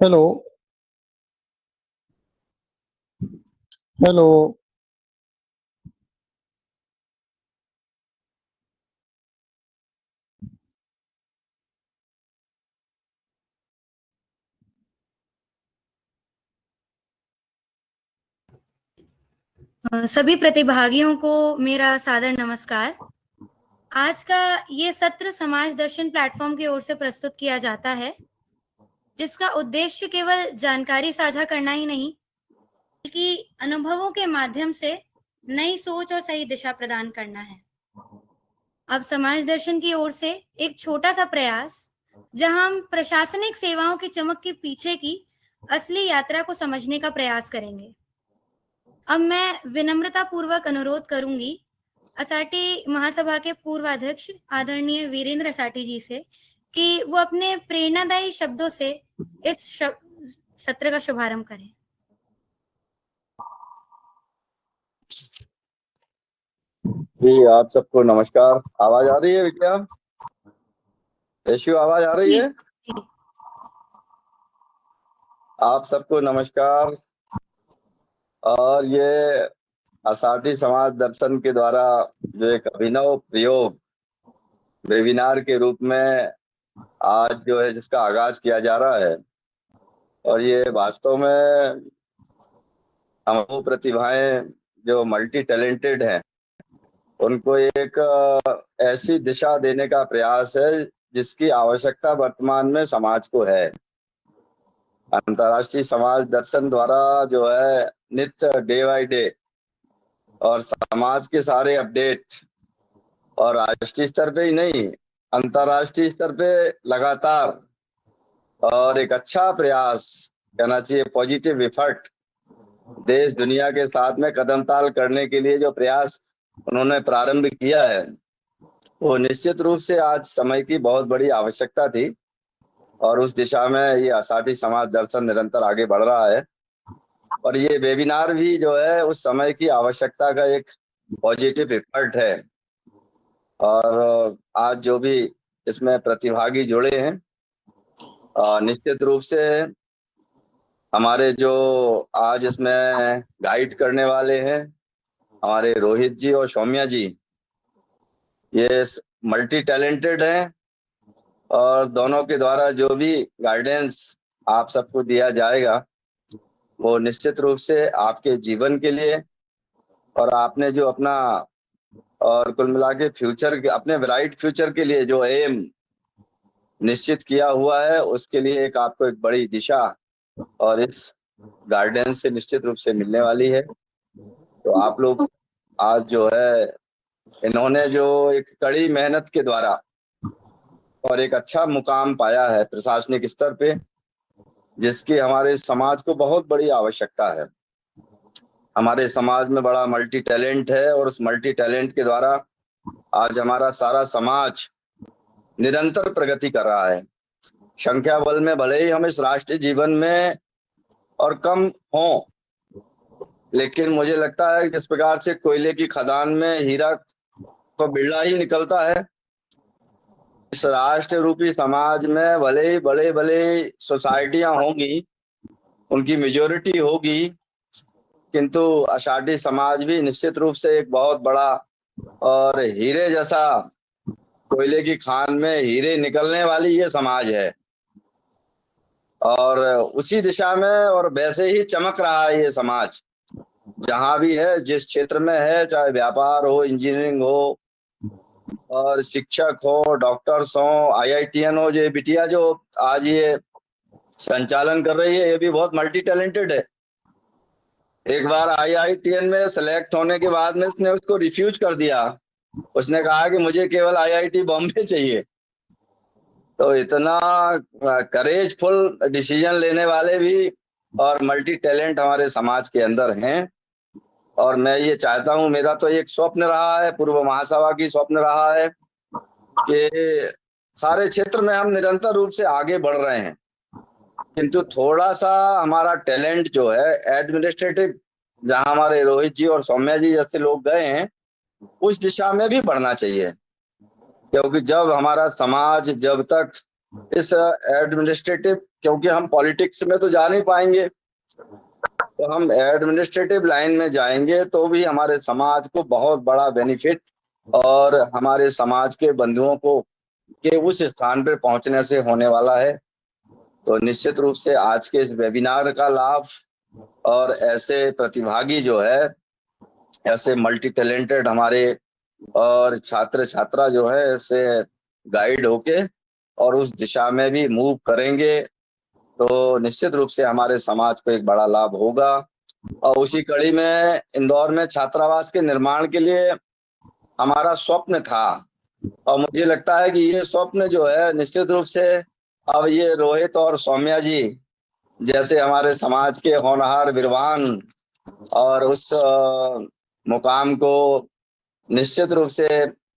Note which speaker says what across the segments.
Speaker 1: Hello. Hello.
Speaker 2: सभी प्रतिभागियों को मेरा सादर नमस्कार। आज का ये सत्र समाज दर्शन प्लेटफॉर्म की ओर से प्रस्तुत किया जाता है, जिसका उद्देश्य केवल जानकारी साझा करना ही नहीं, बल्कि अनुभवों के माध्यम से नई सोच और सही दिशा प्रदान करना है। अब समाज दर्शन की ओर से एक छोटा सा प्रयास, जहां हम प्रशासनिक सेवाओं की चमक के पीछे की असली यात्रा को समझने का प्रयास करेंगे। अब मैं विनम्रता पूर्वक अनुरोध करूंगी असाटी महासभा के पूर्व अध्यक्ष आदरणीय वीरेंद्र असाटी जी से कि वो अपने प्रेरणादायी शब्दों से इस सत्र का शुभारंभ करें।
Speaker 3: जी, आप सबको नमस्कार। आवाज आ रही है क्या? यशु, आवाज आ रही है?
Speaker 2: जी।
Speaker 3: आप सबको नमस्कार। और ये असाटी समाज दर्शन के द्वारा जो एक अभिनव प्रयोग वेबिनार के रूप में आज जो है जिसका आगाज किया जा रहा है, और ये वास्तव में हम वो प्रतिभाएं जो मल्टी टैलेंटेड हैं उनको एक ऐसी दिशा देने का प्रयास है जिसकी आवश्यकता वर्तमान में समाज को है। अंतर्राष्ट्रीय समाज दर्शन द्वारा जो है नित्य डे बाय डे और समाज के सारे अपडेट, और राष्ट्रीय स्तर पे ही नहीं, अंतर्राष्ट्रीय स्तर पे लगातार और एक अच्छा प्रयास कहना चाहिए, पॉजिटिव एफर्ट देश दुनिया के साथ में कदम ताल करने के लिए जो प्रयास उन्होंने प्रारंभ किया है, वो निश्चित रूप से आज समय की बहुत बड़ी आवश्यकता थी। और उस दिशा में ये असाटी समाज दर्शन निरंतर आगे बढ़ रहा है, और ये वेबिनार भी जो है उस समय की आवश्यकता का एक पॉजिटिव एफर्ट है। और आज जो भी इसमें प्रतिभागी जुड़े हैं, निश्चित रूप से हमारे जो आज इसमें गाइड करने वाले हैं हमारे रोहित जी और सौम्या जी, ये मल्टी टैलेंटेड हैं, और दोनों के द्वारा जो भी गाइडेंस आप सबको दिया जाएगा वो निश्चित रूप से आपके जीवन के लिए, और आपने जो अपना और कुल मिला के फ्यूचर के अपने ब्राइट फ्यूचर के लिए जो एम निश्चित किया हुआ है, उसके लिए एक आपको एक बड़ी दिशा और इस गाइडेंस से निश्चित रूप से मिलने वाली है। तो आप लोग आज जो है इन्होंने जो एक कड़ी मेहनत के द्वारा और एक अच्छा मुकाम पाया है प्रशासनिक स्तर पे, जिसकी हमारे समाज को बहुत बड़ी आवश्यकता है। हमारे समाज में बड़ा मल्टी टैलेंट है, और उस मल्टी टैलेंट के द्वारा आज हमारा सारा समाज निरंतर प्रगति कर रहा है। संख्या बल में भले ही हम इस राष्ट्रीय जीवन में और कम हों, लेकिन मुझे लगता है जिस प्रकार से कोयले की खदान में हीरा तो बिरला ही निकलता है, इस राष्ट्र रूपी समाज में भले ही बड़े बड़े सोसाइटियां होंगी, उनकी मेजोरिटी होगी, किंतु अषाढ़ी समाज भी निश्चित रूप से एक बहुत बड़ा और हीरे जैसा, कोयले की खान में हीरे निकलने वाली ये समाज है, और उसी दिशा में और वैसे ही चमक रहा है ये समाज जहां भी है, जिस क्षेत्र में है, चाहे व्यापार हो, इंजीनियरिंग हो, और शिक्षक हो, डॉक्टर्स हो, आईआईटीएन हो। ये बिटिया जो आज ये संचालन कर रही है, ये भी बहुत मल्टी टैलेंटेड है। एक बार आईआईटीएन में सेलेक्ट होने के बाद में उसने उसको रिफ्यूज कर दिया, उसने कहा कि मुझे केवल आईआईटी बॉम्बे चाहिए। तो इतना करेजफुल डिसीजन लेने वाले भी और मल्टी टैलेंट हमारे समाज के अंदर हैं, और मैं ये चाहता हूं, मेरा तो एक स्वप्न रहा है, पूर्व महासभा की स्वप्न रहा है कि सारे क्षेत्र में हम निरंतर रूप से आगे बढ़ रहे हैं, किंतु थोड़ा सा हमारा टैलेंट जो है एडमिनिस्ट्रेटिव, जहां हमारे रोहित जी और सौम्या जी जैसे लोग गए हैं, उस दिशा में भी बढ़ना चाहिए। क्योंकि जब हमारा समाज जब तक इस एडमिनिस्ट्रेटिव, क्योंकि हम पॉलिटिक्स में तो जा नहीं पाएंगे, तो हम एडमिनिस्ट्रेटिव लाइन में जाएंगे तो भी हमारे समाज को बहुत बड़ा बेनिफिट और हमारे समाज के बंधुओं को के उस स्थान पर पहुंचने से होने वाला है। तो निश्चित रूप से आज के इस वेबिनार का लाभ और ऐसे प्रतिभागी जो है, ऐसे मल्टी टैलेंटेड हमारे और छात्र छात्रा जो है, ऐसे गाइड होके और उस दिशा में भी मूव करेंगे तो निश्चित रूप से हमारे समाज को एक बड़ा लाभ होगा। और उसी कड़ी में इंदौर में छात्रावास के निर्माण के लिए हमारा स्वप्न था और मुझे लगता है कि ये स्वप्न जो है निश्चित रूप से अब ये रोहित और सौम्या जी जैसे हमारे समाज के होनहार विद्वान और उस मुकाम को निश्चित रूप से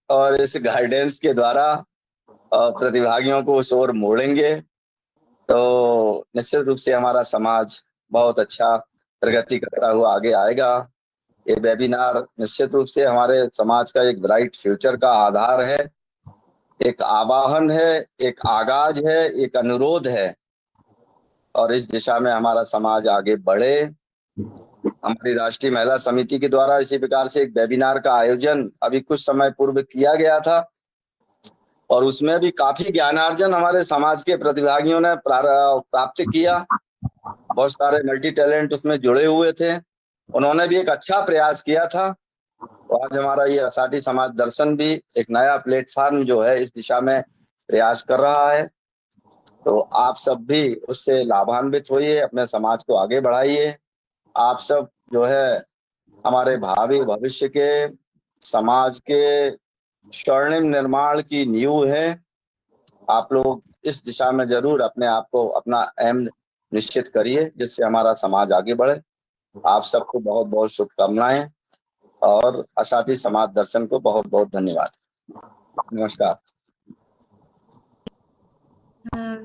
Speaker 3: और इस गाइडेंस के द्वारा प्रतिभागियों को उस ओर मोड़ेंगे तो निश्चित रूप से हमारा समाज बहुत अच्छा प्रगति करता हुआ आगे आएगा। ये वेबिनार निश्चित रूप से हमारे समाज का एक ब्राइट फ्यूचर का आधार है, एक आवाहन है, एक आगाज है, एक अनुरोध है और इस दिशा में हमारा समाज आगे बढ़े। हमारी राष्ट्रीय महिला समिति के द्वारा इसी प्रकार से एक वेबिनार का आयोजन अभी कुछ समय पूर्व किया गया था और उसमें भी काफी ज्ञानार्जन हमारे समाज के प्रतिभागियों ने प्राप्त किया। बहुत सारे मल्टी टैलेंट उसमें जुड़े हुए थे, उन्होंने भी एक अच्छा प्रयास किया था। तो आज हमारा ये असाटी समाज दर्शन भी एक नया प्लेटफॉर्म जो है इस दिशा में प्रयास कर रहा है। तो आप सब भी उससे लाभान्वित होइए, अपने समाज को आगे बढ़ाइए। आप सब जो है हमारे भावी भविष्य के समाज के स्वर्णिम निर्माण की नींव है। आप लोग इस दिशा में जरूर अपने आप को अपना एम निश्चित करिए जिससे हमारा समाज आगे बढ़े। आप सबको बहुत बहुत शुभकामनाएं और असाटी समाज दर्शन को बहुत बहुत धन्यवाद। नमस्कार।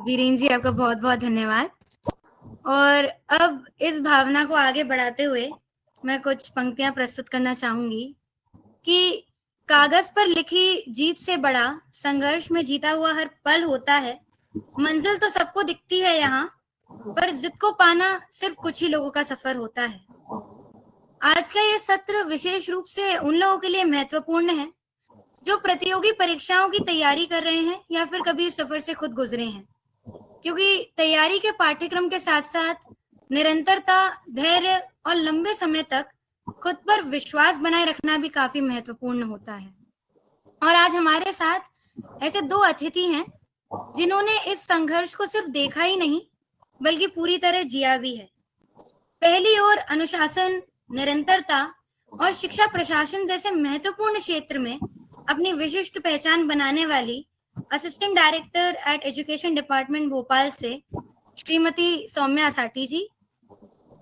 Speaker 2: वीरेन जी, आपका बहुत बहुत धन्यवाद। और अब इस भावना को आगे बढ़ाते हुए मैं कुछ पंक्तियां प्रस्तुत करना चाहूंगी कि कागज पर लिखी जीत से बड़ा संघर्ष में जीता हुआ हर पल होता है। मंजिल तो सबको दिखती है यहाँ, पर जिद को पाना सिर्फ कुछ ही लोगों का सफर होता है। आज का ये सत्र विशेष रूप से उन लोगों के लिए महत्वपूर्ण है जो प्रतियोगी परीक्षाओं की तैयारी कर रहे हैं या फिर कभी इस सफर से खुद गुजरे हैं, क्योंकि तैयारी के पाठ्यक्रम के साथ साथ निरंतरता, धैर्य और लंबे समय तक खुद पर विश्वास बनाए रखना भी काफी महत्वपूर्ण होता है। और आज हमारे साथ ऐसे दो अतिथि हैं जिन्होंने इस संघर्ष को सिर्फ देखा ही नहीं बल्कि पूरी तरह जिया भी है। पहली ओर अनुशासन, निरंतरता और शिक्षा प्रशासन जैसे महत्वपूर्ण क्षेत्र में अपनी विशिष्ट पहचान बनाने वाली assistant director at education department Bhopal से श्रीमती सौम्या असाटी जी,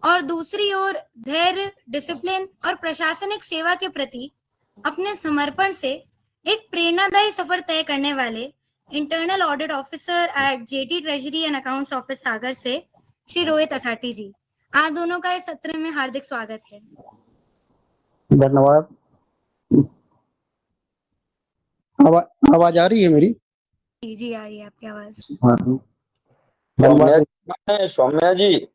Speaker 2: और दूसरी ओर धैर्य, डिसिप्लिन और प्रशासनिक सेवा के प्रति अपने समर्पण से एक प्रेरणादायी सफर तय करने वाले internal audit officer at JT treasury and accounts office Sagar से श्री रोहित असाटी जी। आप दोनों का इस सत्र में हार्दिक स्वागत है।
Speaker 1: धन्यवाद। आवाज आ रही है मेरी?
Speaker 2: जी आ रही है आपकी आवाज।
Speaker 1: हाँ, धन्यवाद।
Speaker 3: सौम्या जी,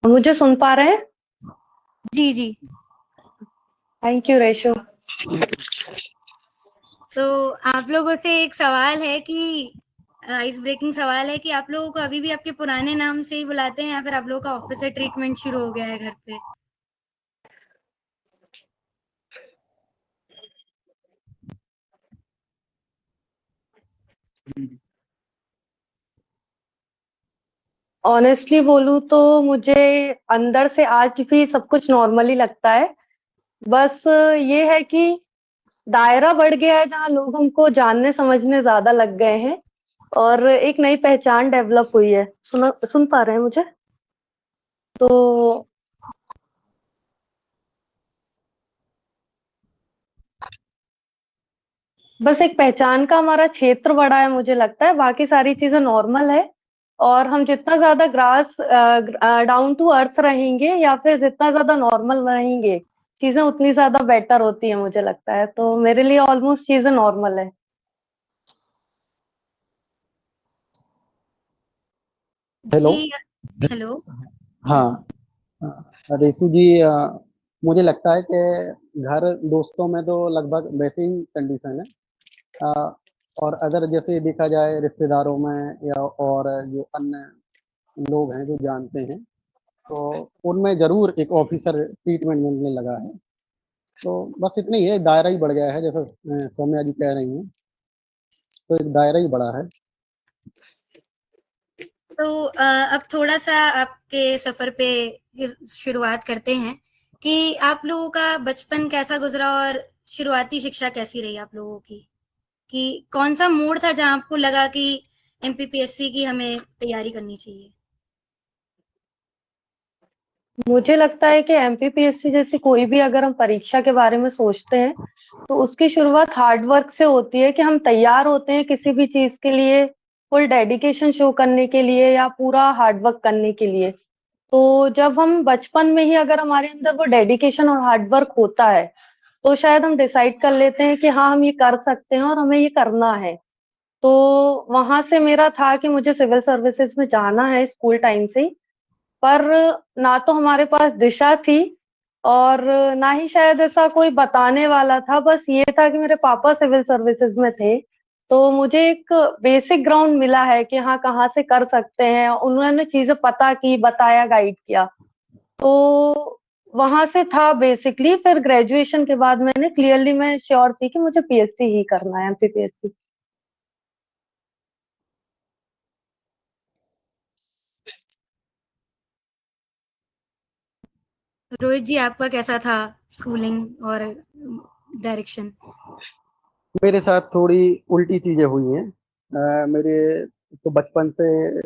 Speaker 4: मुझे सुन पा रहे हैं?
Speaker 2: जी जी,
Speaker 4: थैंक यू रेशो।
Speaker 2: तो आप लोगों से एक सवाल है कि आइस ब्रेकिंग सवाल है कि आप लोगों को अभी भी आपके पुराने नाम से ही बुलाते हैं या फिर आप लोगों का ऑफिसर ट्रीटमेंट शुरू हो गया है घर पे?
Speaker 4: ऑनेस्टली बोलूं तो मुझे अंदर से आज भी सब कुछ नॉर्मली लगता है। बस ये है कि दायरा बढ़ गया है जहाँ लोग हमको जानने समझने ज्यादा लग गए हैं और एक नई पहचान डेवलप हुई है। सुन पा रहे हैं मुझे? तो बस एक पहचान का हमारा क्षेत्र बड़ा है, मुझे लगता है बाकी सारी चीजें नॉर्मल है और हम जितना ज्यादा ग्रास डाउन टू अर्थ रहेंगे या फिर जितना ज्यादा नॉर्मल रहेंगे, चीजें उतनी ज्यादा बेटर होती है मुझे लगता है। तो मेरे लिए ऑलमोस्ट चीजें नॉर्मल है।
Speaker 1: हेलो।
Speaker 2: जी। हेलो।
Speaker 1: हाँ। रेसू जी, मुझे लगता है कि घर दोस्तों में तो लगभग वैसे ही कंडीशन है। अ, और अगर जैसे देखा जाए रिश्तेदारों में या और जो अन्य लोग हैं जो जानते हैं, तो उनमें जरूर एक ऑफिसर ट्रीटमेंट मिलने लगा है। तो बस इतना ही है, दायरा ही बढ़ गया है, जैसे सौम्या जी कह रही हैं। तो एक दायरा ही बड़ा है।
Speaker 2: तो अब थोड़ा सा आपके सफर पे शुरुआत करते हैं कि आप लोगों का बचपन कैसा गुजरा और शुरुआती शिक्षा कैसी रही आप लोगों की, कि कौन सा मोड़ था जहां आपको लगा कि एमपीपीएससी की हमें तैयारी करनी चाहिए।
Speaker 4: मुझे लगता है कि एमपीपीएससी जैसी कोई भी अगर हम परीक्षा के बारे में सोचते हैं, तो उसकी शुरुआत हार्ड वर्क से होती है कि हम तैयार होते हैं किसी भी चीज के लिए, फुल डेडिकेशन शो करने के लिए या पूरा हार्ड वर्क करने के लिए। तो जब हम बचपन में ही अगर हमारे अंदर वो डेडिकेशन और हार्ड वर्क होता है, तो शायद हम डिसाइड कर लेते हैं कि हाँ, हम ये कर सकते हैं और हमें ये करना है। तो वहां से मेरा था कि मुझे सिविल सर्विसेज में जाना है स्कूल टाइम से ही। पर ना तो हमारे पास दिशा थी और ना ही शायद ऐसा कोई बताने वाला था। बस ये था कि मेरे पापा सिविल सर्विसेज में थे, तो मुझे एक बेसिक ग्राउंड मिला है कि हाँ, कहाँ से कर सकते हैं। उन्होंने चीजें पता की, बताया, गाइड किया। तो वहां से था बेसिकली। फिर ग्रेजुएशन के बाद मैंने क्लियरली, मैं श्योर थी कि मुझे पीएससी ही करना है, एमपीपीएससी।
Speaker 2: रोहित जी, आपका कैसा था स्कूलिंग और डायरेक्शन।
Speaker 1: मेरे साथ थोड़ी उल्टी चीजें हुई हैं। मेरे तो बचपन से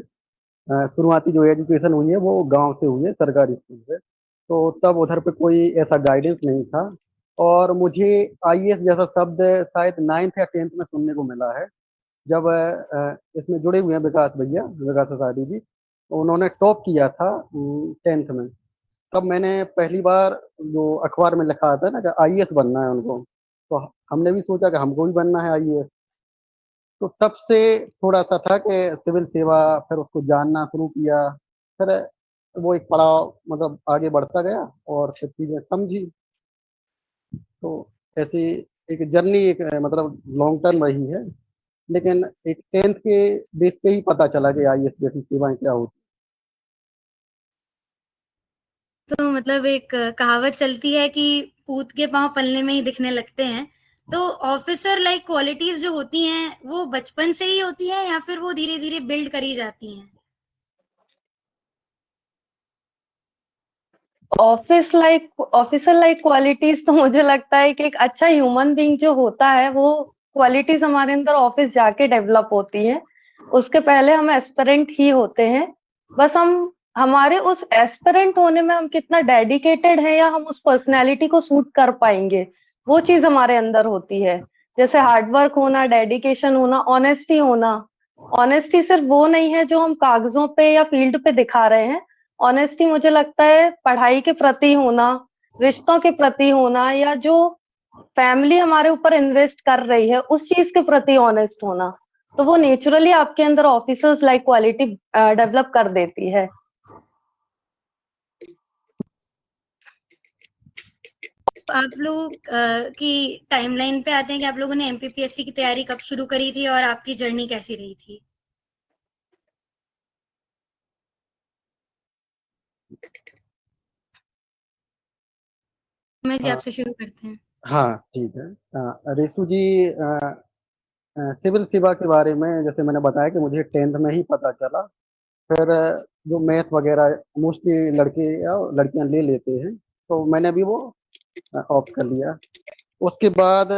Speaker 1: शुरुआती जो एजुकेशन हुई है वो गांव से हुई है, सरकारी स्कूल से। तो तब उधर पे कोई ऐसा गाइडेंस नहीं था। और मुझे आईएएस जैसा शब्द शायद 9th या 10th में सुनने को मिला है, जब इसमें जुड़े हुए हैं विकास भैया, विकास आसादी जी। तो उन्होंने टॉप किया था 10th में। तब मैंने पहली बार जो अखबार में लिखा था ना कि आईएएस बनना है उनको, तो हमने भी सोचा कि हमको भी बनना है आईएएस। तो तब से थोड़ा सा था कि सिविल सेवा, फिर उसको जानना शुरू किया। फिर वो एक पड़ाव मतलब आगे बढ़ता गया और फिर चीजें समझी। तो ऐसी एक जर्नी, एक मतलब लॉन्ग टर्म रही है। लेकिन एक 10th के बेस पे ही पता चला कि आईएएस जैसी सेवाएं क्या होती।
Speaker 2: तो मतलब एक कहावत चलती है कि पूत के पांव पलने में ही दिखने लगते हैं। तो ऑफिसर लाइक क्वालिटीज जो होती हैं वो बचपन से ही होती हैं या फिर वो धीरे धीरे बिल्ड करी जाती हैं।
Speaker 4: ऑफिसर लाइक क्वालिटीज तो मुझे लगता है कि एक अच्छा ह्यूमन बीइंग जो होता है, वो क्वालिटीज हमारे अंदर ऑफिस जाके डेवलप होती हैं। उसके पहले हम एस्पिरेंट ही होते हैं। बस हम हमारे उस एस्पिरेंट होने में हम कितना डेडिकेटेड हैं या हम उस पर्सनैलिटी को सूट कर पाएंगे, वो चीज हमारे अंदर होती है। जैसे हार्ड वर्क होना, डेडिकेशन होना, ऑनेस्टी होना। ऑनेस्टी सिर्फ वो नहीं है जो हम कागजों पे या फील्ड पे दिखा रहे हैं। ऑनेस्टी मुझे लगता है पढ़ाई के प्रति होना, रिश्तों के प्रति होना, या जो फैमिली हमारे ऊपर इन्वेस्ट कर रही है उस चीज के प्रति ऑनेस्ट होना। तो वो नेचुरली आपके अंदर ऑफिसर्स लाइक क्वालिटी डेवलप कर देती है।
Speaker 2: आप लोग की टाइमलाइन पे आते हैं कि आप लोगों ने एमपीपीएससी की तैयारी कब शुरू करी थी और आपकी जर्नी कैसी रही थी। मैं जी
Speaker 1: हाँ।
Speaker 2: आपसे शुरू करते हैं।
Speaker 1: हाँ, ठीक है। रेसू जी, सिविल सेवा के बारे में जैसे मैंने बताया कि मुझे 10th में ही पता चला। फिर जो मैथ वगैरह मोस्टली लड़के या लड़कियां ले लेते हैं, तो मैंने भी वो ऑप्ट कर लिया। उसके बाद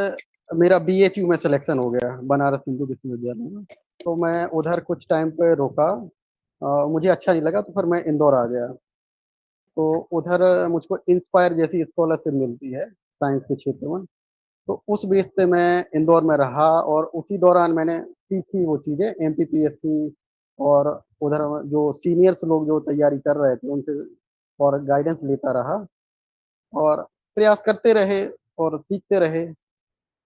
Speaker 1: मेरा बीएचयू में सिलेक्शन हो गया, बनारस हिंदू विश्वविद्यालय में। तो मैं उधर कुछ टाइम पे रुका। मुझे अच्छा नहीं लगा, तो फिर मैं इंदौर आ गया। तो उधर मुझको इंस्पायर जैसी स्कॉलरशिप मिलती है साइंस के क्षेत्र में। तो उस बेस पे मैं इंदौर में रहा और उसी दौरान मैंने सीखी वो चीज़ें, एमपीपीएससी और उधर जो सीनियर्स लोग जो तैयारी कर रहे थे उनसे और गाइडेंस लेता रहा और प्रयास करते रहे और सीखते रहे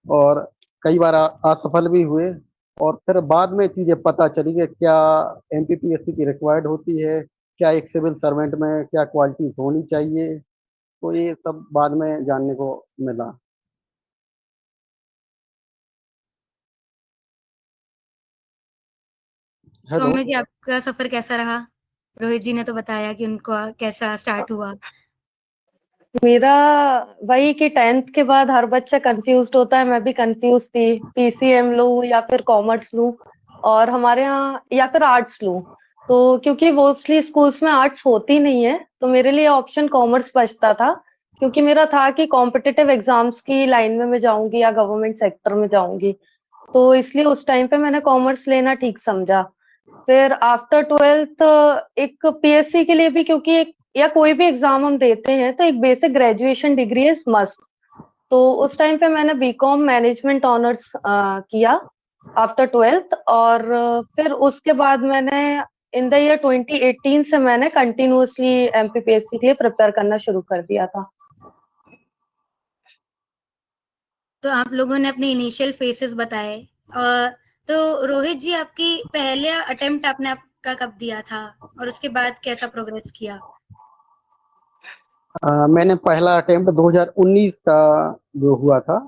Speaker 1: और कई बार असफल भी हुए और फिर बाद में चीजें पता चली कि क्या एमपीपीएससी की रिक्वायर्ड होती है, क्या एक सिविल सर्वेंट में क्या क्वालिटीज होनी चाहिए, तो ये सब बाद में जानने को मिला। हेलो।
Speaker 2: सौम्य जी, आपका सफर कैसा रहा? रोहित जी ने तो बताया कि उनको कैसा स्टार्ट हुआ।
Speaker 4: मेरा वही कि 10th के बाद हर बच्चा कंफ्यूज्ड होता है, मैं भी कंफ्यूज थी, पीसीएम लूं या फिर कॉमर्स लूं और हमारे यहाँ या फिर आर्ट्स लूं। तो क्योंकि मोस्टली स्कूल्स में आर्ट्स होती नहीं है तो मेरे लिए ऑप्शन कॉमर्स बचता था, क्योंकि मेरा था कि कॉम्पिटिटिव एग्जाम्स की लाइन में मैं जाऊंगी या गवर्नमेंट सेक्टर में जाऊंगी। तो इसलिए उस टाइम पे मैंने कॉमर्स लेना ठीक समझा। फिर आफ्टर 12th एक पीएससी के लिए भी, क्योंकि एक या कोई भी एग्जाम हम देते हैं तो एक basic graduation degree is must. तो उस टाइम पे मैंने बीकॉम मैनेजमेंट ऑनर्स किया आफ्टर 12th। और फिर उसके बाद मैंने इन द ईयर 2018 से मैंने कंटिन्यूअसली एमपीपीएससी के लिए प्रिपेयर करना शुरू कर दिया था।
Speaker 2: तो आप लोगों ने अपने इनिशियल फेसेस बताए। तो रोहित जी, आपकी पहला अटेम्प्ट आपने आपका कब दिया था और उसके बाद कैसा प्रोग्रेस किया?
Speaker 1: मैंने पहला अटेम्प्ट 2019 का जो हुआ था,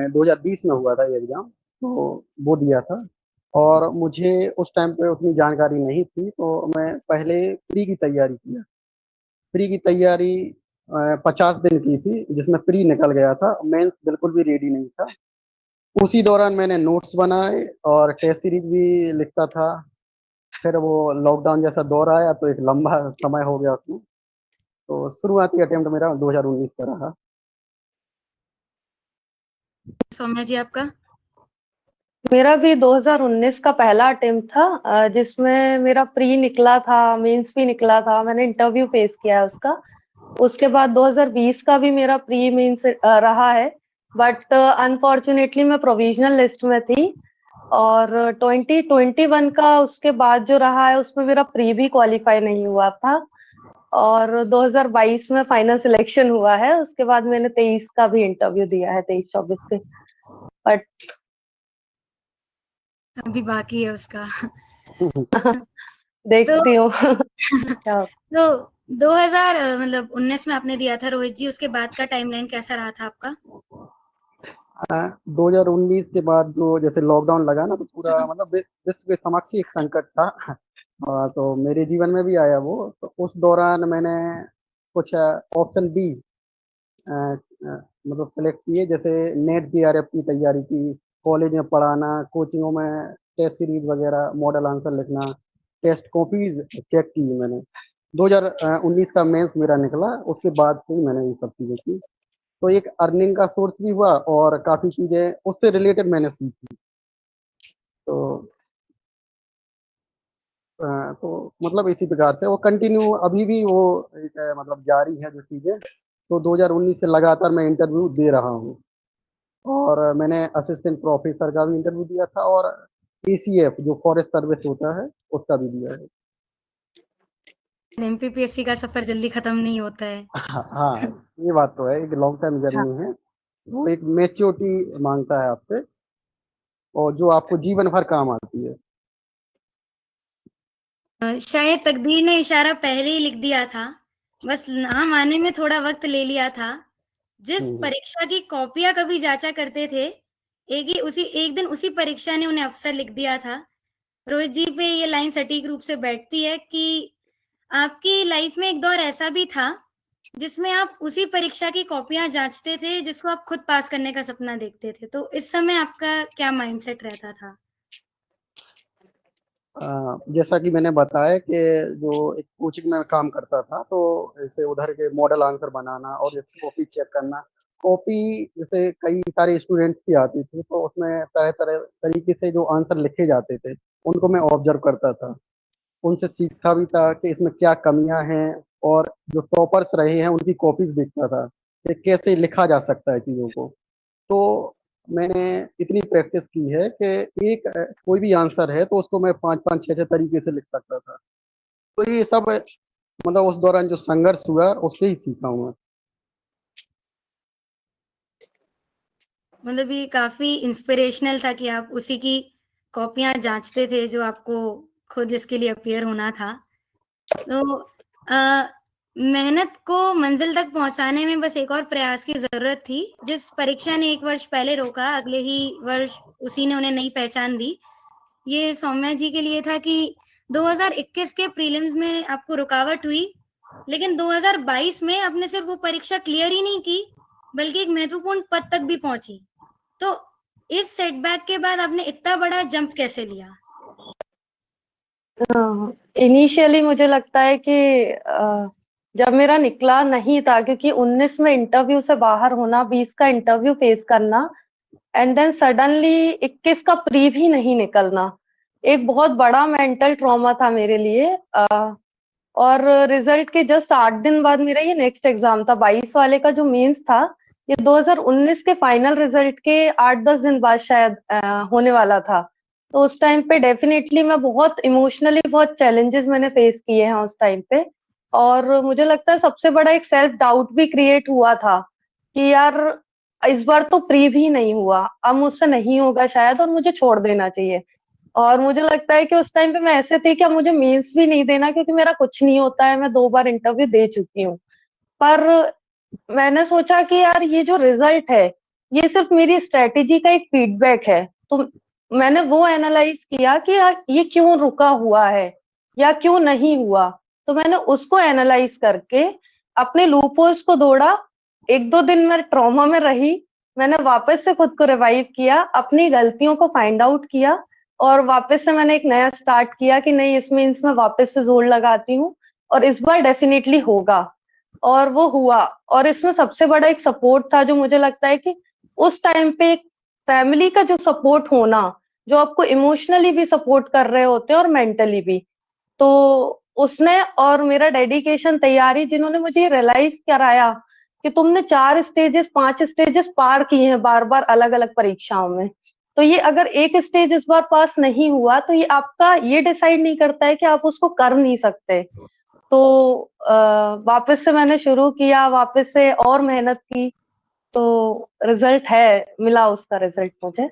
Speaker 1: 2020 में हुआ था ये एग्जाम, तो वो दिया था और मुझे उस टाइम पे उतनी जानकारी नहीं थी तो मैं पहले प्री की तैयारी किया। प्री की तैयारी 50 दिन की थी जिसमें प्री निकल गया था, मेंस बिल्कुल भी रेडी नहीं था। उसी दौरान मैंने नोट्स बनाए और टेस्ट सीरीज भी लिखता था। फिर वो लॉकडाउन जैसा दौर आया तो एक लंबा समय हो गया उसमें, तो शुरुआती अटेम्प्ट मेरा 2019 का रहा।
Speaker 2: सौम्या जी, आपका?
Speaker 4: मेरा भी 2019 का पहला अटेम्प्ट था, जिसमें मेरा प्री निकला था, मेंस भी निकला था, मैंने इंटरव्यू फेस किया है उसका। उसके बाद 2020 का भी मेरा प्री मेंस रहा है, बट अनफॉर्चुनेटली मैं प्रोविजनल लिस्ट में थी। और 2021 का उसके बाद जो रहा है उसमें मेरा प्री भी क्वालिफाई नहीं हुआ था। और 2022 में फाइनल सिलेक्शन हुआ है, उसके बाद मैंने 23 का भी इंटरव्यू दिया है, 23-24 के। बट
Speaker 2: अभी बाकी है उसका। तो
Speaker 4: देखती हूँ क्या।
Speaker 2: तो 2000 मतलब 19 में आपने दिया था रोहित जी, उसके बाद का टाइमलाइन कैसा रहा था आपका?
Speaker 1: 2019 के बाद जो जैसे लॉकडाउन लगा ना तो पूरा मतलब विश्व के समक्ष ही एक संकट था। तो मेरे जीवन में भी आया वो, तो उस दौरान मैंने कुछ ऑप्शन बी मतलब सेलेक्ट किए, जैसे नेट जेआरएफ की तैयारी की, कॉलेज में पढ़ाना, कोचिंगों में टेस्ट सीरीज वगैरह, मॉडल आंसर लिखना, टेस्ट कॉपीज चेक की मैंने। 2019 का मेंस मेरा निकला, उसके बाद से ही मैंने ये सब चीज़ें की, तो एक अर्निंग का सोर्स भी हुआ और काफ़ी चीज़ें उससे रिलेटेड मैंने सीखी। तो तो मतलब इसी प्रकार से वो कंटिन्यू अभी भी वो एक मतलब जारी है जो चीज़ें। तो 2019 से लगातार मैं इंटरव्यू दे रहा हूँ और मैंने असिस्टेंट प्रोफेसर का भी इंटरव्यू दिया था और एसीएफ जो फॉरेस्ट सर्विस होता है उसका भी दिया है।
Speaker 2: एमपीपीएससी का सफर जल्दी खत्म नहीं होता है।
Speaker 1: हाँ हाँ, ये बात तो है, एक लॉन्ग टर्म
Speaker 4: हाँ।
Speaker 1: जर्नी है, वो एक मेच्योरिटी मांगता है आपसे और जो आपको जीवन भर काम आती है।
Speaker 2: शायद तकदीर ने इशारा पहले ही लिख दिया था, बस नाम आने में थोड़ा वक्त ले लिया था। जिस
Speaker 1: हम्म।
Speaker 2: परीक्षा की कॉपियां कभी जांचा करते थे, एक दिन उसी परीक्षा ने उन्हें अफसर लिख दिया था। रोहित जी पे ये लाइन सटीक रूप से बैठती है कि आपकी लाइफ में एक दौर ऐसा भी था जिसमें आप उसी परीक्षा की कॉपियां जांचते थे जिसको आप खुद पास करने का सपना देखते थे। तो इस समय आपका क्या माइंडसेट रहता था?
Speaker 1: जैसा कि मैंने बताया कि जो एक कोचिंग में काम करता था तो ऐसे उधर के मॉडल आंसर बनाना और जैसे कॉपी चेक करना, कॉपी जैसे कई सारे स्टूडेंट्स की आती थी तो उसमें तरह तरह तरीके से जो आंसर लिखे जाते थे उनको मैं ऑब्जर्व करता था, उनसे सीखता भी था कि इसमें क्या कमियां हैं और जो टॉपर्स रहे हैं उनकी कॉपीज देखता था कि कैसे लिखा जा सकता है चीज़ों को। तो मैंने इतनी प्रैक्टिस की है कि एक कोई भी आंसर है तो उसको मैं 5-5 6-6 तरीके से लिख सकता था। तो ये सब मतलब उस दौरान जो संघर्ष हुआ उससे ही सीखा हूँ मैं।
Speaker 2: मतलब ये काफी इंस्पिरेशनल था कि आप उसी की कॉपियां जांचते थे जो आपको खुद इसके लिए अपीयर होना था। तो मेहनत को मंजिल तक पहुंचाने में बस एक और प्रयास की जरूरत थी। जिस परीक्षा ने 1 वर्ष पहले रोका, अगले ही वर्ष उसी ने उन्हें नई पहचान दी। ये सौम्या जी के लिए था कि 2021 के प्रीलिम्स में आपको रुकावट हुई, लेकिन 2022 में आपने सिर्फ वो परीक्षा क्लियर ही नहीं की, बल्कि एक महत्वपूर्ण पद तक भी पहुंची। तो इस सेटबैक के बाद आपने इतना बड़ा जंप कैसे लिया?
Speaker 4: इनिशियली मुझे लगता है कि जब मेरा निकला नहीं था, क्योंकि 19 में इंटरव्यू से बाहर होना, 20 का इंटरव्यू फेस करना एंड देन सडनली 21 का प्री भी नहीं निकलना, एक बहुत बड़ा मेंटल ट्रॉमा था मेरे लिए। और रिजल्ट के जस्ट 8 दिन बाद मेरा ये नेक्स्ट एग्जाम था, 22 वाले का जो मेंस था, ये 2019 के फाइनल रिजल्ट के 8-10 दिन बाद शायद होने वाला था। तो उस टाइम पे डेफिनेटली मैं बहुत इमोशनली बहुत चैलेंजेस मैंने फेस किए हैं उस टाइम पे। और मुझे लगता है सबसे बड़ा एक सेल्फ डाउट भी क्रिएट हुआ था कि यार इस बार तो प्री भी नहीं हुआ, अब मुझसे नहीं होगा शायद और मुझे छोड़ देना चाहिए। और मुझे लगता है कि उस टाइम पे मैं ऐसे थी कि अब मुझे मेंस भी नहीं देना, क्योंकि मेरा कुछ नहीं होता है, मैं 2 बार इंटरव्यू दे चुकी हूँ। पर मैंने सोचा कि यार ये जो रिजल्ट है, ये सिर्फ मेरी स्ट्रेटेजी का एक फीडबैक है। तो मैंने वो एनालाइज किया कि यार ये क्यों रुका हुआ है या क्यों नहीं हुआ। तो मैंने उसको एनालाइज करके अपने लूपहोल्स को ढूंढा। 1-2 दिन मैं ट्रॉमा में रही, मैंने वापस से खुद को रिवाइव किया, अपनी गलतियों को फाइंड आउट किया और वापस से मैंने एक नया स्टार्ट किया कि नहीं, इसमें वापस से जोर लगाती हूँ और इस बार डेफिनेटली होगा। और वो हुआ। और इसमें सबसे बड़ा एक सपोर्ट था जो मुझे लगता है कि उस टाइम पे एक फैमिली का जो सपोर्ट होना, जो आपको इमोशनली भी सपोर्ट कर रहे होते हैं और मेंटली भी। तो उसने और मेरा डेडिकेशन, तैयारी, जिन्होंने मुझे रियलाइज कराया कि तुमने 4 स्टेजेस 5 स्टेजेस पार किए हैं बार बार अलग अलग परीक्षाओं में। तो ये अगर एक स्टेज इस बार पास नहीं हुआ तो ये आपका ये डिसाइड नहीं करता है कि आप उसको कर नहीं सकते। तो वापस से मैंने शुरू किया, वापस से और मेहनत की। तो रिजल्ट है, मिला उसका रिजल्ट मुझे।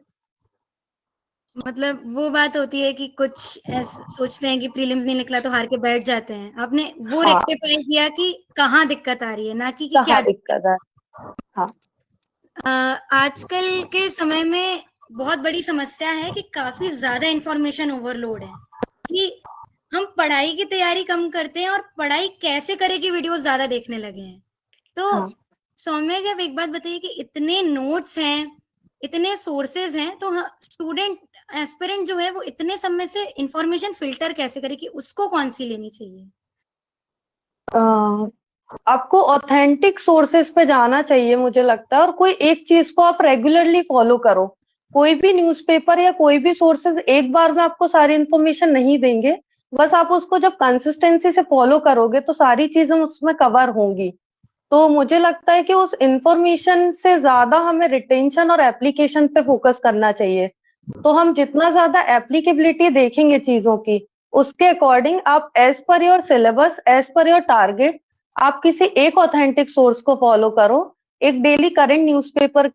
Speaker 2: मतलब वो बात होती है कि कुछ ऐसे सोचते हैं कि प्रीलिम्स नहीं निकला तो हार के बैठ जाते हैं। आपने वो
Speaker 4: हाँ,
Speaker 2: रेक्टिफाई किया कि कहाँ दिक्कत आ रही है, ना कि क्या
Speaker 4: कहाँ
Speaker 2: दिक्कत।
Speaker 4: दिक्कत है। हाँ,
Speaker 2: आजकल के समय में बहुत बड़ी समस्या है कि काफी ज्यादा इंफॉर्मेशन ओवरलोड है, कि हम पढ़ाई की तैयारी कम करते हैं और पढ़ाई कैसे करें की वीडियोस ज्यादा देखने लगे हैं। तो
Speaker 4: हाँ।
Speaker 2: सौम्या जी, आप एक बात बताइए कि इतने नोट्स हैं, इतने सोर्सेज हैं, तो स्टूडेंट एस्पिरेंट जो है वो इतने सब में से इंफॉर्मेशन फिल्टर कैसे करे कि उसको कौन सी लेनी चाहिए?
Speaker 4: आपको ऑथेंटिक सोर्सेस पे जाना चाहिए मुझे लगता है, और कोई एक चीज को आप रेगुलरली फॉलो करो। कोई भी न्यूज़पेपर या कोई भी सोर्सेज एक बार में आपको सारी इंफॉर्मेशन नहीं देंगे। बस आप उसको जब कंसिस्टेंसी से फॉलो करोगे तो सारी चीजें उसमें कवर होंगी। तो मुझे लगता है कि उस इंफॉर्मेशन से ज्यादा हमें रिटेंशन और एप्लीकेशन पे फोकस करना चाहिए। तो हम जितना ज्यादा एप्लीकेबिलिटी देखेंगे चीजों की, उसके अकॉर्डिंग आप as per your syllabus, as per your target, आप किसी एक ऑथेंटिक सोर्स को फॉलो करो। एक daily current newspaper,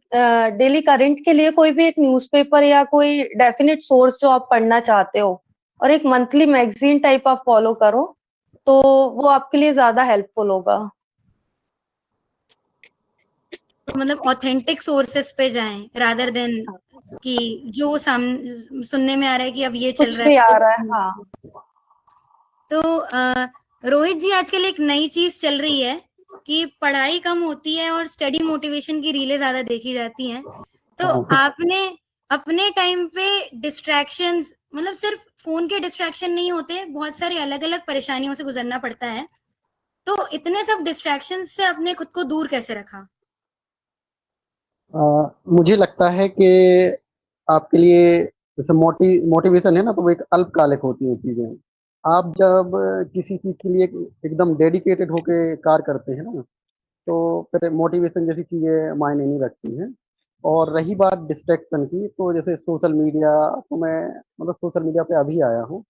Speaker 4: daily current के लिए कोई भी एक न्यूज़पेपर या कोई डेफिनेट सोर्स जो आप पढ़ना चाहते हो, और एक मंथली मैगजीन टाइप आप फॉलो करो, तो वो आपके लिए ज्यादा हेल्पफुल होगा।
Speaker 2: तो मतलब ऑथेंटिक सोर्सेस पे जाएं रादर देन कि जो सुनने में आ रहा है कि अब ये चल
Speaker 4: कुछ
Speaker 2: रहा
Speaker 4: भी आ
Speaker 2: है
Speaker 4: रहा है, हाँ।
Speaker 2: तो रोहित जी, आजकल एक नई चीज चल रही है कि पढ़ाई कम होती है और स्टडी मोटिवेशन की रीलें ज्यादा देखी जाती हैं। तो
Speaker 1: हाँ।
Speaker 2: आपने अपने टाइम पे डिस्ट्रैक्शंस, मतलब सिर्फ फोन के डिस्ट्रैक्शन नहीं होते, बहुत सारी अलग अलग परेशानियों से गुजरना पड़ता है। तो इतने सब डिस्ट्रैक्शंस से अपने खुद को दूर कैसे रखा?
Speaker 1: मुझे लगता है कि आपके लिए जैसे मोटिवेशन है ना, तो वो एक अल्पकालिक होती हैं चीजें। आप जब किसी चीज के लिए एकदम डेडिकेटेड होके कार्य करते हैं ना, तो फिर मोटिवेशन जैसी चीजें मायने नहीं रखती हैं। और रही बात डिस्ट्रैक्शन की, तो जैसे सोशल मीडिया, तो मैं मतलब सोशल मीडिया पे अभी आया हूँ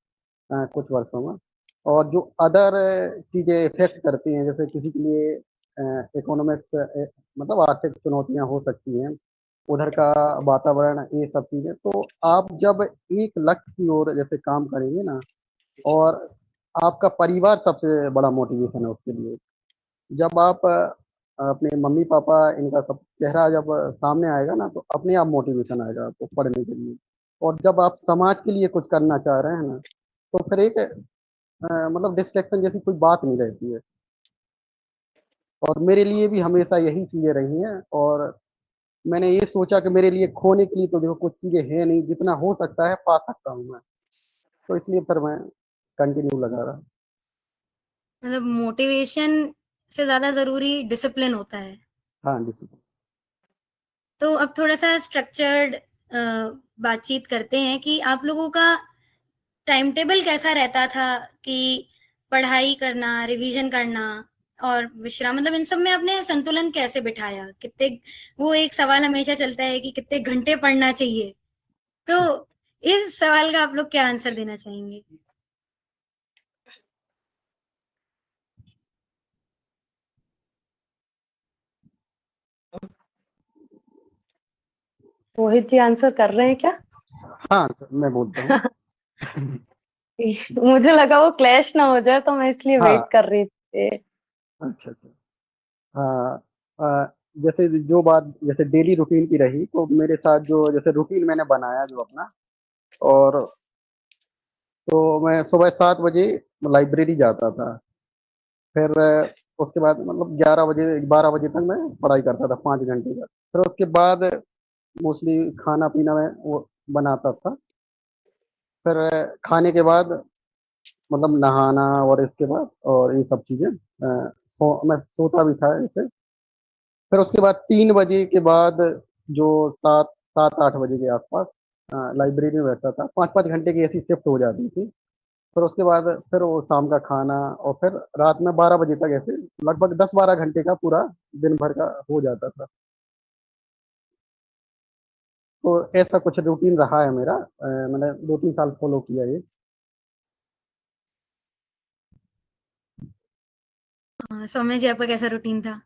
Speaker 1: कुछ वर्षों में। और जो अदर चीज़ें इफ़ेक्ट करती हैं, जैसे किसी के लिए इकोनॉमिक्स मतलब आर्थिक चुनौतियाँ हो सकती हैं, उधर का वातावरण, ये सब चीज़ें। तो आप जब एक लक्ष्य की ओर जैसे काम करेंगे ना, और आपका परिवार सबसे बड़ा मोटिवेशन है उसके लिए। जब आप अपने मम्मी-पापा इनका सब चेहरा जब सामने आएगा ना, तो अपने आप मोटिवेशन आएगा आपको पढ़ने के लिए। और जब आप समाज के लिए कुछ करना चाह रहे हैं ना, तो फिर एक मतलब डिस्ट्रैक्शन जैसी कोई बात नहीं रहती है। और मेरे लिए भी हमेशा यही चीज़ें रही हैं, और मैंने ये सोचा कि मेरे लिए खोने के लिए तो देखो कुछ चीज़ें हैं नहीं, जितना हो सकता है पा सकता हूँ मैं। तो इसलिए फिर मैं कंटिन्यू लगा रहा।
Speaker 2: मतलब मोटिवेशन से ज़्यादा ज़रूरी डिसिप्लिन होता है।
Speaker 1: हाँ, डिसिप्लिन।
Speaker 2: तो अब थोड़ा-सा स्ट्रक्चर्ड बातचीत करते हैं कि आप लोगों का टाइम टेबल कैसा रहता था कि पढ़ाई करना, रिवीजन करना और विश्राम, मतलब इन सब में आपने संतुलन कैसे बिठाया? कितने, वो एक सवाल हमेशा चलता है कि कितने घंटे पढ़ना चाहिए? तो इस सवाल का आप लोग क्या आंसर देना चाहेंगे?
Speaker 4: रोहित जी आंसर कर रहे हैं क्या?
Speaker 1: हाँ, मैं बोलता हूँ।
Speaker 4: मुझे लगा वो क्लैश ना हो जाए, तो मैं इसलिए
Speaker 1: हाँ,
Speaker 4: वेट कर रही थी।
Speaker 1: अच्छा, अच्छा। हाँ, जैसे जो बात जैसे डेली रूटीन की रही, तो मेरे साथ जो जैसे रूटीन मैंने बनाया जो अपना, और तो मैं सुबह 7 बजे लाइब्रेरी जाता था। फिर उसके बाद मतलब 11 बजे 12 बजे तक मैं पढ़ाई करता था 5 घंटे का। फिर उसके बाद मोस्टली खाना-पीना मैं वो बनाता था। फिर खाने के बाद मतलब नहाना, और इसके बाद और ये सब चीज़ें मैं सोता भी था ऐसे। फिर उसके बाद 3 बजे के बाद जो 7-8 बजे के आस-पास लाइब्रेरी में बैठता था। 5-5 घंटे की ऐसी शिफ्ट हो जाती थी। फिर उसके बाद फिर वो शाम का खाना, और फिर रात में 12 बजे तक ऐसे लगभग 10-12 घंटे का पूरा दिन भर का हो जाता था। तो ऐसा कुछ रूटीन रहा है मेरा, मैंने 2-3 साल फ़ॉलो किया ये।
Speaker 2: सौम्या जी, आपका कैसा रूटीन था?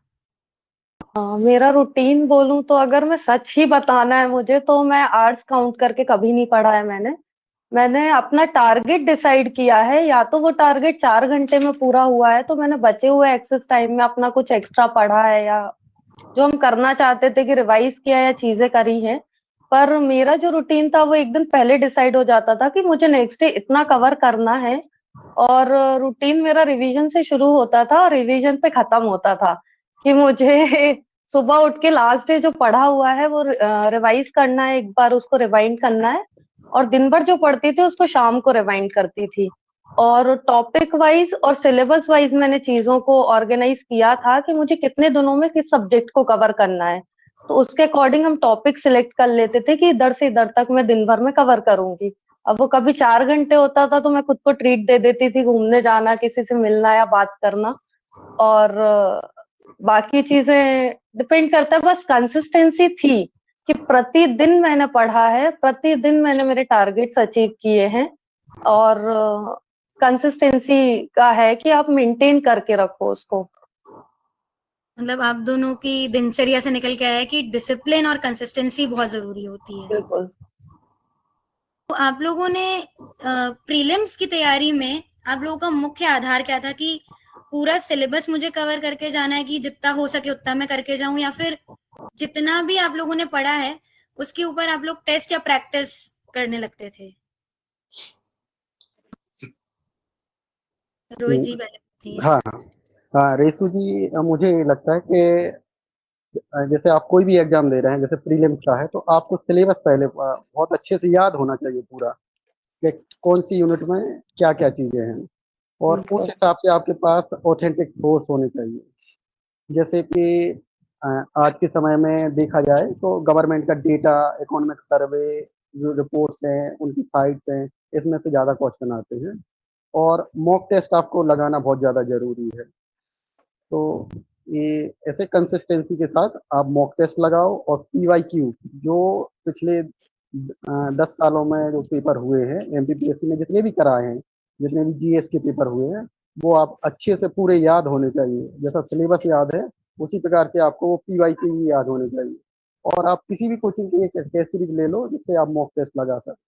Speaker 4: हाँ, मेरा रूटीन बोलूं तो अगर मैं सच ही बताना है मुझे, तो मैं आवर्स काउंट करके कभी नहीं पढ़ा है मैंने। मैंने अपना टारगेट डिसाइड किया है, या तो वो टारगेट 4 घंटे में पूरा हुआ है तो मैंने बचे हुए एक्सेस टाइम में अपना कुछ एक्स्ट्रा पढ़ा है, या जो हम करना चाहते थे कि रिवाइज किया या चीजें करी हैं। पर मेरा जो रूटीन था वो एक दिन पहले डिसाइड हो जाता था कि मुझे नेक्स्ट डे इतना कवर करना है। और रूटीन मेरा रिवीजन से शुरू होता था और रिवीजन पे खत्म होता था, कि मुझे सुबह उठ के लास्ट डे जो पढ़ा हुआ है वो रिवाइज करना है, एक बार उसको रिवाइंड करना है। और दिन भर जो पढ़ती थी उसको शाम को रिवाइंड करती थी। और टॉपिक वाइज और सिलेबस वाइज मैंने चीजों को ऑर्गेनाइज किया था कि मुझे कितने दिनों में किस सब्जेक्ट को कवर करना है। तो उसके अकॉर्डिंग हम टॉपिक सिलेक्ट कर लेते थे कि इधर से इधर तक मैं दिन भर में कवर करूंगी। अब वो कभी 4 घंटे होता था तो मैं खुद को ट्रीट दे देती थी, घूमने जाना, किसी से मिलना या बात करना। और बाकी चीजें डिपेंड करता है, बस कंसिस्टेंसी थी कि प्रतिदिन मैंने पढ़ा है, प्रतिदिन मैंने मेरे टारगेट्स अचीव किए हैं। और कंसिस्टेंसी का है कि आप मेंटेन करके रखो उसको।
Speaker 2: मतलब आप दोनों की दिनचर्या से निकल के आया है कि डिसिप्लिन और कंसिस्टेंसी बहुत ज़रूरी होती है।
Speaker 4: बिल्कुल।
Speaker 2: तो आप लोगों ने प्रीलिम्स की तैयारी में आप लोगों का मुख्य आधार क्या था कि पूरा सिलेबस मुझे कवर करके जाना है कि जितना हो सके उतना मैं करके जाऊं, या फिर जितना भी आप लोगों ने पढ़ा है उसके ऊपर आप लोग टेस्ट या प्रैक्टिस करने लगते थे? रोहित
Speaker 1: हुँ,
Speaker 2: जी पहले बताइए।
Speaker 1: हाँ, हाँ। हाँ, रेसू जी, मुझे लगता है कि जैसे आप कोई भी एग्ज़ाम दे रहे हैं, जैसे प्रीलिम्स का है, तो आपको सिलेबस पहले बहुत अच्छे से याद होना चाहिए पूरा, कि कौन-सी यूनिट में क्या-क्या चीज़ें हैं, और उस
Speaker 4: बिल्कुल।
Speaker 1: हिसाब से आपके पास ऑथेंटिक सोर्स होने चाहिए। जैसे कि आज के समय में देखा जाए तो गवर्नमेंट का डेटा, इकोनॉमिक सर्वे, जो रिपोर्ट्स हैं, उनकी साइट्स हैं, इसमें से ज़्यादा क्वेश्चन आते हैं, और मॉक टेस्ट आपको लगाना बहुत ज़्यादा ज़रूरी है। तो ये ऐसे कंसिस्टेंसी के साथ आप मॉक टेस्ट लगाओ, और पीवाईक्यू जो पिछले 10 सालों में जो पेपर हुए हैं, एमपीपीएससी ने जितने भी कराए हैं, जितने भी जीएस के पेपर हुए हैं वो आप अच्छे से पूरे याद होने चाहिए, जैसा सिलेबस याद है उसी प्रकार से आपको वो पीवाईक्यू भी याद होने चाहिए। और आप किसी भी कोचिंग की एक टेस्ट सीरीज ले लो जिससे आप मॉक टेस्ट लगा सकते,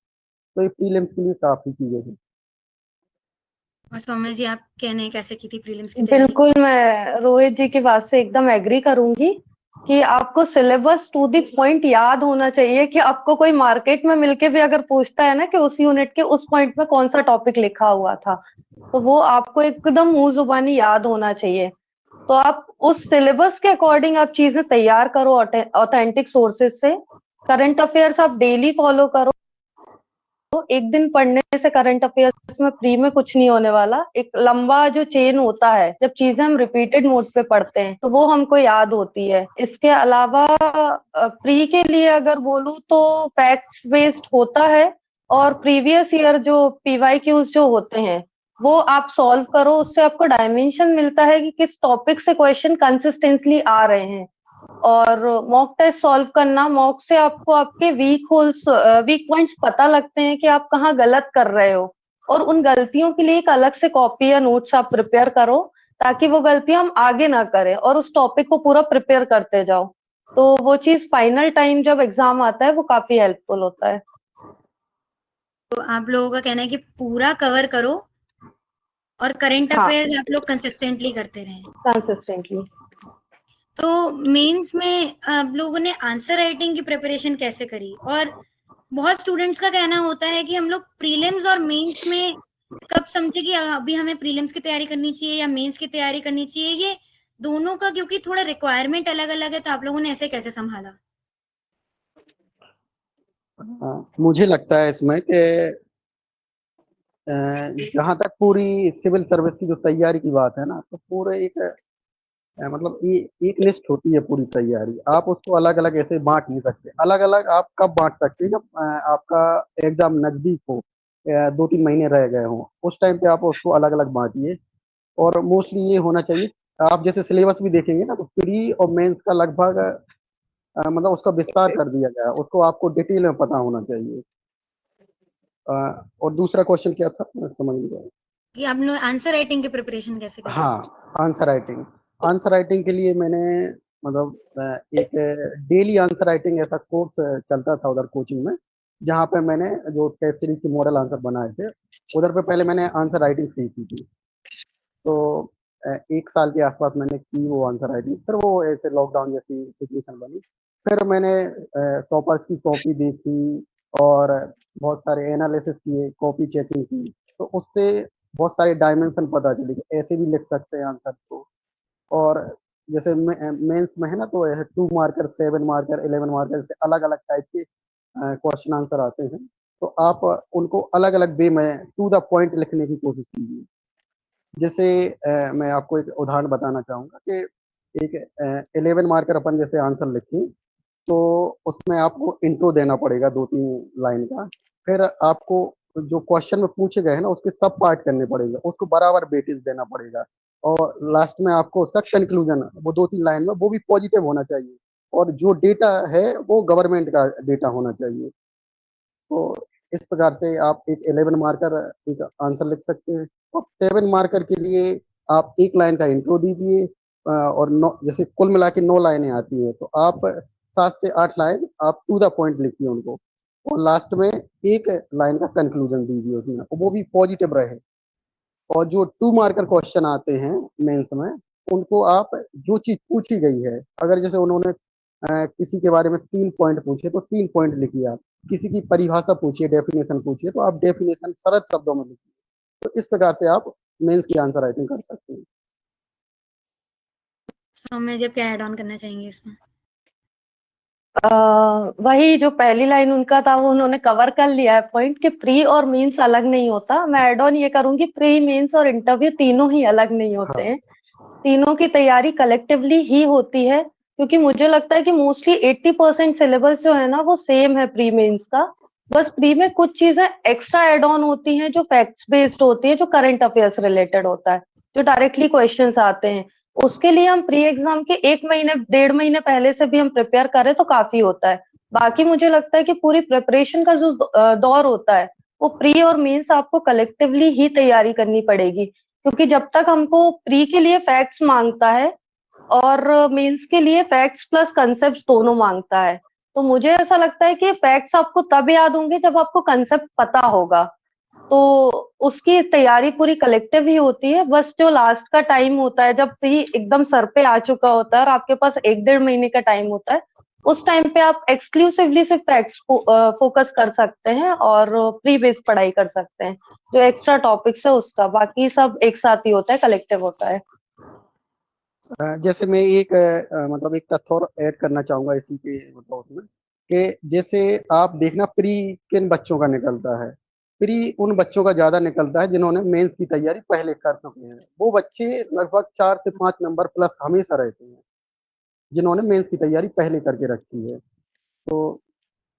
Speaker 1: तो ये प्रीलिम्स के लिए काफी चीजें हैं।
Speaker 2: और सौम्य जी, आप कहने कैसे की थी प्रीलिम्स की तैयारी?
Speaker 4: बिल्कुल, मैं रोहित जी की बात से एकदम एग्री करूंगी कि आपको सिलेबस टू द पॉइंट याद होना चाहिए, कि आपको कोई मार्केट में मिलके भी अगर पूछता है ना कि उस यूनिट के उस पॉइंट में कौन सा टॉपिक लिखा हुआ था, तो वो आपको एकदम मुंह जुबानी याद होना चाहिए। तो आप उस सिलेबस के अकॉर्डिंग आप चीजें तैयार करो, ऑथेंटिक सोर्सेज से। करंट अफेयर्स आप डेली फॉलो करो। तो एक दिन पढ़ने से करंट अफेयर्स में प्री में कुछ नहीं होने वाला। एक लंबा जो चेन होता है, जब चीजें हम रिपीटेड मोड पे पढ़ते हैं तो वो हमको याद होती है। इसके अलावा प्री के लिए अगर बोलूं तो फैक्ट्स बेस्ड होता है, और प्रीवियस ईयर जो पीवाईक्यूज जो होते हैं वो आप सॉल्व करो। उससे आपको डायमेंशन मिलता है कि किस टॉपिक से क्वेश्चन कंसिस्टेंटली आ रहे हैं। और मॉक टेस्ट सॉल्व करना, मॉक से आपको आपके वीक पॉइंट्स पता लगते हैं कि आप कहाँ गलत कर रहे हो, और उन गलतियों के लिए एक अलग से कॉपी या नोट्स आप प्रिपेयर करो, ताकि वो गलतियां हम आगे ना करें और उस टॉपिक को पूरा प्रिपेयर करते जाओ। तो वो चीज फाइनल टाइम जब एग्जाम आता है वो काफी हेल्पफुल होता है।
Speaker 2: तो आप लोगों का कहना है कि पूरा कवर करो और करंट
Speaker 4: हाँ,
Speaker 2: अफेयर्स आप लोग कंसिस्टेंटली करते रहें।
Speaker 4: कंसिस्टेंटली।
Speaker 2: तो मेंस में आप लोगों ने आंसर राइटिंग की प्रिपरेशन कैसे करी? और बहुत स्टूडेंट्स का कहना होता है कि हम लोग प्रीलिम्स और मेंस में कब समझे कि अभी हमें प्रीलिम्स की तैयारी करनी चाहिए या मेंस की तैयारी करनी चाहिए, ये दोनों का क्योंकि थोड़ा रिक्वायरमेंट अलग अलग है, तो आप लोगों ने ऐसे कैसे संभाला?
Speaker 1: मुझे लगता है इसमें कि जहाँ तक पूरी सिविल सर्विस की जो तैयारी की बात है ना, तो पूरे एक मतलब ये एक लिस्ट होती है पूरी तैयारी, आप उसको अलग अलग ऐसे बांट नहीं सकते। अलग अलग आप कब बांट सकते हैं, जब आपका एग्जाम नजदीक हो, 2-3 महीने रह गए हो, उस टाइम पे आप उसको अलग अलग बांटिए। और मोस्टली ये होना चाहिए, आप जैसे सिलेबस भी देखेंगे ना तो प्री और मेंस का लगभग मतलब उसका विस्तार कर दिया गया है, उसको आपको डिटेल में पता होना चाहिए। और दूसरा क्वेश्चन क्या था, मैं समझ नहीं पाया।
Speaker 2: कि आपने आंसर राइटिंग की प्रिपरेशन कैसे करी?
Speaker 1: हाँ, आंसर राइटिंग के लिए मैंने मतलब एक डेली आंसर राइटिंग ऐसा कोर्स चलता था उधर कोचिंग में, जहाँ पे मैंने जो टेस्ट सीरीज के मॉडल आंसर बनाए थे, उधर पे पहले मैंने आंसर राइटिंग सीखी थी। तो 1 साल के आसपास मैंने की वो आंसर राइटिंग, फिर वो ऐसे लॉकडाउन जैसी सिचुएशन बनी, फिर मैंने टॉपर्स की कॉपी देखी और बहुत सारे एनालिसिस किए, कॉपी चेकिंग की, तो उससे बहुत सारे डायमेंशन पता चले कि ऐसे भी लिख सकते हैं आंसर को। और जैसे मेंस में है ना, तो 2 मार्कर, 7 मार्कर, 11 मार्कर, जैसे अलग अलग टाइप के क्वेश्चन आंसर आते हैं, तो आप उनको अलग अलग वे में टू द पॉइंट लिखने की कोशिश कीजिए। जैसे मैं आपको एक उदाहरण बताना चाहूंगा कि एक 11 मार्कर अपन जैसे आंसर लिखें, तो उसमें आपको इंट्रो देना पड़ेगा 2-3 लाइन का। फिर आपको जो क्वेश्चन में पूछे गए हैं ना उसके सब पार्ट करने पड़ेगा, उसको बराबर वेटेज देना पड़ेगा। और लास्ट में आपको उसका कंक्लूजन वो 2-3 लाइन में वो भी पॉजिटिव होना चाहिए, और जो डेटा है वो गवर्नमेंट का डेटा होना चाहिए। तो इस प्रकार से आप एक 11 मार्कर एक आंसर लिख सकते हैं। और 7 मार्कर के लिए आप 1 लाइन का इंट्रो दीजिए, और नौ, जैसे कुल मिला के 9 लाइनें आती हैं, तो आप 7 से 8 लाइन आप टू द पॉइंट लिखिए उनको, और लास्ट में 1 लाइन का कंक्लूजन दीजिए उसमें, और वो भी पॉजिटिव रहे। और जो 2 मार्कर क्वेश्चन आते हैं मेंस में, उनको आप जो चीज पूछी गई है, अगर जैसे उन्होंने किसी के बारे में 3 पॉइंट पूछे तो 3 पॉइंट लिखिए आप, किसी की परिभाषा पूछिए, डेफिनेशन पूछिए, तो आप डेफिनेशन सरल शब्दों में लिखिए। तो इस प्रकार से आप मेंस की आंसर राइटिंग कर सकते हैं।
Speaker 2: सौम्य जी, आप क्या ऐड ऑन करना चाहेंगे इसमें?
Speaker 4: वही जो पहली लाइन उनका था वो उन्होंने कवर कर लिया है पॉइंट, कि प्री और मींस अलग नहीं होता। मैं एड ऑन ये करूंगी, प्री, मींस और इंटरव्यू तीनों ही अलग नहीं होते
Speaker 1: हाँ,
Speaker 4: हैं। तीनों की तैयारी कलेक्टिवली ही होती है, क्योंकि मुझे लगता है कि मोस्टली 80% सिलेबस जो है ना वो सेम है प्री मेंस का। बस प्री में कुछ चीजें एक्स्ट्रा एड ऑन होती हैं जो फैक्ट्स बेस्ड होती है, जो करंट अफेयर्स रिलेटेड होता है, जो डायरेक्टली क्वेश्चंस आते हैं। उसके लिए हम प्री एग्जाम के 1 महीने 1.5 महीने पहले से भी हम प्रिपेयर करें तो काफी होता है। बाकी मुझे लगता है कि पूरी प्रिपरेशन का जो दौर होता है वो प्री और मेंस आपको कलेक्टिवली ही तैयारी करनी पड़ेगी, क्योंकि जब तक हमको प्री के लिए फैक्ट्स मांगता है और मेंस के लिए फैक्ट्स प्लस कंसेप्ट दोनों मांगता है, तो मुझे ऐसा लगता है कि फैक्ट्स आपको तब याद होंगे जब आपको कंसेप्ट पता होगा। तो उसकी तैयारी पूरी कलेक्टिव ही होती है। बस जो लास्ट का टाइम होता है, जब प्री एकदम सर पे आ चुका होता है और आपके पास 1-1.5 महीने का टाइम होता है, उस टाइम पे आप एक्सक्लूसिवली सिर्फ फैक्ट्स फोकस कर सकते हैं और प्री बेस्ड पढ़ाई कर सकते हैं। जो एक्स्ट्रा टॉपिक्स है उसका, बाकी सब एक साथ ही होता है, कलेक्टिव होता है।
Speaker 1: जैसे मैं एक मतलब एक तथ्य और ऐड करना चाहूंगा इसी के मतलब उसमें, कि जैसे आप देखना प्री किन बच्चों का निकलता है। प्री उन बच्चों का ज्यादा निकलता है जिन्होंने मेंस की तैयारी पहले कर चुके हैं। वो बच्चे लगभग 4 से 5 नंबर प्लस हमेशा रहते हैं जिन्होंने मेंस की तैयारी पहले करके रखी है। तो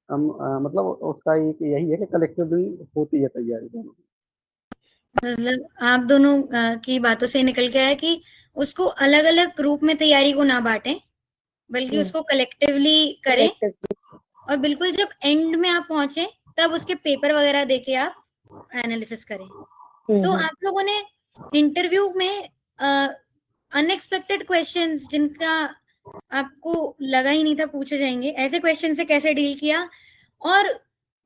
Speaker 1: हम मतलब उसका एक यही है कि कलेक्टिवली होती है तैयारी दोनों की।
Speaker 2: मतलब आप दोनों की बातों से निकल के आया कि उसको अलग अलग ग्रुप में तैयारी को ना बांटें, बल्कि उसको कलेक्टिवली करें,
Speaker 4: कलेक्टिव।
Speaker 2: और बिल्कुल जब एंड में आप पहुंचे तब उसके पेपर वगैरह देके आप एनालिसिस करें। तो आप लोगों ने इंटरव्यू में अनएक्सपेक्टेड क्वेश्चंस, जिनका आपको लगा ही नहीं था पूछे जाएंगे, ऐसे क्वेश्चन से कैसे डील किया, और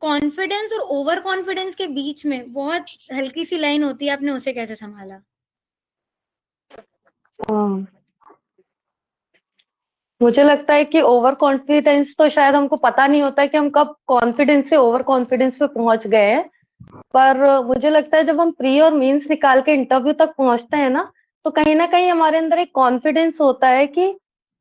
Speaker 2: कॉन्फिडेंस और ओवर कॉन्फिडेंस के बीच में बहुत हल्की सी लाइन होती है, आपने उसे कैसे संभाला?
Speaker 4: हाँ, मुझे लगता है कि ओवर कॉन्फिडेंस तो शायद हमको पता नहीं होता है कि हम कब कॉन्फिडेंस से ओवर कॉन्फिडेंस पे पहुंच गए हैं। पर मुझे लगता है जब हम प्री और मेंस निकाल के इंटरव्यू तक पहुंचते हैं ना, तो कहीं ना कहीं हमारे अंदर एक कॉन्फिडेंस होता है कि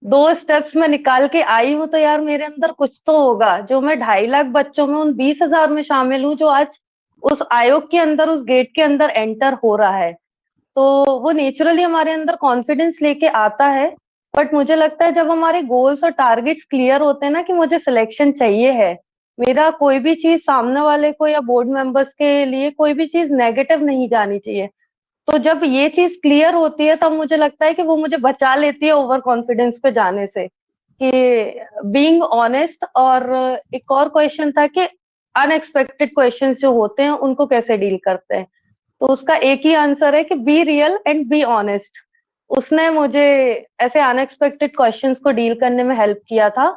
Speaker 4: 2 स्टेप्स में निकाल के आई हूं, तो यार मेरे अंदर कुछ तो होगा। जो मैं 2.5 लाख बच्चों में उन 20,000 में शामिल हूँ जो आज उस आयोग के अंदर, उस गेट के अंदर एंटर हो रहा है, तो वो नेचुरली हमारे अंदर कॉन्फिडेंस लेके आता है। बट मुझे लगता है जब हमारे गोल्स और टारगेट्स क्लियर होते हैं ना, कि मुझे सिलेक्शन चाहिए है, मेरा कोई भी चीज सामने वाले को या बोर्ड मेंबर्स के लिए कोई भी चीज नेगेटिव नहीं जानी चाहिए, तो जब ये चीज क्लियर होती है तब मुझे लगता है कि वो मुझे बचा लेती है ओवर कॉन्फिडेंस पे जाने से, कि बीइंग ऑनेस्ट। और एक और क्वेश्चन था कि अनएक्सपेक्टेड क्वेश्चंस जो होते हैं उनको कैसे डील करते हैं, तो उसका एक ही आंसर है कि be real and be honest. उसने मुझे ऐसे अनएक्सपेक्टेड क्वेश्चंस को डील करने में हेल्प किया था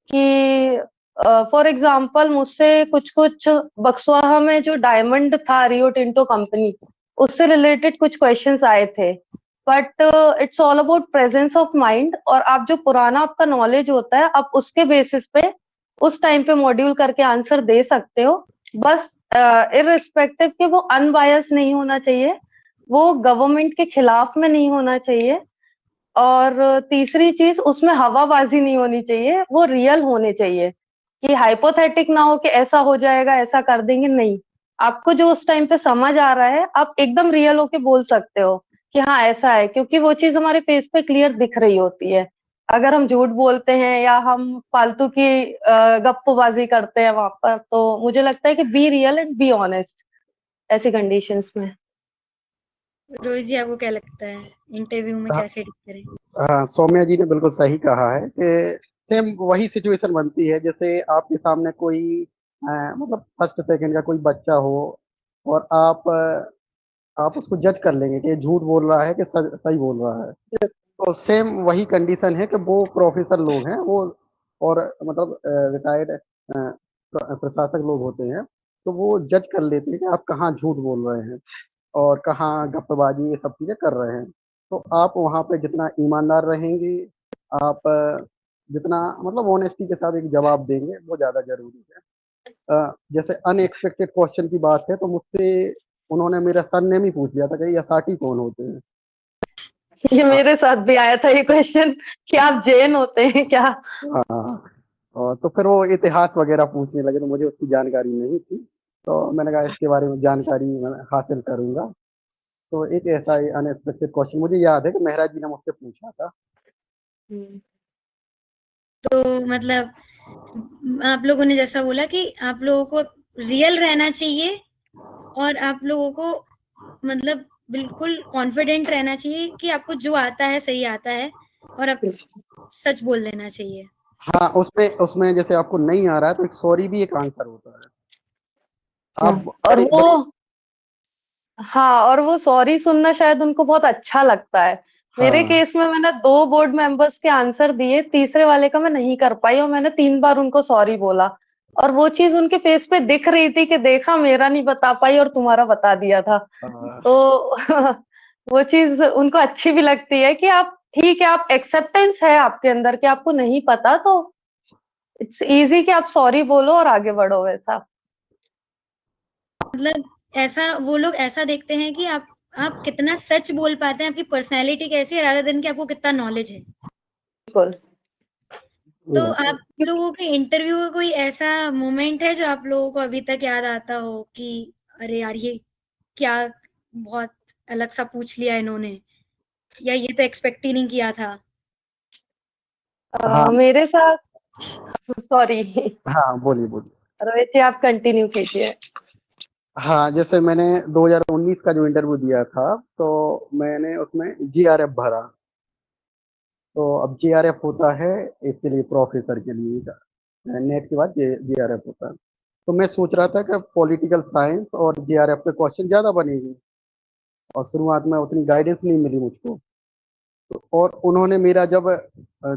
Speaker 4: कि फॉर एग्जांपल मुझसे कुछ कुछ बक्सवाहा में जो डायमंड था रियो टिंटो कंपनी, उससे रिलेटेड कुछ क्वेश्चंस आए थे। But it's all about presence of mind, और आप जो पुराना आपका नॉलेज होता है आप उसके बेसिस पे उस टाइम पे मॉड्यूल करके आंसर दे सकते हो। बस इररिस्पेक्टिव कि वो अनबायस नहीं होना चाहिए, वो गवर्नमेंट के खिलाफ में नहीं होना चाहिए, और तीसरी चीज उसमें हवाबाजी नहीं होनी चाहिए, वो रियल होने चाहिए, कि हाइपोथेटिक ना हो कि ऐसा हो जाएगा ऐसा कर देंगे, नहीं। आपको जो उस टाइम पे समझ आ रहा है आप एकदम रियल होके बोल सकते हो कि हाँ ऐसा है, क्योंकि वो चीज हमारे फेस पे क्लियर दिख रही होती है। अगर हम झूठ बोलते हैं या हम फालतू की गप्पोबाजी करते हैं वहां पर, तो मुझे लगता है कि be real and be honest ऐसी कंडीशंस में।
Speaker 2: रोहित जी, आपको क्या लगता है इंटरव्यू में
Speaker 1: हाँ,
Speaker 2: कैसे डील करें?
Speaker 1: हाँ, सौम्या जी ने बिल्कुल सही कहा है कि सेम वही सिचुएशन बनती है जैसे आपके सामने कोई मतलब फर्स्ट सेकंड का कोई बच्चा हो और आप उसको जज कर लेंगे कि ये झूठ बोल रहा है कि सही बोल रहा है। तो सेम वही कंडीशन है कि वो प्रोफेसर लोग हैं वो, और मतलब रिटायर्ड प्रशासक लोग होते हैं, तो वो जज कर लेते हैं कि आप कहाँ झूठ बोल रहे हैं और कहाँ गप्पबाजी ये सब चीजें कर रहे हैं। तो आप वहाँ पे जितना ईमानदार रहेंगे, आप जितना मतलब ऑनेस्टी के साथ एक जवाब देंगे वो ज्यादा जरूरी है। जैसे अनएक्सपेक्टेड क्वेश्चन की बात है तो मुझसे उन्होंने मेरा सरनेम ही पूछ लिया था कि यसाटी कौन होते हैं।
Speaker 4: ये मेरे साथ भी आया था ये क्वेश्चन कि आप जैन होते हैं क्या।
Speaker 1: हाँ, और तो फिर वो इतिहास वगैरह पूछने लगे तो मुझे उसकी जानकारी नहीं थी, तो मैंने कहा इसके बारे में जानकारी मैं हासिल करूंगा। तो एक ऐसा अनएक्सपेक्टेड क्वेश्चन मुझे याद है कि मेहरा जी ने मुझसे पूछा था।
Speaker 2: तो मतलब आप लोगों ने जैसा बोला कि आप लोगों को रियल रहना चाहिए, और आप लोगों को मतलब बिल्कुल कॉन्फिडेंट रहना चाहिए कि आपको जो आता है सही आता है, और आप सच बोल देना चाहिए।
Speaker 1: हाँ, उसमें उसमें जैसे आपको नहीं आ रहा है तो एक सॉरी भी एक आंसर होता है। आप
Speaker 4: और
Speaker 1: बड़ी
Speaker 4: वो
Speaker 1: बड़ी
Speaker 4: हाँ, और वो सॉरी सुनना शायद उनको बहुत अच्छा लगता है। मेरे
Speaker 1: हाँ
Speaker 4: केस में मैंने 2 बोर्ड मेंबर्स के आंसर दिए, तीसरे वाले का मैं नहीं कर पाई और मैंने 3 बार उनको सॉरी बोला। और वो चीज़ उनके फेस पे दिख रही थी कि देखा मेरा नहीं बता पाई और तुम्हारा बता दिया था।
Speaker 1: हाँ
Speaker 4: तो वो चीज़ उनको अच्छी भी लगती है कि आप ठीक है, आप एक्सेप्टेंस है आपके अंदर कि आपको नहीं पता, तो इट्स ईज़ी कि आप सॉरी बोलो और आगे बढ़ो वैसा।
Speaker 2: मतलब ऐसा वो लोग ऐसा देखते हैं कि आप कितना सच बोल पाते हैं, आपकी पर्सनैलिटी कैसी है, रादर देन कि आपको कितना नॉलेज है।
Speaker 4: बिल्कुल।
Speaker 1: ये
Speaker 2: तो
Speaker 1: बात है।
Speaker 2: आप लोगों के इंटरव्यू का कोई ऐसा मोमेंट है जो आप लोगों को अभी तक याद आता हो कि अरे यार ये क्या बहुत अलग सा पूछ लिया इन्होंने, या ये तो एक्सपेक्ट ही नहीं किया था।
Speaker 1: हाँ
Speaker 4: मेरे साथ सॉरी
Speaker 1: हाँ, बोलिए बोलिए।
Speaker 4: रोहित जी, आप कंटिन्यू कीजिए।
Speaker 1: हाँ, जैसे मैंने 2019 का जो इंटरव्यू दिया था, तो मैंने उसमें जीआरएफ भरा। तो अब जीआरएफ होता है इसके लिए, प्रोफेसर के लिए नेट के बाद जीआरएफ होता है। तो मैं सोच रहा था कि पॉलिटिकल साइंस और जीआरएफ पे क्वेश्चन ज्यादा बनेगी, और शुरुआत में उतनी गाइडेंस नहीं मिली मुझको। तो और उन्होंने मेरा जब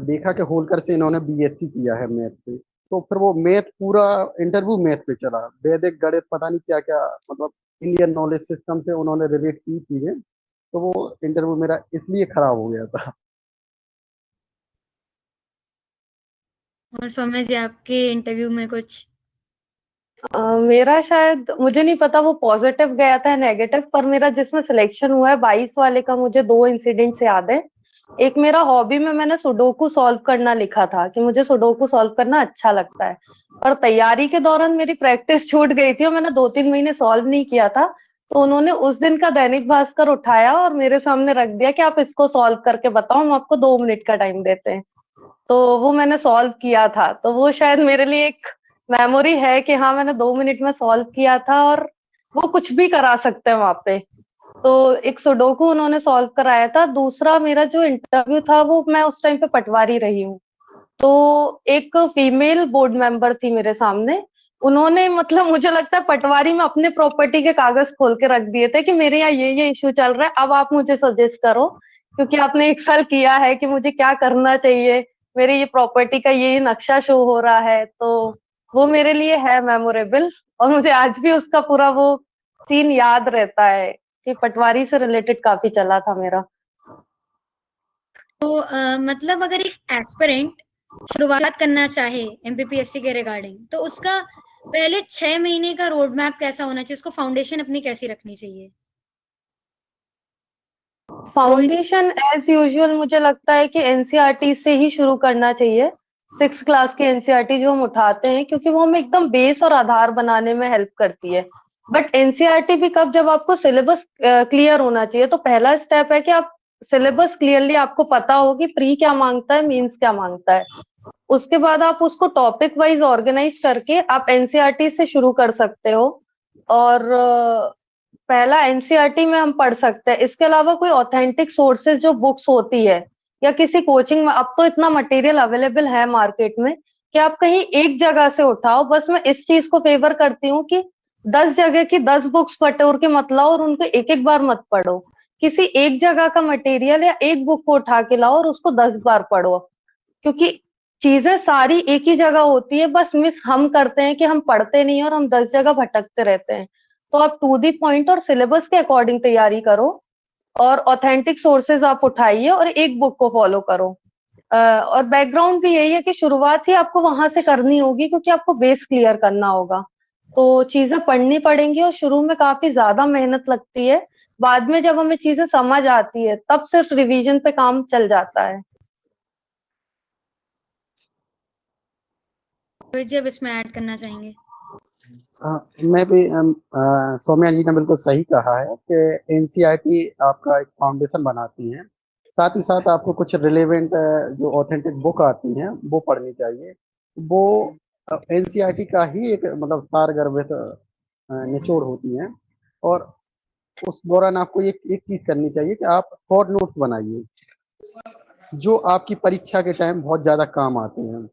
Speaker 1: देखा कि होलकर से इन्होंने बीएससी किया है मैथ से, तो फिर वो मैथ पूरा इंटरव्यू मैथ पे चला, वैदिक गणित पता नहीं क्या क्या, मतलब इंडियन नॉलेज सिस्टम से उन्होंने रिलेट की चीजें। तो वो इंटरव्यू मेरा इसलिए खराब हो गया था।
Speaker 2: और सौम्य जी आपके इंटरव्यू में कुछ?
Speaker 4: मेरा शायद मुझे नहीं पता वो पॉजिटिव गया था नेगेटिव, पर मेरा जिसमें सिलेक्शन हुआ है 22 वाले का, मुझे 2 इंसिडेंट्स याद है। एक मेरा हॉबी में मैंने सुडोकू सॉल्व करना लिखा था कि मुझे सुडोकू सॉल्व करना अच्छा लगता है। और तैयारी के दौरान मेरी प्रैक्टिस छूट गई थी और मैंने 2-3 महीने सॉल्व नहीं किया था। तो उन्होंने उस दिन का दैनिक भास्कर उठाया और मेरे सामने रख दिया कि आप इसको सॉल्व करके बताओ, हम आपको 2 मिनट का टाइम देते हैं। तो वो मैंने सॉल्व किया था, तो वो शायद मेरे लिए एक मेमोरी है कि हाँ, मैंने 2 मिनट में सॉल्व किया था। और वो कुछ भी करा सकते हैं वहां पे। तो एक सुडोकू उन्होंने सॉल्व कराया था। दूसरा मेरा जो इंटरव्यू था वो मैं उस टाइम पे पटवारी रही हूँ। तो एक फीमेल बोर्ड मेंबर थी मेरे सामने। उन्होंने मतलब मुझे लगता है पटवारी में अपने प्रॉपर्टी के कागज खोल के रख दिए थे कि मेरे यहाँ ये इश्यू चल रहा है, अब आप मुझे सजेस्ट करो, क्योंकि आपने 1 साल किया है कि मुझे क्या करना चाहिए, मेरे ये प्रॉपर्टी का ये नक्शा शो हो रहा है। तो वो मेरे लिए है मेमोरेबल। और मुझे आज भी उसका पूरा वो सीन याद रहता है कि पटवारी से रिलेटेड काफी चला था मेरा।
Speaker 2: तो मतलब अगर एक एस्पिरेंट शुरुआत करना चाहे एमपीपीएससी के रिगार्डिंग, तो उसका पहले 6 महीने का रोड मैप कैसा होना चाहिए, उसको फाउंडेशन अपनी कैसी रखनी चाहिए? रोहित जी।
Speaker 4: फाउंडेशन एज यूजुअल मुझे लगता है कि एनसीईआरटी से ही शुरू करना चाहिए। 6 क्लास की एनसीईआरटी जो हम उठाते हैं, क्योंकि वो हमें एकदम बेस और आधार बनाने में हेल्प करती है। बट एनसीईआरटी भी कब, जब आपको सिलेबस क्लियर होना चाहिए। तो पहला स्टेप है कि आप सिलेबस क्लियरली आपको पता हो कि प्री क्या मांगता है, मेंस क्या मांगता है। उसके बाद आप उसको टॉपिक वाइज ऑर्गेनाइज करके आप एनसीईआरटी से शुरू कर सकते हो। और पहला एनसीईआरटी में हम पढ़ सकते हैं। इसके अलावा कोई ऑथेंटिक सोर्सेज जो बुक्स होती है, या किसी कोचिंग में, अब तो इतना मटेरियल अवेलेबल है मार्केट में कि आप कहीं एक जगह से उठाओ। बस मैं इस चीज को फेवर करती हूँ कि 10 जगह की 10 बुक्स बटोर के मत लाओ और उनको एक एक बार मत पढ़ो। किसी एक जगह का मटेरियल या एक बुक को उठा के लाओ और उसको 10 बार पढ़ो। क्योंकि चीजें सारी एक ही जगह होती है, बस मिस हम करते हैं कि हम पढ़ते नहीं और हम 10 जगह भटकते रहते हैं। तो आप टू दी पॉइंट और सिलेबस के अकॉर्डिंग तैयारी करो। और ऑथेंटिक सोर्सेज आप उठाइए और एक बुक को फॉलो करो। और बैकग्राउंड भी यही है कि शुरुआत ही आपको वहां से करनी होगी, क्योंकि आपको बेस क्लियर करना होगा। तो चीजें पढ़नी पड़ेंगी और शुरू में काफी ज्यादा मेहनत लगती है। बाद में जब हमें चीजें समझ आती है तब सिर्फ रिवीजन पे काम चल जाता है।
Speaker 2: रोहित जी अब इसमें ऐड करना चाहेंगे?
Speaker 1: मैं भी सौम्या जी ने बिल्कुल सही कहा है कि एनसीईआरटी आपका एक फाउंडेशन बनाती है। साथ ही साथ आपको कुछ रिलेवेंट जो ऑथेंटिक बुक आती हैं वो पढ़नी चाहिए। वो एनसीईआरटी का ही एक मतलब सारगर्भित निचोड़ होती हैं। और उस दौरान आपको एक चीज करनी चाहिए कि आप शॉर्ट नोट्स बनाइए जो आपकी परीक्षा के टाइम बहुत ज्यादा काम आते हैं।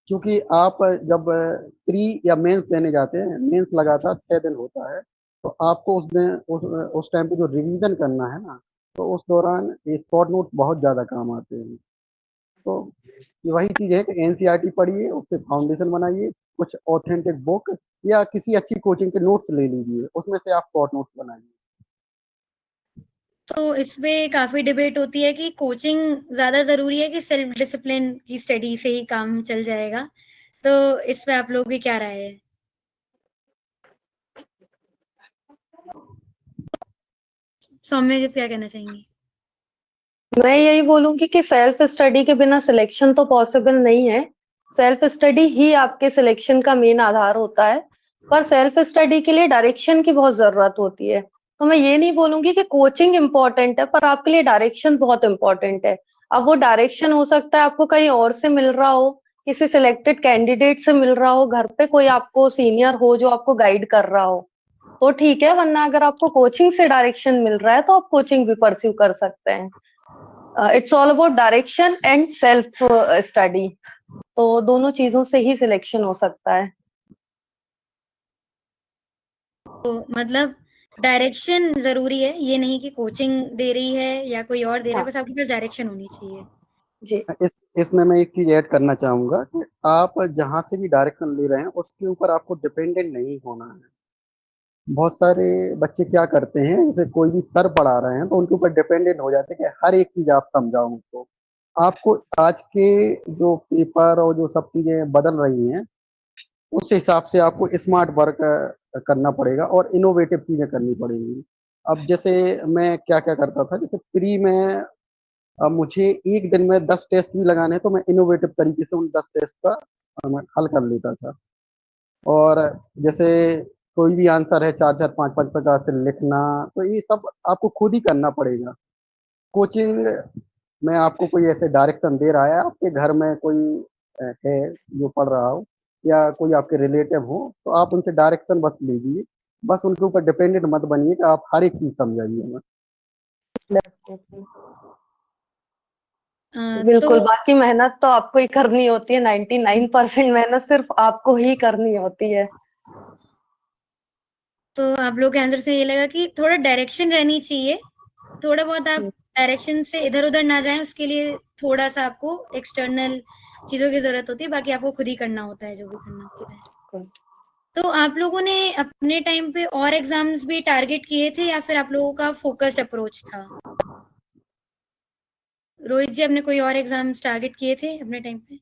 Speaker 1: क्योंकि आप जब प्री या मेंस देने जाते हैं, मेंस लगातार 6 दिन होता है, तो आपको उस दिन उस टाइम पे जो रिवीजन करना है ना, तो उस दौरान ये शॉर्ट नोट बहुत ज़्यादा काम आते हैं। तो ये वही चीज़ है कि एनसीईआरटी पढ़िए, उससे फाउंडेशन बनाइए, कुछ ऑथेंटिक बुक या किसी अच्छी कोचिंग के नोट्स ले लीजिए, उसमें से आप शॉर्ट नोट्स बनाइए।
Speaker 2: तो इसमें काफी डिबेट होती है कि कोचिंग ज्यादा जरूरी है कि सेल्फ डिसिप्लिन की स्टडी से ही काम चल जाएगा, तो इस पे आप लोगों की क्या राय है? सौम्य जी क्या कहना चाहेंगी?
Speaker 4: मैं यही बोलूंगी कि सेल्फ स्टडी के बिना सिलेक्शन तो पॉसिबल नहीं है। सेल्फ स्टडी ही आपके सिलेक्शन का मेन आधार होता है। पर सेल्फ स्टडी के लिए डायरेक्शन की बहुत जरूरत होती है। तो मैं ये नहीं बोलूंगी कि कोचिंग इम्पोर्टेंट है, पर आपके लिए डायरेक्शन बहुत इम्पोर्टेंट है। अब वो डायरेक्शन हो सकता है आपको कहीं और से मिल रहा हो, किसी सिलेक्टेड कैंडिडेट से मिल रहा हो, घर पे कोई आपको सीनियर हो जो आपको गाइड कर रहा हो, तो ठीक है। वरना अगर आपको कोचिंग से डायरेक्शन मिल रहा है तो आप कोचिंग भी परस्यू कर सकते हैं। It's all about direction and self study. तो दोनों चीजों से ही सिलेक्शन हो सकता है।
Speaker 2: तो मतलब डायरेक्शन जरूरी है, ये नहीं कि कोचिंग दे रही है या कोई और दे रहा है,
Speaker 4: हाँ
Speaker 2: बस आपके पास डायरेक्शन होनी चाहिए।
Speaker 4: जी।
Speaker 1: इसमें मैं एक चीज़ ऐड करना चाहूँगा कि आप जहाँ से भी डायरेक्शन ले रहे हैं, उसके ऊपर आपको डिपेंडेंट नहीं होना है। बहुत सारे बच्चे क्या करते हैं, जैसे कोई भी सर पढ़ा रहे हैं तो उनके ऊपर डिपेंडेंट हो जाते हैं कि हर एक चीज़ आप समझाओ उनको। आपको आज के जो पेपर और जो सब चीज़ें बदल रही हैं, उस हिसाब से आपको स्मार्ट वर्क करना पड़ेगा और इनोवेटिव चीज़ें करनी पड़ेंगी। अब जैसे मैं क्या-क्या करता था, जैसे प्री में मुझे 1 दिन में 10 टेस्ट भी लगाने हैं, तो मैं इनोवेटिव तरीके से उन 10 टेस्ट का मैं हल कर लेता था। और जैसे कोई भी आंसर है 4-4 5-5 प्रकार से लिखना, तो ये सब आपको खुद ही करना पड़ेगा। कोचिंग में आपको कोई ऐसे डायरेक्शन दे रहा है, आपके घर में कोई है जो पढ़ रहा हो या कोई आपके रिलेटिव हो, तो आप उनसे डायरेक्शन बस लीजिए। बस उनके ऊपर डिपेंडेंट मत बनिए कि आप हर एक चीज़ समझाइए उन्हें।
Speaker 2: तो
Speaker 4: बिल्कुल, बाकी मेहनत तो आपको ही करनी होती है। 99% मेहनत सिर्फ आपको ही करनी होती है।
Speaker 2: तो आप लोग के आंसर से ये लगा कि थोड़ा डायरेक्शन रहनी चाहिए, थोड़ा बहुत आप डायरेक्शन से इधर उधर ना जाएं, उसके लिए थोड़ा सा आपको एक्सटर्नल चीजों की जरूरत होती है, बाकी आपको खुद ही करना होता है जो भी करना होता है। तो आप लोगों ने अपने टाइम पे और एग्जाम्स भी टारगेट किए थे या फिर आप लोगों का फोकस्ड अप्रोच था? रोहित जी, आपने कोई और एग्जाम्स टारगेट किए थे अपने टाइम पे?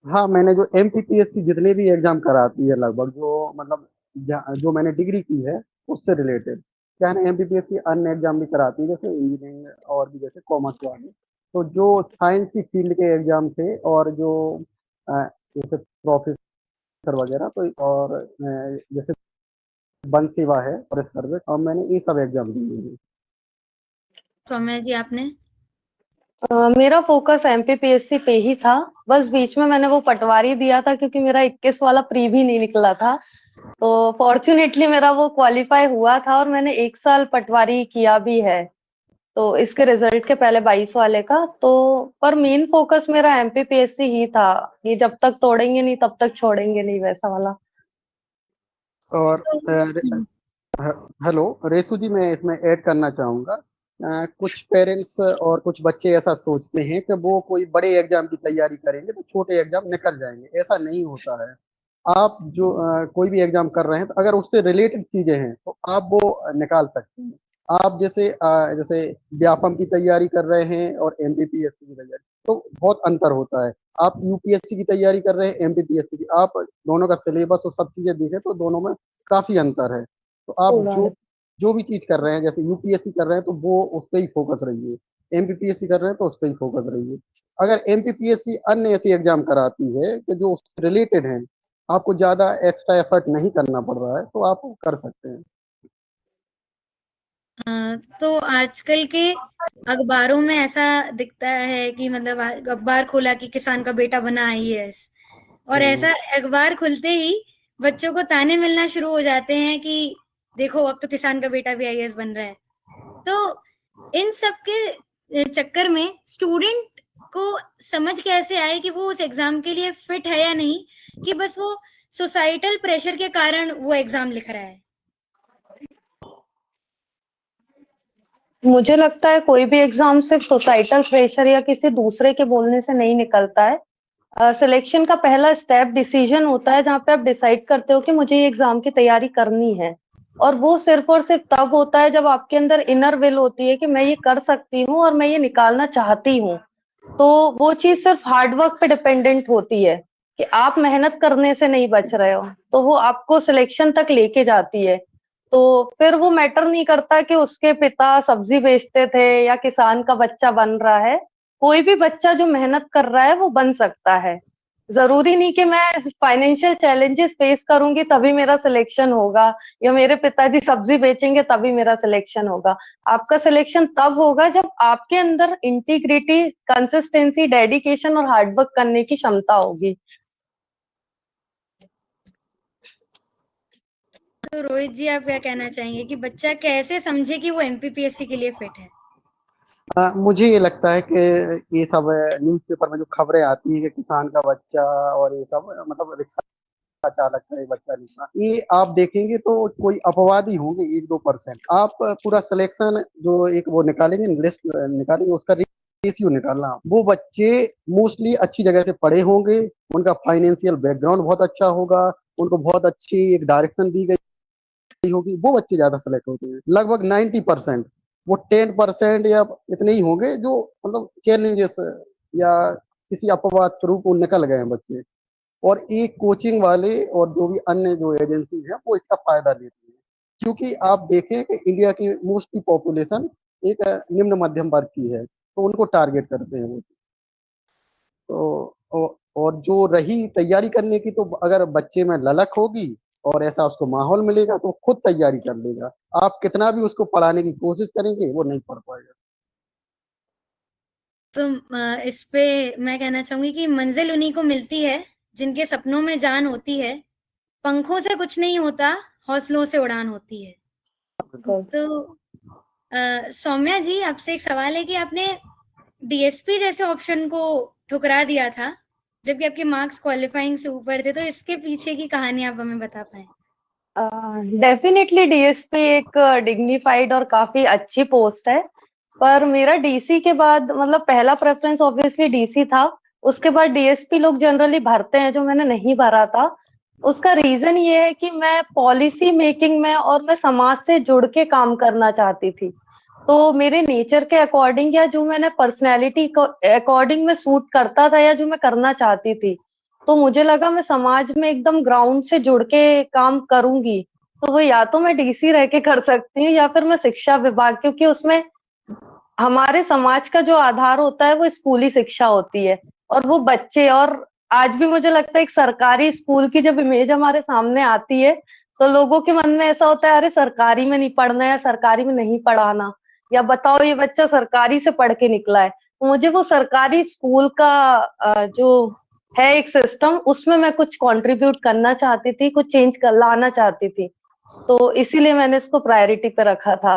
Speaker 1: हाँ, मैंने जो एमपीपीएससी जितने भी एग्जाम कराती है लगभग, जो मतलब जो मैंने डिग्री की है उससे रिलेटेड, क्या है ना, एमपीपीएससी अन्य एग्जाम भी कराती है जैसे इंजीनियरिंग और भी जैसे कॉमर्स वाले। तो जो साइंस की फील्ड के एग्जाम थे और जो जैसे प्रोफेसर वगैरह, तो और जैसे वन सेवा है फॉरेस्ट सर्विस, और मैंने ये सब एग्जाम दिए हैं।
Speaker 2: सौम्या जी, आपने?
Speaker 4: मेरा फोकस एमपीपीएससी पे ही था। बस बीच में मैंने वो पटवारी दिया था क्योंकि मेरा 21 वाला प्री भी नहीं निकला था। तो फॉर्चुनेटली मेरा वो क्वालिफाई हुआ था और मैंने 1 साल पटवारी किया भी है। तो इसके रिजल्ट के पहले 22 वाले का तो। पर मेन फोकस मेरा एमपीपीएससी ही था। ये जब तक तोड़ेंगे नहीं तब तक छोड़ेंगे नहीं, वैसा वाला।
Speaker 1: और
Speaker 2: हम्म।
Speaker 1: हेलो रेसु जी, मैं इसमें ऐड करना चाहूँगा। कुछ पेरेंट्स और कुछ बच्चे ऐसा सोचते हैं कि वो कोई बड़े एग्जाम की तैयारी करेंगे तो छोटे एग्जाम निकल जाएंगे, ऐसा नहीं होता है। आप जो कोई भी एग्जाम कर रहे हैं, तो अगर उससे रिलेटेड चीजें हैं तो आप वो निकाल सकते हैं। आप जैसे व्यापम की तैयारी कर रहे हैं और एमपीपीएससी की तैयारी, तो बहुत अंतर होता है। आप यूपीएससी की तैयारी कर रहे हैं, एमपीपीएससी की, आप दोनों का सिलेबस और सब चीजें देखें तो दोनों में काफी अंतर है। तो आप जो जो भी चीज कर रहे हैं, जैसे यूपीएससी कर रहे हैं तो वो उस पर ही फोकस रहिए, एमपीपीएससी कर रहे हैं तो उस पर ही फोकस रहिए। अगर एमपीपीएससी अन्य ऐसी एग्जाम कराती है कि जो उससे रिलेटेड है, आपको ज्यादा एक्स्ट्रा एफर्ट नहीं करना पड़ रहा है, तो आप कर सकते हैं।
Speaker 2: तो आजकल के अखबारों में ऐसा दिखता है कि मतलब अखबार खोला कि किसान का बेटा बना आईएएस, और ऐसा अखबार खुलते ही बच्चों को ताने मिलना शुरू हो जाते हैं कि देखो अब तो किसान का बेटा भी आईएएस बन रहा है। तो इन सब के चक्कर में स्टूडेंट को समझ कैसे आए कि वो उस एग्जाम के लिए फिट है या नहीं, कि बस वो सोसाइटल प्रेशर के कारण वो एग्जाम लिख रहा है?
Speaker 4: मुझे लगता है कोई भी एग्जाम सिर्फ सोसाइटल प्रेशर या किसी दूसरे के बोलने से नहीं निकलता है। सिलेक्शन का पहला स्टेप डिसीजन होता है, जहाँ पे आप डिसाइड करते हो कि मुझे ये एग्जाम की तैयारी करनी है। और वो सिर्फ और सिर्फ तब होता है जब आपके अंदर इनर विल होती है कि मैं ये कर सकती हूँ और मैं ये निकालना चाहती हूँ। तो वो चीज सिर्फ हार्ड वर्क पे डिपेंडेंट होती है कि आप मेहनत करने से नहीं बच रहे हो, तो वो आपको सिलेक्शन तक लेके जाती है। तो फिर वो मैटर नहीं करता कि उसके पिता सब्जी बेचते थे या किसान का बच्चा बन रहा है। कोई भी बच्चा जो मेहनत कर रहा है वो बन सकता है। जरूरी नहीं कि मैं फाइनेंशियल चैलेंजेस फेस करूंगी तभी मेरा सिलेक्शन होगा, या मेरे पिताजी सब्जी बेचेंगे तभी मेरा सिलेक्शन होगा। आपका सिलेक्शन तब होगा जब आपके अंदर इंटीग्रिटी, कंसिस्टेंसी, डेडिकेशन और हार्डवर्क करने की क्षमता होगी।
Speaker 2: तो रोहित जी, आप क्या कहना चाहेंगे कि बच्चा कैसे समझे कि वो एमपीपीएससी के लिए फिट है?
Speaker 1: मुझे ये लगता है कि ये सब न्यूज़पेपर में जो खबरें आती है कि किसान का बच्चा और ये सब मतलब रिक्शा चालक का ये बच्चा निकला, ये आप देखेंगे तो कोई अपवाद ही होंगे, 1-2%। आप पूरा सिलेक्शन जो एक वो निकालेंगे, इंग्लिश निकालेंगे, उसका रेशियो निकालना, वो बच्चे मोस्टली अच्छी जगह से पढ़े होंगे, उनका फाइनेंशियल बैकग्राउंड बहुत अच्छा होगा, उनको बहुत अच्छी एक डायरेक्शन दी गई होगी, वो बच्चे ज्यादा सेलेक्ट होते हैं। लगभग 90%। वो 10% या इतने ही होंगे जो मतलब चैलेंजेस या किसी अपवाद स्वरूप वो निकल गए हैं बच्चे। और एक कोचिंग वाले और जो भी अन्य जो एजेंसी है वो इसका फायदा लेती है, क्योंकि आप देखें कि इंडिया की मोस्टली पॉपुलेशन एक निम्न मध्यम वर्ग की है, तो उनको टारगेट करते हैं वो। तो और जो रही तैयारी करने की, तो अगर बच्चे में ललक होगी और ऐसा उसको माहौल मिलेगा तो वो खुद तैयारी कर लेगा। आप कितना भी उसको पढ़ाने की कोशिश करेंगे वो नहीं पढ़ पाएगा।
Speaker 2: तो इस पे मैं कहना चाहूंगी कि मंजिल उन्हीं को मिलती है जिनके सपनों में जान होती है। पंखों से कुछ नहीं होता, हौसलों से उड़ान होती है। तो सौम्या जी, आपसे एक सवाल है कि आपने डीएसपी जैसे ऑप्शन को ठुकरा दिया था जबकि आपके मार्क्स क्वालिफाइंग से ऊपर थे, तो इसके पीछे की कहानी आप हमें बता पाए?
Speaker 4: डेफिनेटली डीएसपी एक डिग्निफाइड और काफी अच्छी पोस्ट है, पर मेरा डीसी के बाद मतलब पहला प्रेफरेंस ऑब्वियसली डीसी था। उसके बाद डीएसपी लोग जनरली भरते हैं, जो मैंने नहीं भरा था। उसका रीजन ये है कि मैं पॉलिसी मेकिंग में और मैं समाज से जुड़ के काम करना चाहती थी। तो मेरे नेचर के अकॉर्डिंग या जो मैंने पर्सनैलिटी को अकॉर्डिंग में सूट करता था या जो मैं करना चाहती थी, तो मुझे लगा मैं समाज में एकदम ग्राउंड से जुड़ के काम करूंगी। तो वो या तो मैं डीसी रह के कर सकती हूँ या फिर मैं शिक्षा विभाग, क्योंकि उसमें हमारे समाज का जो आधार होता है वो स्कूली शिक्षा होती है। और वो बच्चे, और आज भी मुझे लगता है एक सरकारी स्कूल की जब इमेज हमारे सामने आती है तो लोगों के मन में ऐसा होता है, अरे सरकारी में नहीं पढ़ना या सरकारी में नहीं पढ़ाना, या बताओ ये बच्चा सरकारी से पढ़ के निकला है। तो मुझे वो सरकारी स्कूल का जो है एक सिस्टम, उसमें मैं कुछ कंट्रीब्यूट करना चाहती थी, कुछ चेंज कर लाना चाहती थी। तो इसीलिए मैंने इसको प्रायोरिटी पे रखा था,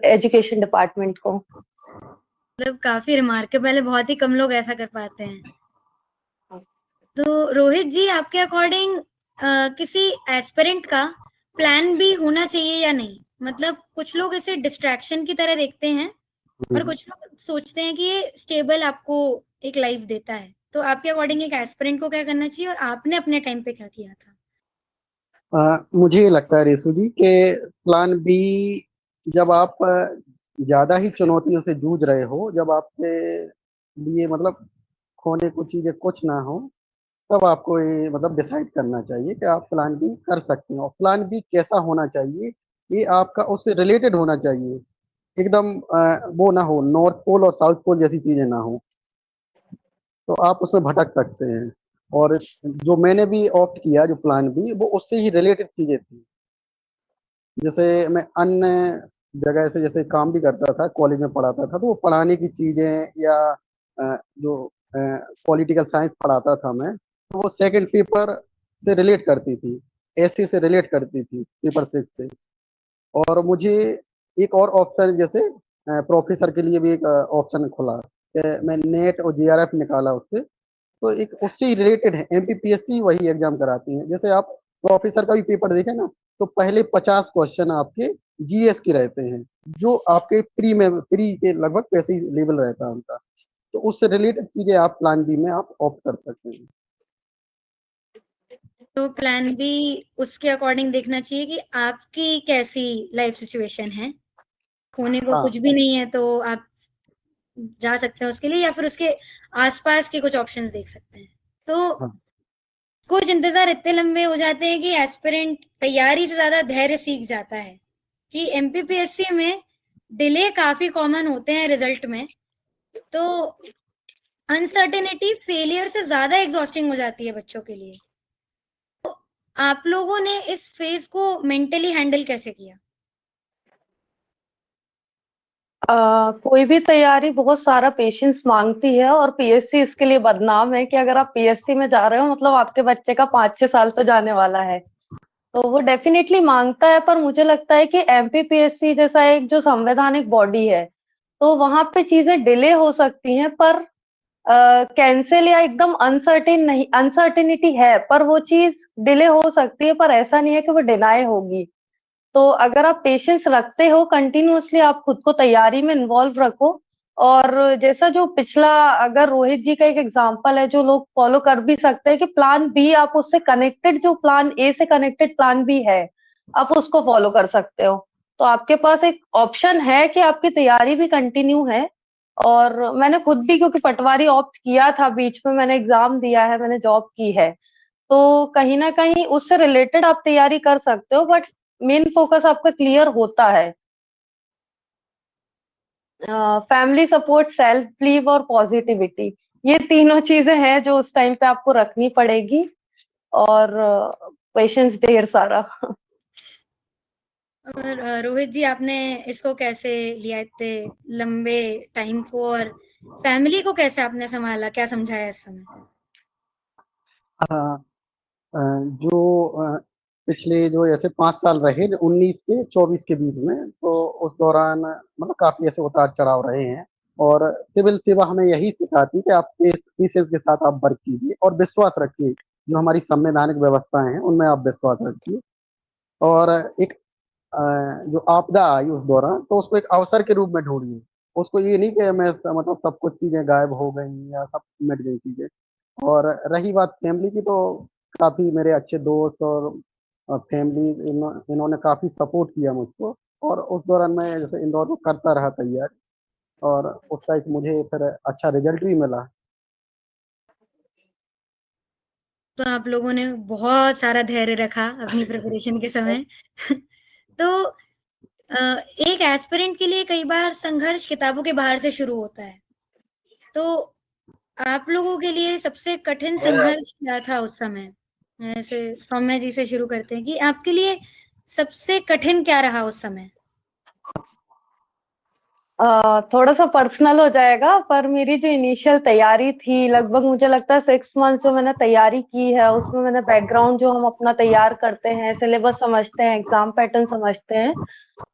Speaker 4: एजुकेशन डिपार्टमेंट को।
Speaker 2: मतलब काफी रिमार्केबल है, बहुत ही कम लोग ऐसा कर पाते हैं। तो रोहित जी, आपके अकॉर्डिंग किसी एस्पिरेंट का प्लान भी होना चाहिए या नहीं? मतलब कुछ लोग इसे डिस्ट्रैक्शन की तरह देखते हैं और कुछ लोग सोचते हैं कि ये स्टेबल आपको एक लाइफ देता है। तो आपके अकॉर्डिंग एक एस्पिरेंट को क्या करना चाहिए और आपने अपने टाइम पे क्या किया था?
Speaker 1: मुझे लगता है रेसू जी के प्लान बी, जब आप ज्यादा ही चुनौतियों से जूझ रहे हो, जब आपके लिए मतलब खोने को चीजें कुछ ना हो, तब आपको ये मतलब डिसाइड करना चाहिए कि आप प्लान बी कर सकते हो। प्लान बी कैसा होना चाहिए? ये आपका उससे रिलेटेड होना चाहिए, एकदम वो ना हो, नॉर्थ पोल और साउथ पोल जैसी चीजें ना हो, तो आप उसमें भटक सकते हैं। और जो मैंने भी ऑप्ट किया जो प्लान बी, वो उससे ही रिलेटेड चीजें थी। जैसे मैं अन्य जगह से जैसे काम भी करता था, कॉलेज में पढ़ाता था, तो वो पढ़ाने की चीजें या जो पॉलिटिकल साइंस पढ़ाता था मैं, तो वो सेकंड पेपर से रिलेट करती थी, ऐसे से रिलेट करती थी पेपर 6 से। और मुझे एक और ऑप्शन, जैसे प्रोफेसर के लिए भी एक ऑप्शन खुला, मैं नेट और जेआरएफ निकाला उससे, तो एक उससे रिलेटेड है, एमपीपीएससी वही एग्जाम कराती है। जैसे आप प्रोफेसर का भी पेपर देखें ना, तो पहले 50 क्वेश्चन आपके जीएस के रहते हैं, जो आपके प्री के लगभग वैसे ही लेवल रहता है उनका। तो उससे रिलेटेड चीजें आप प्लान बी में आप ऑप्ट कर सकते हैं।
Speaker 2: तो प्लान बी उसके अकॉर्डिंग देखना चाहिए कि आपकी कैसी लाइफ सिचुएशन है। होने को
Speaker 1: हाँ
Speaker 2: कुछ भी नहीं है तो आप जा सकते हैं उसके लिए, या फिर उसके आसपास के कुछ ऑप्शंस देख सकते हैं। तो
Speaker 1: हाँ
Speaker 2: कुछ इंतजार इतने लंबे हो जाते हैं कि एस्पिरेंट तैयारी से ज्यादा धैर्य सीख जाता है। कि एमपीपीएससी में डिले काफी कॉमन होते हैं रिजल्ट में, तो अनसर्टेनिटी फेलियर से ज्यादा एग्जॉस्टिंग हो जाती है बच्चों के लिए। तो आप लोगों ने इस फेज को मेंटली हैंडल कैसे किया?
Speaker 4: कोई भी तैयारी बहुत सारा पेशेंस मांगती है, और पीएससी इसके लिए बदनाम है कि अगर आप पीएससी में जा रहे हो मतलब आपके बच्चे का 5-6 साल तो जाने वाला है। तो वो डेफिनेटली मांगता है, पर मुझे लगता है कि एमपीपीएससी जैसा एक जो संवैधानिक बॉडी है, तो वहां पे चीजें डिले हो सकती हैं, पर कैंसिल या एकदम अनसर्टेन नहीं, अनसर्टेनिटी है पर वो चीज डिले हो सकती है, पर ऐसा नहीं है कि वो डिनाई होगी। तो अगर आप पेशेंस रखते हो, कंटिन्यूअसली आप खुद को तैयारी में इन्वॉल्व रखो। और जैसा जो पिछला, अगर रोहित जी का एक एग्जांपल है जो लोग फॉलो कर भी सकते हैं कि प्लान बी आप उससे कनेक्टेड, जो प्लान ए से कनेक्टेड प्लान बी है, आप उसको फॉलो कर सकते हो। तो आपके पास एक ऑप्शन है कि आपकी तैयारी भी कंटिन्यू है। और मैंने खुद भी, क्योंकि पटवारी ऑप्ट किया था, बीच में मैंने एग्जाम दिया है, मैंने जॉब की है, तो कहीं ना कहीं उससे रिलेटेड आप तैयारी कर सकते हो, बट मेन फोकस आपका क्लियर होता है। फैमिली सपोर्ट, सेल्फ बिलीव और पॉजिटिविटी, ये तीनों चीजें हैं जो उस टाइम पे आपको रखनी पड़ेगी। और पेशेंस ढेर सारा।
Speaker 2: और रोहित जी, आपने इसको कैसे लिया इतने लंबे टाइम को, और फैमिली को कैसे आपने संभाला, क्या समझाया इस समय?
Speaker 1: हाँ, जो पिछले जो ऐसे 5 साल रहे, 19 से 24 के बीच में, तो उस दौरान मतलब काफी ऐसे उतार चढ़ाव रहे हैं। और सिविल सेवा हमें यही सिखाती है कि आप पेशेंस के साथ आप वर्क कीजिए और विश्वास रखिए, जो हमारी संवैधानिक व्यवस्थाएं हैं उनमें आप विश्वास रखिए। और एक जो आपदा आई उस दौरान, तो उसको एक अवसर के रूप में ढूंढिए। उसको ये नहीं कि मैं मतलब सब कुछ चीजें गायब हो गई या सब मिट गई चीजें। और रही बात फैमिली की, तो काफी मेरे अच्छे दोस्त और फैमिली इन्होंने काफी सपोर्ट किया मुझको। और उस दौरान मैं जैसे इंदौर को करता रहा तैयारी, और उसका एक मुझे फिर अच्छा रिजल्ट भी मिला।
Speaker 2: तो आप लोगों ने बहुत सारा धैर्य रखा अपनी प्रिपरेशन के समय। तो एक एस्पिरेंट के लिए कई बार संघर्ष किताबों के बाहर से शुरू होता है। तो आप लोगों के लिए सबसे कठिन संघर्ष क्या था उस समय? ऐसे सौम्या जी से शुरू करते हैं कि आपके लिए सबसे कठिन क्या रहा उस समय?
Speaker 4: थोड़ा सा पर्सनल हो जाएगा, पर मेरी जो इनिशियल तैयारी थी, लगभग मुझे लगता है 6 मंथ जो मैंने तैयारी की है, उसमें मैंने बैकग्राउंड जो हम अपना तैयार करते हैं, सिलेबस समझते हैं, एग्जाम पैटर्न समझते हैं,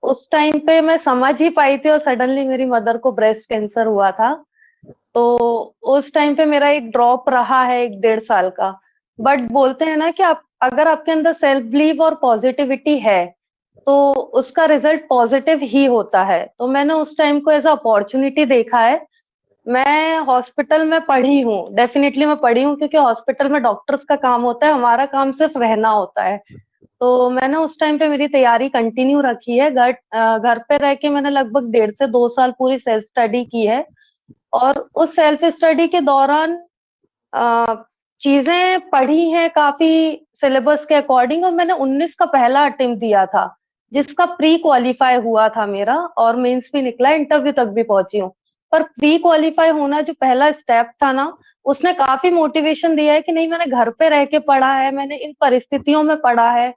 Speaker 4: उस टाइम पे मैं समझ ही पाई थी। और सडनली मेरी मदर को ब्रेस्ट कैंसर हुआ था, तो उस टाइम पे मेरा एक ड्रॉप रहा है 1-1.5 साल का। बट बोलते हैं ना कि आप, अगर आपके अंदर सेल्फ बिलीव और पॉजिटिविटी है, तो उसका रिजल्ट पॉजिटिव ही होता है। तो मैंने उस टाइम को एज अपॉर्चुनिटी देखा है। मैं हॉस्पिटल में पढ़ी हूँ, डेफिनेटली मैं पढ़ी हूँ, क्योंकि हॉस्पिटल में डॉक्टर्स का काम होता है, हमारा काम सिर्फ रहना होता है। तो मैंने उस टाइम पे मेरी तैयारी कंटिन्यू रखी है। घर पे रह के मैंने लगभग 1.5 से 2 साल पूरी सेल्फ स्टडी की है। और उस सेल्फ स्टडी के दौरान अ, चीजें पढ़ी हैं काफी सिलेबस के अकॉर्डिंग, और मैंने 19 का पहला अटेम्प्ट दिया था, जिसका प्री क्वालिफाई हुआ था मेरा, और मेंस भी निकला, इंटरव्यू तक भी पहुंची हूँ। पर प्री क्वालिफाई होना जो पहला स्टेप था ना, उसने काफी मोटिवेशन दिया है कि नहीं, मैंने घर पे रह के पढ़ा है, मैंने इन परिस्थितियों में पढ़ा है।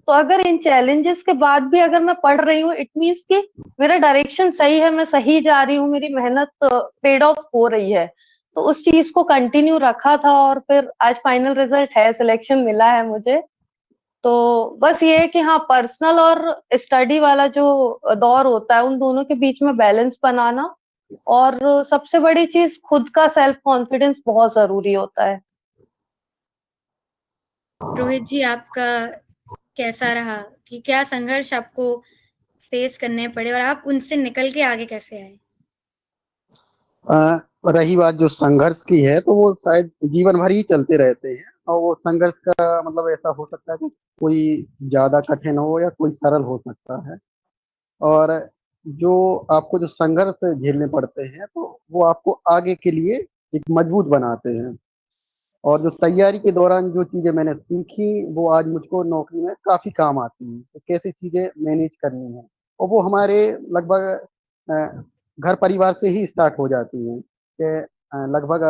Speaker 4: तो अगर इन चैलेंजेस के बाद भी अगर मैं पढ़ रही हूँ, इट मीन्स कि मेरा डायरेक्शन सही है, मैं सही जा रही हूँ, मेरी मेहनत पेड ऑफ हो रही है। तो उस चीज को कंटिन्यू रखा था, और फिर आज फाइनल रिजल्ट है, सिलेक्शन मिला है मुझे। तो बस ये है कि हाँ, पर्सनल और स्टडी वाला जो दौर होता है, उन दोनों के बीच में बैलेंस बनाना और सबसे बड़ी चीज खुद का सेल्फ कॉन्फिडेंस बहुत जरूरी होता है।
Speaker 2: रोहित जी, आपका कैसा रहा कि क्या संघर्ष आपको फेस करने पड़े और आप उनसे निकल के आगे कैसे आए?
Speaker 1: रही बात जो संघर्ष की है, तो वो शायद जीवन भर ही चलते रहते हैं। और वो संघर्ष का मतलब ऐसा हो सकता है कि कोई ज्यादा कठिन हो या कोई सरल हो सकता है। और जो आपको जो संघर्ष झेलने पड़ते हैं, तो वो आपको आगे के लिए एक मजबूत बनाते हैं। और जो तैयारी के दौरान जो चीजें मैंने सीखी, वो आज मुझको नौकरी में काफी काम आती हैं कि कैसे चीजें मैनेज करनी है। और वो हमारे लगभग घर परिवार से ही स्टार्ट हो जाती हैं कि लगभग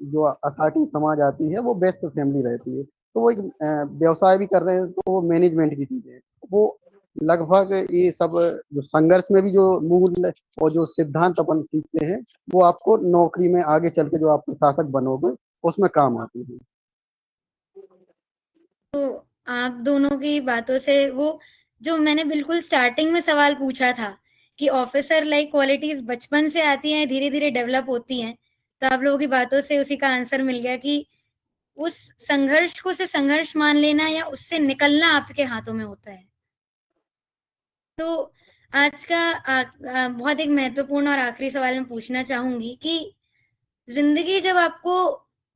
Speaker 1: जो असाटी समाज आती है वो बेस्ट फैमिली रहती है। तो वो एक व्यवसाय भी कर रहे हैं, तो वो मैनेजमेंट की चीजें हैं। वो लगभग ये सब जो संघर्ष में भी जो मूल और जो सिद्धांत अपन सीखते हैं, वो आपको नौकरी में आगे चल के जो आप प्रशासक बनोगे उसमें काम आती है।
Speaker 2: तो आप दोनों की बातों से वो जो मैंने बिल्कुल स्टार्टिंग में सवाल पूछा था कि ऑफिसर लाइक क्वालिटीज बचपन से आती हैं, धीरे धीरे डेवलप होती हैं, तो आप लोगों की बातों से उसी का आंसर मिल गया कि उस संघर्ष को सिर्फ संघर्ष मान लेना या उससे निकलना आपके हाथों में होता है। तो आज का बहुत एक महत्वपूर्ण और आखिरी सवाल मैं पूछना चाहूंगी कि जिंदगी जब आपको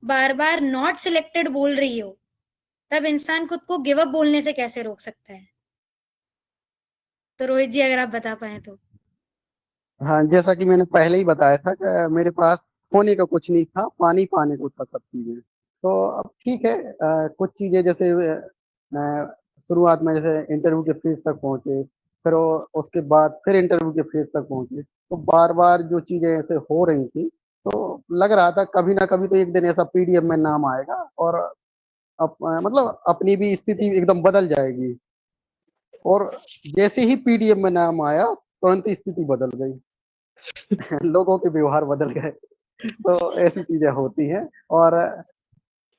Speaker 2: बार बार नॉट सिलेक्टेड बोल रही हो, तब इंसान खुद को गिव अप बोलने से कैसे रोक सकता है? तो रोहित जी, अगर आप बता पाए तो।
Speaker 1: हाँ, जैसा कि मैंने पहले ही बताया था कि मेरे पास खोने का कुछ नहीं था, पानी पाने को था सब चीजें। तो अब ठीक है, कुछ चीजें जैसे शुरुआत में जैसे इंटरव्यू के फेज तक पहुंचे, फिर उसके बाद फिर इंटरव्यू के फेज तक पहुंचे, तो बार बार जो चीजें ऐसे हो रही थी, तो लग रहा था कभी ना कभी तो एक दिन ऐसा पीडीएफ में नाम आएगा और मतलब अपनी भी स्थिति एकदम बदल जाएगी। और जैसे ही पीडीएफ में नाम आया, तुरंत स्थिति बदल गई। लोगों के व्यवहार बदल गए। तो ऐसी चीजें होती हैं। और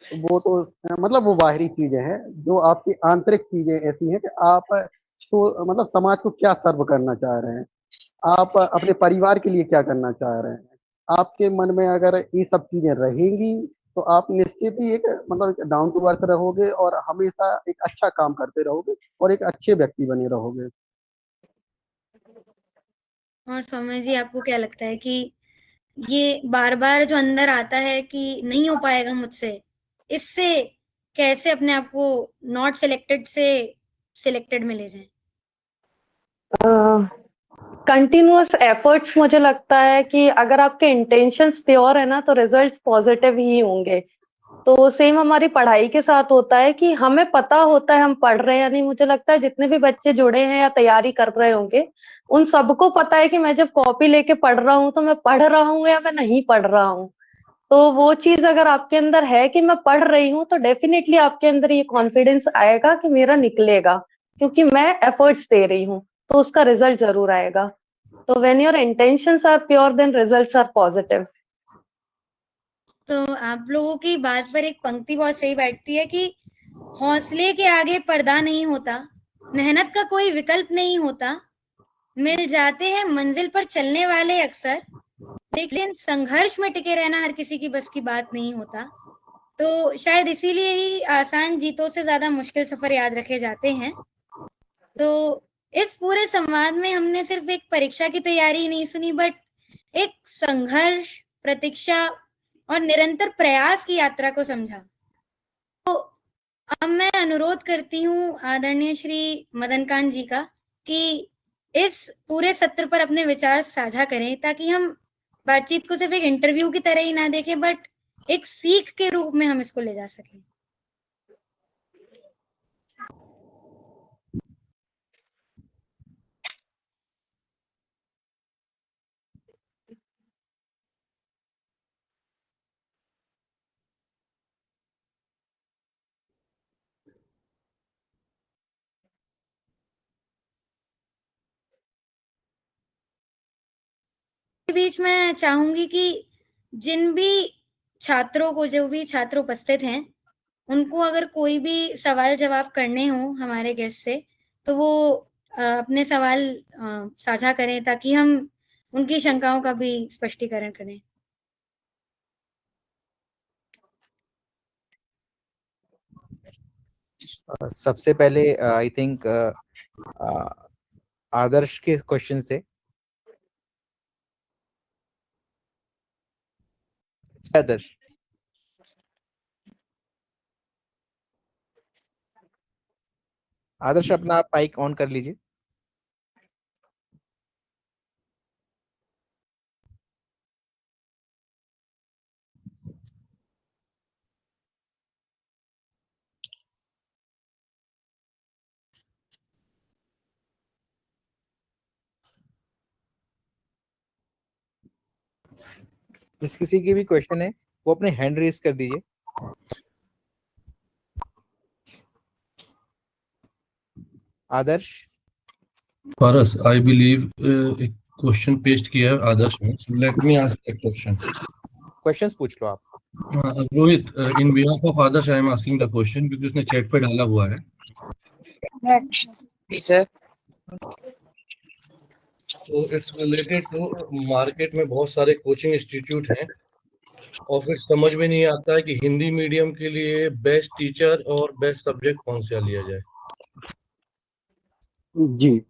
Speaker 1: वो तो मतलब वो बाहरी चीजें हैं। जो आपकी आंतरिक चीजें ऐसी हैं कि आप तो मतलब समाज को क्या सर्व करना चाह रहे हैं, आप अपने परिवार के लिए क्या करना चाह रहे हैं। आपके मन में अगर ये सब चीजें रहेंगी, तो आप निश्चित ही एक मतलब डाउन टू अर्थ रहोगे और हमेशा एक अच्छा काम करते रहोगे और एक अच्छे व्यक्ति बने रहोगे।
Speaker 2: और सौम्य जी, आपको क्या लगता है कि ये बार बार जो अंदर आता है कि नहीं हो पाएगा मुझसे, इससे कैसे अपने आप को नॉट सिलेक्टेड से सिलेक्टेड में ले जाएं?
Speaker 4: कंटिन्यूअस एफर्ट्स, मुझे लगता है कि अगर आपके इंटेंशंस प्योर है ना, तो रिजल्ट्स पॉजिटिव ही होंगे। तो सेम हमारी पढ़ाई के साथ होता है कि हमें पता होता है हम पढ़ रहे हैं या नहीं। मुझे लगता है जितने भी बच्चे जुड़े हैं या तैयारी कर रहे होंगे, उन सबको पता है कि मैं जब कॉपी लेके पढ़ रहा हूँ तो मैं पढ़ रहा हूँ या मैं नहीं पढ़ रहा हूँ। तो वो चीज अगर आपके अंदर है कि मैं पढ़ रही हूँ, तो डेफिनेटली आपके अंदर ये कॉन्फिडेंस आएगा कि मेरा निकलेगा, क्योंकि मैं एफर्ट्स दे रही हूँ, तो उसका रिजल्ट जरूर आएगा। तो when your intentions are pure, then results are positive.
Speaker 2: तो आप लोगों की बात पर एक पंक्ति बहुत सही बैठती है कि हौसले के आगे पर्दा नहीं होता, मेहनत का कोई विकल्प नहीं होता, मिल जाते हैं मंजिल पर चलने वाले अक्सर, लेकिन संघर्ष में टिके रहना हर किसी की बस की बात नहीं होता। तो शायद इसीलिए ही आसान जीतों से ज्यादा मुश्किल सफर याद रखे जाते हैं। तो इस पूरे संवाद में हमने सिर्फ एक परीक्षा की तैयारी नहीं सुनी, बट एक संघर्ष, प्रतीक्षा और निरंतर प्रयास की यात्रा को समझा। तो अब मैं अनुरोध करती हूँ आदरणीय श्री मदनकांत जी का कि इस पूरे सत्र पर अपने विचार साझा करें, ताकि हम बातचीत को सिर्फ एक इंटरव्यू की तरह ही ना देखें, बट एक सीख के रूप में हम इसको ले जा सकें। के बीच मैं चाहूंगी कि जिन भी छात्रों को, जो भी छात्र उपस्थित हैं, उनको अगर कोई भी सवाल जवाब करने हो हमारे गेस्ट से, तो वो अपने सवाल साझा करें, ताकि हम उनकी शंकाओं का भी स्पष्टीकरण करें।
Speaker 5: सबसे पहले आई थिंक आदर्श के क्वेश्चंस थे। आदर्श, आदर्श अपना आप माइक ऑन कर लीजिए। जिस किसी की भी क्वेश्चन है वो अपने हैंड रेज कर दीजिए। आदर्श,
Speaker 6: पारस, I believe एक क्वेश्चन पेस्ट किया है आदर्श में। Let me ask the question.
Speaker 5: Questions पूछ लो आप।
Speaker 6: Rohit, in behalf of Adarsh I am asking the question क्योंकि उसने चैट पे डाला हुआ है।
Speaker 7: सर
Speaker 6: तो इट्स रिलेटेड टू मार्केट में बहुत सारे कोचिंग इंस्टीट्यूट हैं और फिर समझ में नहीं आता है कि हिंदी मीडियम के लिए बेस्ट टीचर और बेस्ट सब्जेक्ट कौन सा लिया जाए।
Speaker 1: जी,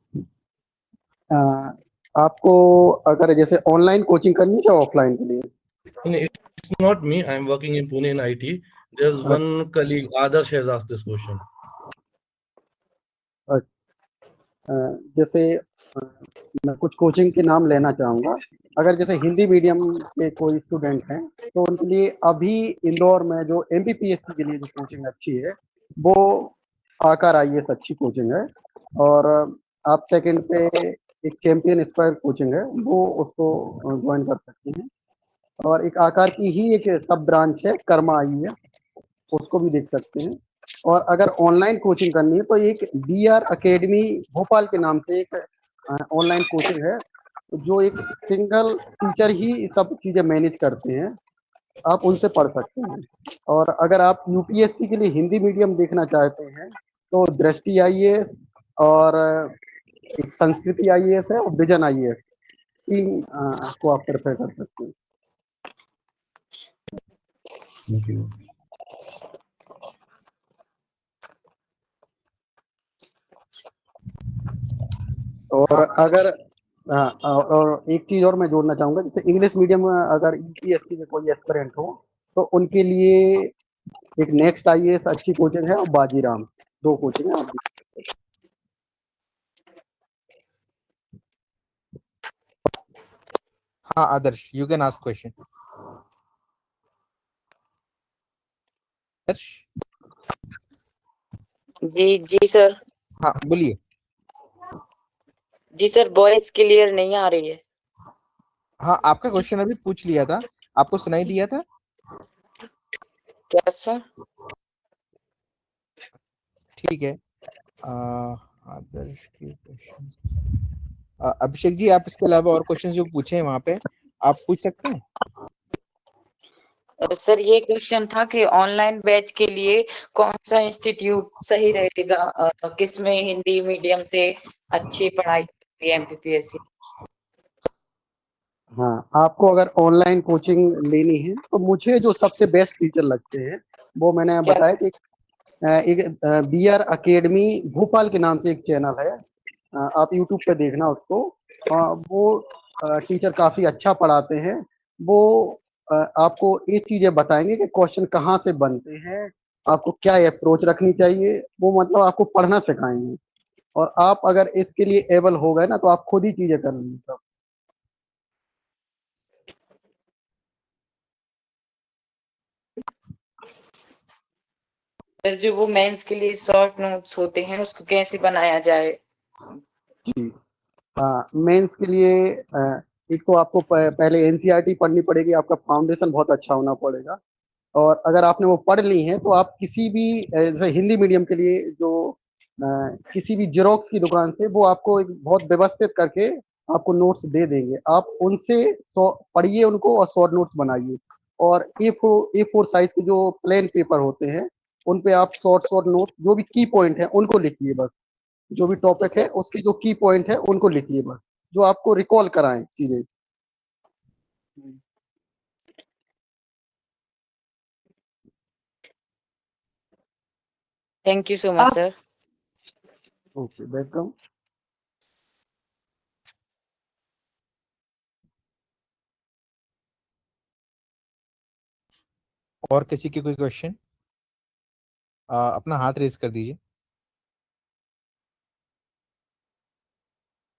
Speaker 1: आपको अगर जैसे ऑनलाइन कोचिंग करनी है या ऑफलाइन के लिए?
Speaker 6: It's not me. I'm working in Pune in IT. There's one colleague, Adarsh, has asked this question.
Speaker 1: जैसे मैं कुछ कोचिंग के नाम लेना चाहूँगा। अगर जैसे हिंदी मीडियम के कोई स्टूडेंट हैं तो उनके लिए अभी इंदौर में जो MPPSC के लिए जो कोचिंग अच्छी है वो आकार IAS अच्छी कोचिंग है। और आप सेकंड पे एक चैंपियन इंस्पायर कोचिंग है वो उसको ज्वाइन कर सकते हैं। और एक आकार की ही एक सब ब्रांच है कर्मा IAS, उसको भी देख सकते हैं। और अगर ऑनलाइन कोचिंग करनी है तो एक BR अकेडमी भोपाल के नाम से एक ऑनलाइन कोचिंग है जो एक सिंगल टीचर ही सब चीज़ें मैनेज करते हैं, आप उनसे पढ़ सकते हैं। और अगर आप UPSC के लिए हिंदी मीडियम देखना चाहते हैं तो दृष्टि IAS और एक संस्कृति IAS है और विजन IAS, तीन को आप प्रेफर कर सकते हैं।
Speaker 6: Thank you.
Speaker 1: और अगर और एक चीज और मैं जोड़ना चाहूंगा, जैसे इंग्लिश मीडियम अगर UPSC के कोई एस्पिरेंट हो तो उनके लिए एक नेक्स्ट IAS अच्छी कोचिंग है और बाजीराम, दो कोचिंग है आप।
Speaker 5: हाँ Adarsh, you can ask question. Adarsh,
Speaker 7: जी जी सर।
Speaker 5: हाँ बोलिए।
Speaker 7: जी सर, वॉइस क्लियर नहीं आ रही है।
Speaker 5: हाँ आपका क्वेश्चन अभी पूछ लिया था, आपको सुनाई दिया था?
Speaker 7: क्या सर?
Speaker 5: ठीक है। आदर्श के क्वेश्चन, अभिषेक जी आप इसके अलावा और क्वेश्चन जो पूछे हैं वहां पे आप पूछ सकते हैं।
Speaker 7: सर ये क्वेश्चन था कि ऑनलाइन बैच के लिए कौन सा इंस्टीट्यूट सही रहेगा, किसमें हिंदी मीडियम से अच्छी पढ़ाई होती है MPPSC।
Speaker 1: हाँ, आपको अगर ऑनलाइन कोचिंग लेनी है तो मुझे जो सबसे बेस्ट टीचर लगते हैं वो मैंने
Speaker 7: क्या?
Speaker 1: बताया कि एक BR अकेडमी भोपाल के नाम से एक चैनल है, आप यूट्यूब पे देखना उसको। वो टीचर काफ़ी अच्छा पढ़ाते हैं। वो आपको ये चीज़ें बताएंगे कि क्वेश्चन कहाँ से बनते हैं, आपको क्या अप्रोच रखनी चाहिए, वो मतलब आपको पढ़ना सिखाएंगे। और आप अगर इसके लिए एबल हो गए ना तो आप खुद ही चीज़ें कर लेंगे सब।
Speaker 7: सर जो वो मेंस के लिए शॉर्ट नोट्स होते हैं उसको कैसे बनाया जाए?
Speaker 1: जी, मेंस के लिए एक तो आपको पहले NCERT पढ़नी पड़ेगी, आपका फाउंडेशन बहुत अच्छा होना पड़ेगा। और अगर आपने वो पढ़ ली हैं तो आप किसी भी जैसे हिंदी मीडियम के लिए जो किसी भी जेरोक्स की दुकान से वो आपको एक बहुत व्यवस्थित करके आपको नोट्स दे देंगे, आप उनसे तो पढ़िए उनको और शॉर्ट नोट्स बनाइए। और A4 साइज के जो प्लेन पेपर होते हैं उन पे आप शॉर्ट शॉर्ट नोट जो भी की पॉइंट है उनको लिखिए बस, जो भी टॉपिक है उसके जो की पॉइंट है उनको लिखिए बस, जो आपको रिकॉल कराएं चीजें।
Speaker 7: Thank you so much,
Speaker 4: आप
Speaker 7: sir.
Speaker 1: Okay, welcome.
Speaker 5: और किसी के कोई क्वेश्चन? अपना हाथ रेज कर दीजिए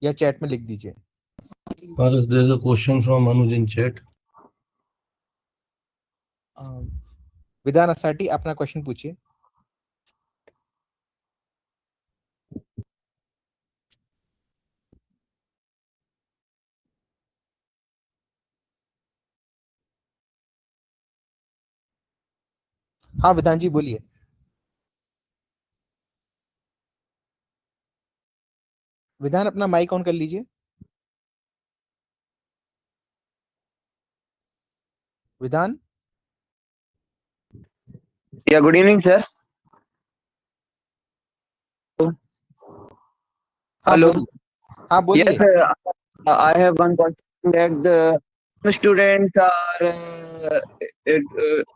Speaker 5: या चैट में लिख दीजिए।
Speaker 6: Paras, there's a question from Anuj in chat.
Speaker 5: विधान असाटी, अपना क्वेश्चन पूछिए। हाँ विधान जी बोलिए। विधान अपना माइक ऑन कर लीजिए। विधान,
Speaker 8: Yeah, good evening, sir.
Speaker 5: हाँ
Speaker 8: Hello.
Speaker 5: बोलिए। हाँ
Speaker 8: Yes,
Speaker 5: बोलिए।
Speaker 8: sir. I have one question that the students are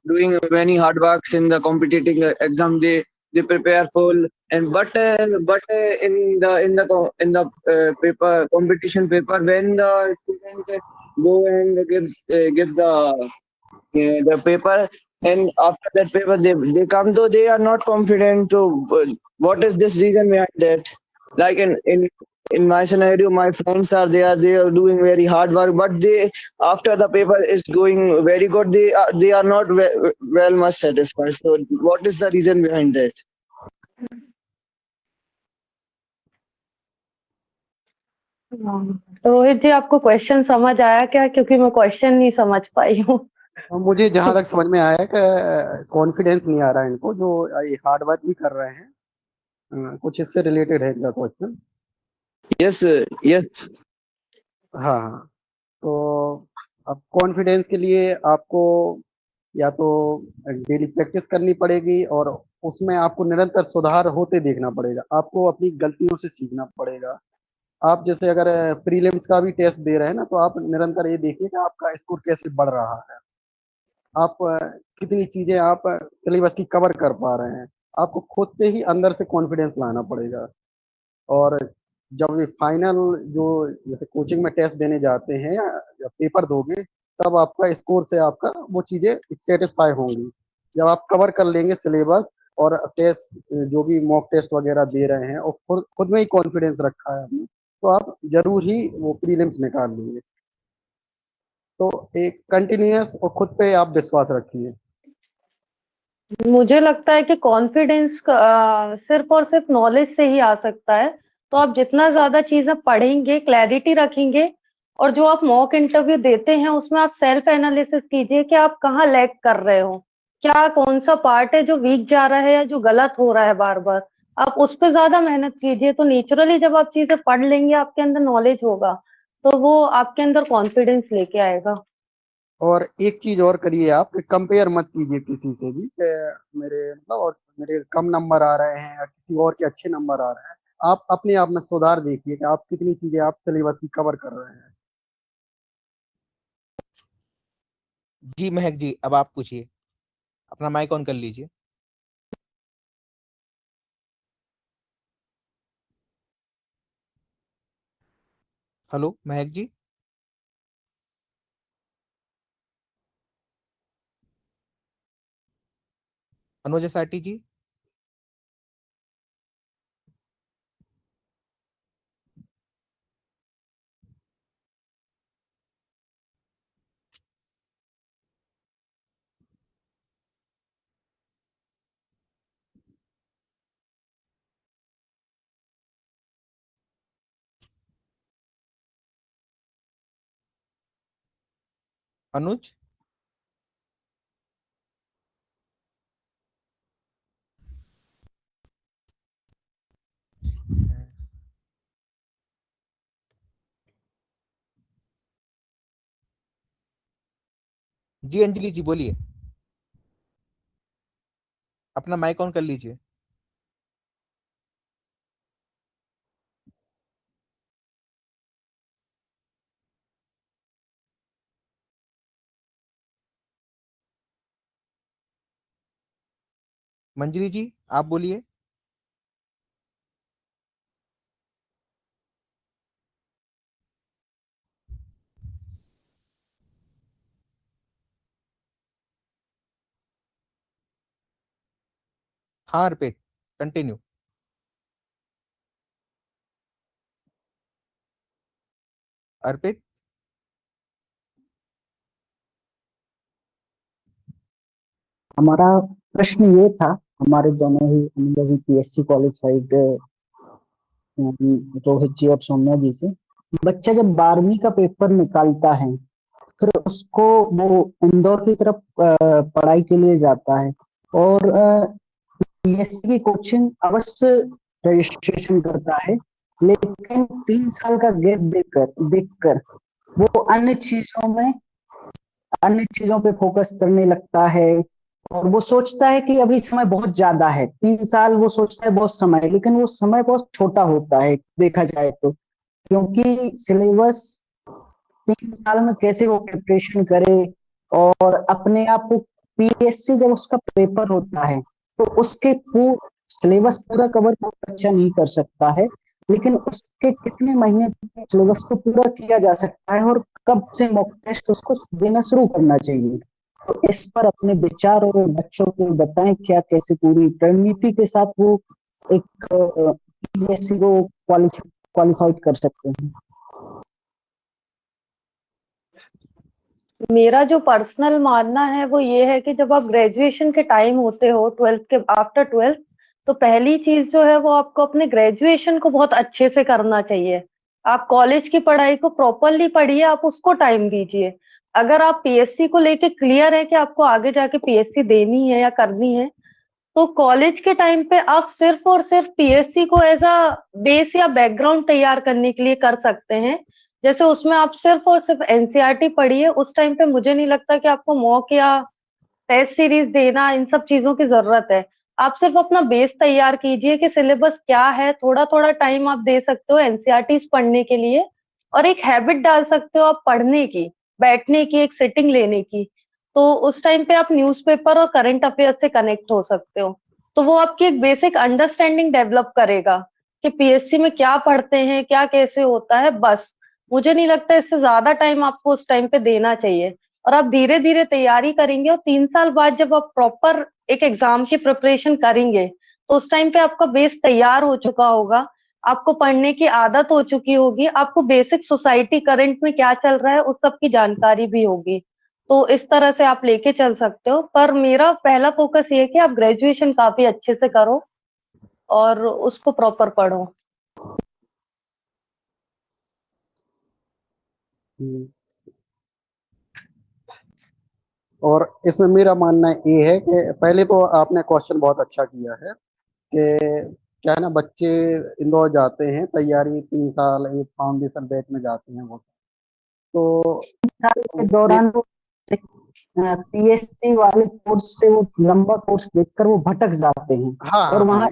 Speaker 8: doing many hard works in the competitive exam. They prepare full and but in the paper competition paper when the student go and give the paper, and after that paper they come though they are not confident to what is this reason behind that, like in my scenario my friends are they are doing very hard work, but they after the paper is going very good they are not well much satisfied, so what is the reason behind that?
Speaker 4: Rohit जी, आपको question समझ आया क्या? क्योंकि मैं question नहीं समझ पाई हूँ।
Speaker 1: और मुझे जहां तक समझ में आया है कि कॉन्फिडेंस नहीं आ रहा है इनको, जो ये हार्ड वर्क भी कर रहे हैं। कुछ इससे रिलेटेड है इनका क्वेश्चन।
Speaker 8: Yes, yes.
Speaker 1: हाँ हाँ। तो अब कॉन्फिडेंस के लिए आपको या तो डेली प्रैक्टिस करनी पड़ेगी, और उसमें आपको निरंतर सुधार होते देखना पड़ेगा। आपको अपनी गलतियों से सीखना पड़ेगा। आप जैसे अगर प्रीलिम्स का भी टेस्ट दे रहे हैं ना, तो आप निरंतर ये देखिए कि आपका स्कोर कैसे बढ़ रहा है। आप कितनी चीजें आप सिलेबस की कवर कर पा रहे हैं। आपको खुद पे ही अंदर से कॉन्फिडेंस लाना पड़ेगा। और जब ये फाइनल जो जैसे कोचिंग में टेस्ट देने जाते हैं या पेपर दोगे, तब आपका स्कोर से आपका वो चीजें सेटिस्फाई होंगी। जब आप कवर कर लेंगे सिलेबस और टेस्ट जो भी मॉक टेस्ट वगैरह दे रहे हैं, और खुद खुद में ही कॉन्फिडेंस रखा है आपने, तो आप जरूर ही वो प्रीलिम्स निकाल लेंगे। तो एक कंटिन्यूअस और खुद पे आप विश्वास रखिए।
Speaker 4: मुझे लगता है कि कॉन्फिडेंस सिर्फ और सिर्फ नॉलेज से ही आ सकता है। तो आप जितना ज्यादा चीजें पढ़ेंगे, क्लैरिटी रखेंगे, और जो आप मॉक इंटरव्यू देते हैं उसमें आप सेल्फ एनालिसिस कीजिए कि आप कहाँ लैग कर रहे हो, क्या कौन सा पार्ट है जो वीक जा रहा है या जो गलत हो रहा है बार बार। आप उस पर ज्यादा मेहनत कीजिए, तो नेचुरली जब आप चीजें पढ़ लेंगे, आपके अंदर नॉलेज होगा, तो वो आपके अंदर कॉन्फिडेंस लेके आएगा।
Speaker 1: और एक चीज और करिए, आप कंपेयर मत कीजिए किसी से भी कि मेरे मतलब और मेरे कम नंबर आ रहे हैं या किसी और के अच्छे नंबर आ रहे हैं। आप अपने आप में सुधार देखिए कि आप कितनी चीजें आप सिलेबस की कवर कर रहे हैं।
Speaker 5: जी महक जी, अब आप पूछिए। अपना माइक ऑन कर लीजिए। हेलो महक जी। अनुज साटी जी। अनुज। जी अंजलि जी बोलिए। अपना माइक ऑन कर लीजिए। मंजरी जी आप बोलिए। हाँ अर्पित कंटिन्यू। अर्पित
Speaker 9: हमारा प्रश्न ये था, हमारे दोनों ही हम लोग पीएससी क्वालिफाइड रोहित जी और सौम्या जी से, बच्चा जब 12वीं का पेपर निकालता है फिर उसको वो इंदौर की तरफ पढ़ाई के लिए जाता है और पीएससी की कोचिंग अवश्य रजिस्ट्रेशन करता है, लेकिन 3 साल का गैप देखकर देखकर वो अन्य चीजों पे फोकस करने लगता है और वो सोचता है कि अभी समय बहुत ज्यादा है। 3 साल वो सोचता है बहुत समय है, लेकिन वो समय बहुत छोटा होता है देखा जाए तो, क्योंकि सिलेबस 3 साल में कैसे वो प्रिपरेशन करे और अपने आप को, पीएससी जब उसका पेपर होता है तो उसके सिलेबस पूरा कवर बच्चा नहीं कर सकता है, लेकिन उसके कितने महीने सिलेबस को पूरा किया जा सकता है और कब से मॉक टेस्ट उसको देना शुरू करना चाहिए। तो इस पर अपने विचार और बच्चों को बताएं, क्या कैसे पूरी रणनीति के साथ वो एक पीएससी को क्वालिफाइड कर सकते हैं।
Speaker 4: मेरा जो पर्सनल मानना है वो ये है कि जब आप ग्रेजुएशन के टाइम होते हो, 12th के आफ्टर 12th, तो पहली चीज जो है वो आपको अपने ग्रेजुएशन को बहुत अच्छे से करना चाहिए। आप कॉलेज की पढ़ाई को प्रॉपरली पढ़िए, आप उसको टाइम दीजिए। अगर आप पीएससी को लेके क्लियर है कि आपको आगे जाके पीएससी देनी है या करनी है, तो कॉलेज के टाइम पे आप सिर्फ और सिर्फ पीएससी को एज अ बेस या बैकग्राउंड तैयार करने के लिए कर सकते हैं। जैसे उसमें आप सिर्फ और सिर्फ एनसीईआरटी पढ़िए, उस टाइम पे मुझे नहीं लगता कि आपको मॉक या टेस्ट सीरीज देना इन सब चीजों की जरूरत है। आप सिर्फ अपना बेस तैयार कीजिए कि सिलेबस क्या है, थोड़ा थोड़ा टाइम आप दे सकते हो एनसीईआरटी पढ़ने के लिए, और एक हैबिट डाल सकते हो आप पढ़ने की, बैठने की, एक सिटिंग लेने की। तो उस टाइम पे आप न्यूज़पेपर और करंट अफेयर से कनेक्ट हो सकते हो। तो वो आपकी एक बेसिक अंडरस्टैंडिंग डेवलप करेगा कि पीएससी में क्या पढ़ते हैं, क्या कैसे होता है। बस मुझे नहीं लगता इससे ज्यादा टाइम आपको उस टाइम पे देना चाहिए, और आप धीरे धीरे तैयारी करेंगे और 3 साल बाद जब आप प्रॉपर एक एग्जाम की प्रिपरेशन करेंगे तो उस टाइम पे आपका बेस तैयार हो चुका होगा, आपको पढ़ने की आदत हो चुकी होगी, आपको बेसिक सोसाइटी करंट में क्या चल रहा है उस सब की जानकारी भी होगी। तो इस तरह से आप लेके चल सकते हो, पर मेरा पहला फोकस ये है कि आप ग्रेजुएशन काफी अच्छे से करो और उसको प्रॉपर पढ़ो।
Speaker 1: और इसमें मेरा मानना ये है कि पहले तो आपने क्वेश्चन बहुत अच्छा किया है कि क्या है ना, बच्चे इंदौर जाते हैं तैयारी 3 साल एक फाउंडेशन बैच में जाते हैं वो, तो
Speaker 9: साल के
Speaker 1: एक
Speaker 9: दौरान वो पीएससी वाले कोर्स से वो लंबा कोर्स देखकर वो भटक जाते हैं
Speaker 1: हाँ
Speaker 9: और
Speaker 1: हाँ
Speaker 9: वहाँ
Speaker 1: हाँ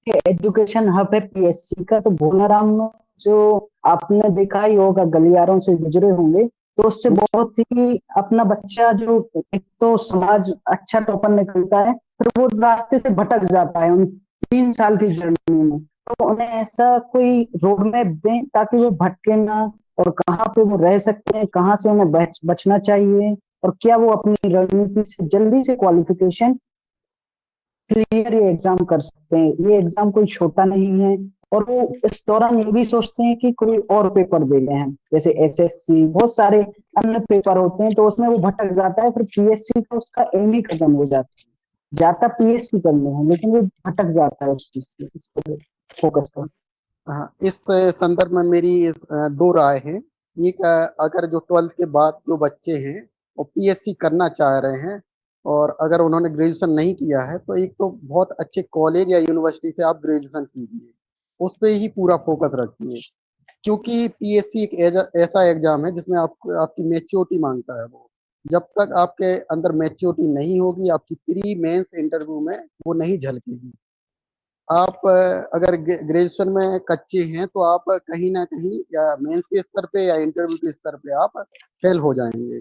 Speaker 9: के एजुकेशन हब है पीएससी का। तो भोलाराम में जो आपने देखा ही होगा, गलियारों से गुजरे होंगे, तो उससे बहुत ही अपना बच्चा जो, एक तो समाज अच्छा टॉपर निकलता है, फिर वो रास्ते से भटक जाता है उन 3 साल की जर्नी में। तो उन्हें ऐसा कोई रोड मैप दें ताकि वो भटके ना, और कहाँ पे वो रह सकते हैं, कहाँ से उन्हें बचना चाहिए, और क्या वो अपनी रणनीति से जल्दी से क्वालिफिकेशन क्लियर ये एग्जाम कर सकते हैं। ये एग्जाम कोई छोटा नहीं है, और वो इस दौरान ये भी सोचते हैं कि कोई और पेपर दे लें हम, जैसे एसएससी, बहुत सारे अन्य पेपर होते हैं, तो उसमें वो भटक जाता है, फिर पीएससी का उसका एम ही खत्म हो जाता है। जाता पीएससी करने हैं लेकिन वो भटक जाता है उस चीज से, इस पर फोकस कर।
Speaker 1: हाँ। इस संदर्भ में मेरी दो राय है। एक, अगर जो 12th के बाद जो बच्चे हैं वो पीएससी करना चाह रहे हैं और अगर उन्होंने ग्रेजुएशन नहीं किया है, तो एक तो बहुत अच्छे कॉलेज या यूनिवर्सिटी से आप ग्रेजुएशन कीजिए, उस पे ही पूरा फोकस रखिए, क्योंकि पीएससी एक ऐसा एग्जाम है जिसमें आपकी मैच्योरिटी मांगता है। वो जब तक आपके अंदर मैच्योरिटी नहीं होगी, आपकी प्री मेंस इंटरव्यू में वो नहीं झलकेगी। आप अगर ग्रेजुएशन में कच्चे हैं तो आप कहीं ना कहीं या मेंस के स्तर पे या इंटरव्यू के स्तर पे आप फेल हो जाएंगे।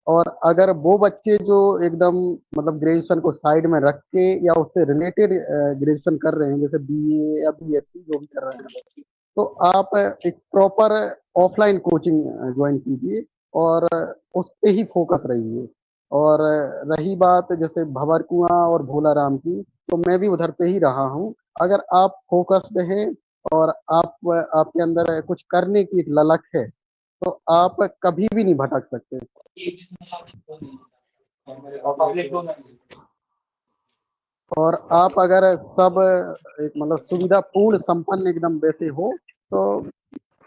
Speaker 1: और अगर वो बच्चे जो एकदम मतलब ग्रेजुएशन को साइड में रख के या उससे रिलेटेड ग्रेजुएशन कर रहे हैं, जैसे बीए या बीएससी जो भी कर रहे हैं, तो आप एक प्रॉपर ऑफलाइन कोचिंग ज्वाइन कीजिए और उस पे ही फोकस रहिए। और रही बात जैसे भंवर कुआं और भोलाराम की, तो मैं भी उधर पे ही रहा हूँ। अगर आप फोकस्ड हैं और आपके अंदर कुछ करने की एक ललक है, तो आप कभी भी नहीं भटक सकते। और आप अगर सब एक मतलब सुविधा पूर्ण संपन्न एकदम वैसे हो, तो